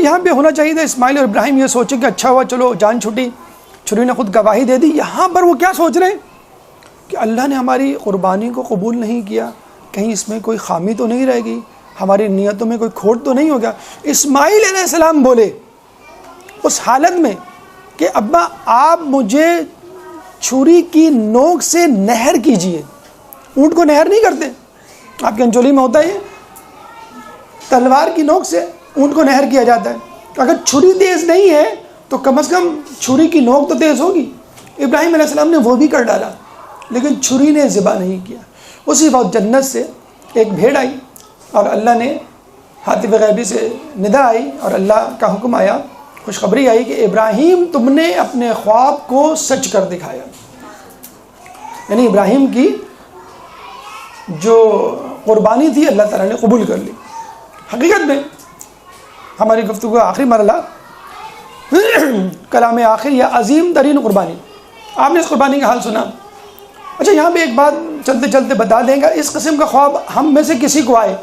یہاں پہ ہونا چاہیے تھا اسماعیل اور ابراہیم یہ سوچے کہ اچھا ہوا چلو جان چھوٹی، چھری نے خود گواہی دے دی. یہاں پر وہ کیا سوچ رہے ہیں کہ اللہ نے ہماری قربانی کو قبول نہیں کیا، کہیں اس میں کوئی خامی تو نہیں رہ گئی، ہماری نیتوں میں کوئی کھوٹ تو نہیں ہو گیا. اسماعیل علیہ السلام بولے اس حالت میں کہ ابا آپ مجھے چھری کی نوک سے نہر کیجئے. اونٹ کو نہر نہیں کرتے، آپ کے انچولی میں ہوتا ہے تلوار کی نوک سے اونٹ کو نہر کیا جاتا ہے. اگر چھری تیز نہیں ہے تو کم از کم چھری کی نوک تو تیز ہوگی. ابراہیم علیہ السلام نے وہ بھی کر ڈالا لیکن چھری نے ذبح نہیں کیا. اسی وقت جنت سے ایک بھیڑ آئی اور اللہ نے ہاتف غیبی سے ندا آئی اور اللہ کا حکم آیا, خوشخبری آئی کہ ابراہیم تم نے اپنے خواب کو سچ کر دکھایا. یعنی ابراہیم کی جو قربانی تھی اللہ تعالیٰ نے قبول کر لی. حقیقت میں ہماری گفتگو کا آخری مرحلہ کلام آخر یا عظیم ترین قربانی. آپ نے اس قربانی کا حال سنا. اچھا یہاں پہ ایک بات چلتے چلتے بتا دیں گا, اس قسم کا خواب ہم میں سے کسی کو آئے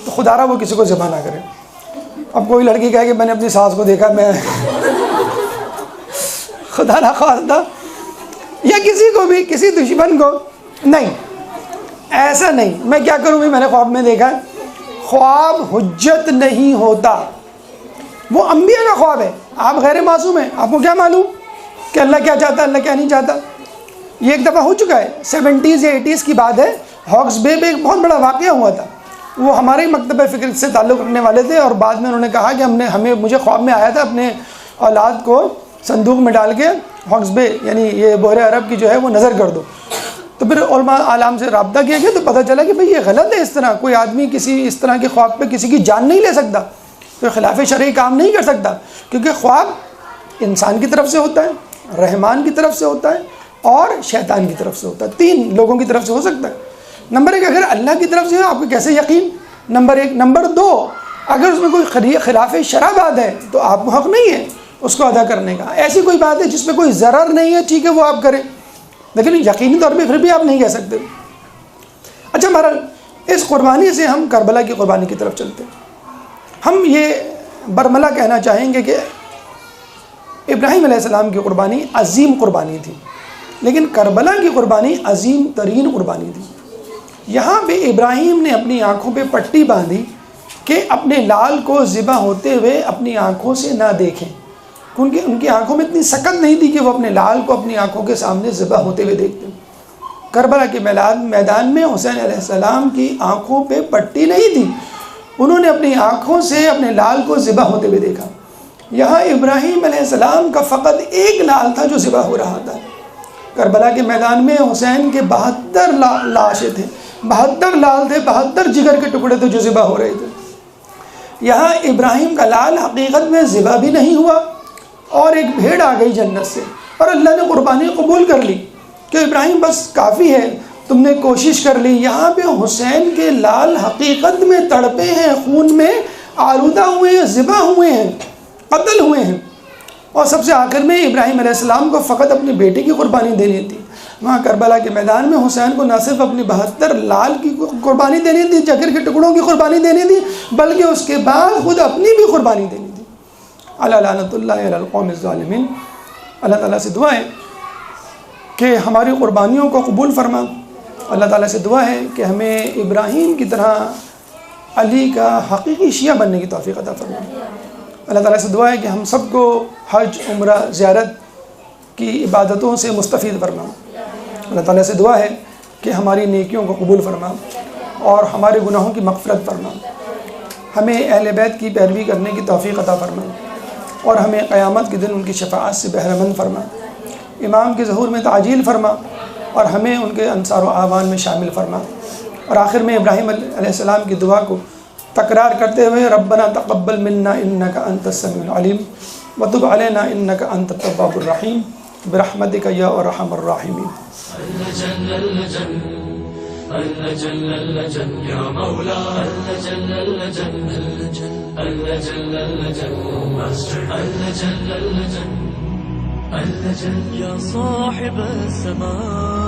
تو خدا را وہ کسی کو ذبح نہ کرے. اب کوئی لڑکی کہے کہ میں نے اپنی ساس کو دیکھا, میں خدا نہ خواستہ یا کسی کو بھی کسی دشمن کو, نہیں ایسا نہیں. میں کیا کروں بھی, میں نے خواب میں دیکھا. خواب حجت نہیں ہوتا, وہ انبیاء کا خواب ہے. آپ غیر معصوم ہیں, آپ کو کیا معلوم کہ اللہ کیا چاہتا ہے اللہ کیا نہیں چاہتا. یہ ایک دفعہ ہو چکا ہے, 70s یا 80s کی بات ہے. ہاکس بے میں ایک بہت بڑا واقعہ ہوا تھا. وہ ہمارے مکتب فکر سے تعلق رکھنے والے تھے اور بعد میں انہوں نے کہا کہ مجھے خواب میں آیا تھا اپنے اولاد کو صندوق میں ڈال کے ہاکس بے یعنی یہ بحر عرب کی جو ہے وہ نظر کر دو. تو پھر علماء عالم سے رابطہ کیا گیا تو پتہ چلا کہ بھئی یہ غلط ہے. اس طرح کوئی آدمی کسی اس طرح کے خواب پہ کسی کی جان نہیں لے سکتا, تو خلاف شرعی کام نہیں کر سکتا, کیونکہ خواب انسان کی طرف سے ہوتا ہے, رحمان کی طرف سے ہوتا ہے اور شیطان کی طرف سے ہوتا ہے. 3 لوگوں کی طرف سے ہو سکتا ہے. نمبر 1, اگر اللہ کی طرف سے ہو آپ کو کیسے یقین, نمبر 1. نمبر 2, اگر اس میں کوئی خلاف شرع بات ہے تو آپ کو حق نہیں ہے اس کو ادا کرنے کا. ایسی کوئی بات ہے جس میں کوئی ضرر نہیں ہے, ٹھیک ہے وہ آپ کریں, لیکن یقینی طور پہ پھر بھی آپ نہیں کہہ سکتے. اچھا بہرحال اس قربانی سے ہم کربلا کی قربانی کی طرف چلتے ہیں. ہم یہ برملا کہنا چاہیں گے کہ ابراہیم علیہ السلام کی قربانی عظیم قربانی تھی, لیکن کربلا کی قربانی عظیم ترین قربانی تھی. یہاں پہ ابراہیم نے اپنی آنکھوں پہ پٹی باندھی کہ اپنے لال کو ذبح ہوتے ہوئے اپنی آنکھوں سے نہ دیکھیں, کیونکہ ان کی آنکھوں میں اتنی سکت نہیں تھی کہ وہ اپنے لال کو اپنی آنکھوں کے سامنے ذبح ہوتے ہوئے دیکھتے. کربلا کے میدان میں حسین علیہ السلام کی آنکھوں پہ پٹی نہیں تھی, انہوں نے اپنی آنکھوں سے اپنے لال کو ذبح ہوتے ہوئے دیکھا. یہاں ابراہیم علیہ السلام کا فقط ایک لال تھا جو ذبح ہو رہا تھا. کربلا کے میدان میں حسین کے 72 لاشیں تھے, 72 لال تھے, 72 جگر کے ٹکڑے تھے جو ذبح ہو رہے تھے. یہاں ابراہیم کا لال حقیقت میں ذبح بھی نہیں ہوا اور ایک بھیڑ آ گئی جنت سے اور اللہ نے قربانی قبول کر لی کہ ابراہیم بس کافی ہے, تم نے کوشش کر لی. یہاں پہ حسین کے لال حقیقت میں تڑپے ہیں, خون میں آلودہ ہوئے ہیں, ذبح ہوئے ہیں, قتل ہوئے ہیں. اور سب سے آخر میں ابراہیم علیہ السلام کو فقط اپنی بیٹی کی قربانی دینی تھی. وہاں کربلا کے میدان میں حسین کو نہ صرف اپنی 72 لال کی قربانی دینی تھی, جگر کے ٹکڑوں کی قربانی دینی تھی, بلکہ اس کے بعد خود اپنی بھی قربانی دینی تھی. اللہ لعنت اللہ علی القوم الظالمین. اللہ تعالیٰ سے دعا ہے کہ ہماری قربانیوں کو قبول فرما. اللہ تعالیٰ سے دعا ہے کہ ہمیں ابراہیم کی طرح علی کا حقیقی شیعہ بننے کی توفیق عطا فرما. اللہ تعالیٰ سے دعا ہے کہ ہم سب کو حج عمرہ زیارت کی عبادتوں سے مستفید فرما. اللہ تعالیٰ سے دعا ہے کہ ہماری نیکیوں کو قبول فرما اور ہمارے گناہوں کی مغفرت فرما. ہمیں اہل بیت کی پیروی کرنے کی توفیق عطا فرما اور ہمیں قیامت کے دن ان کی شفاعت سے بہرہ مند فرما. امام کے ظہور میں تعجیل فرما اور ہمیں ان کے انصار و اعوان میں شامل فرما. اور آخر میں ابراہیم علیہ السلام کی دعا کو تکرار کرتے ہوئے ربنا تقبل منا انک انت السمیع العلیم وتب علینا انک انت التواب الرحیم برحمتک یا ارحم الراحمین. يا مولا يا صاحب السماء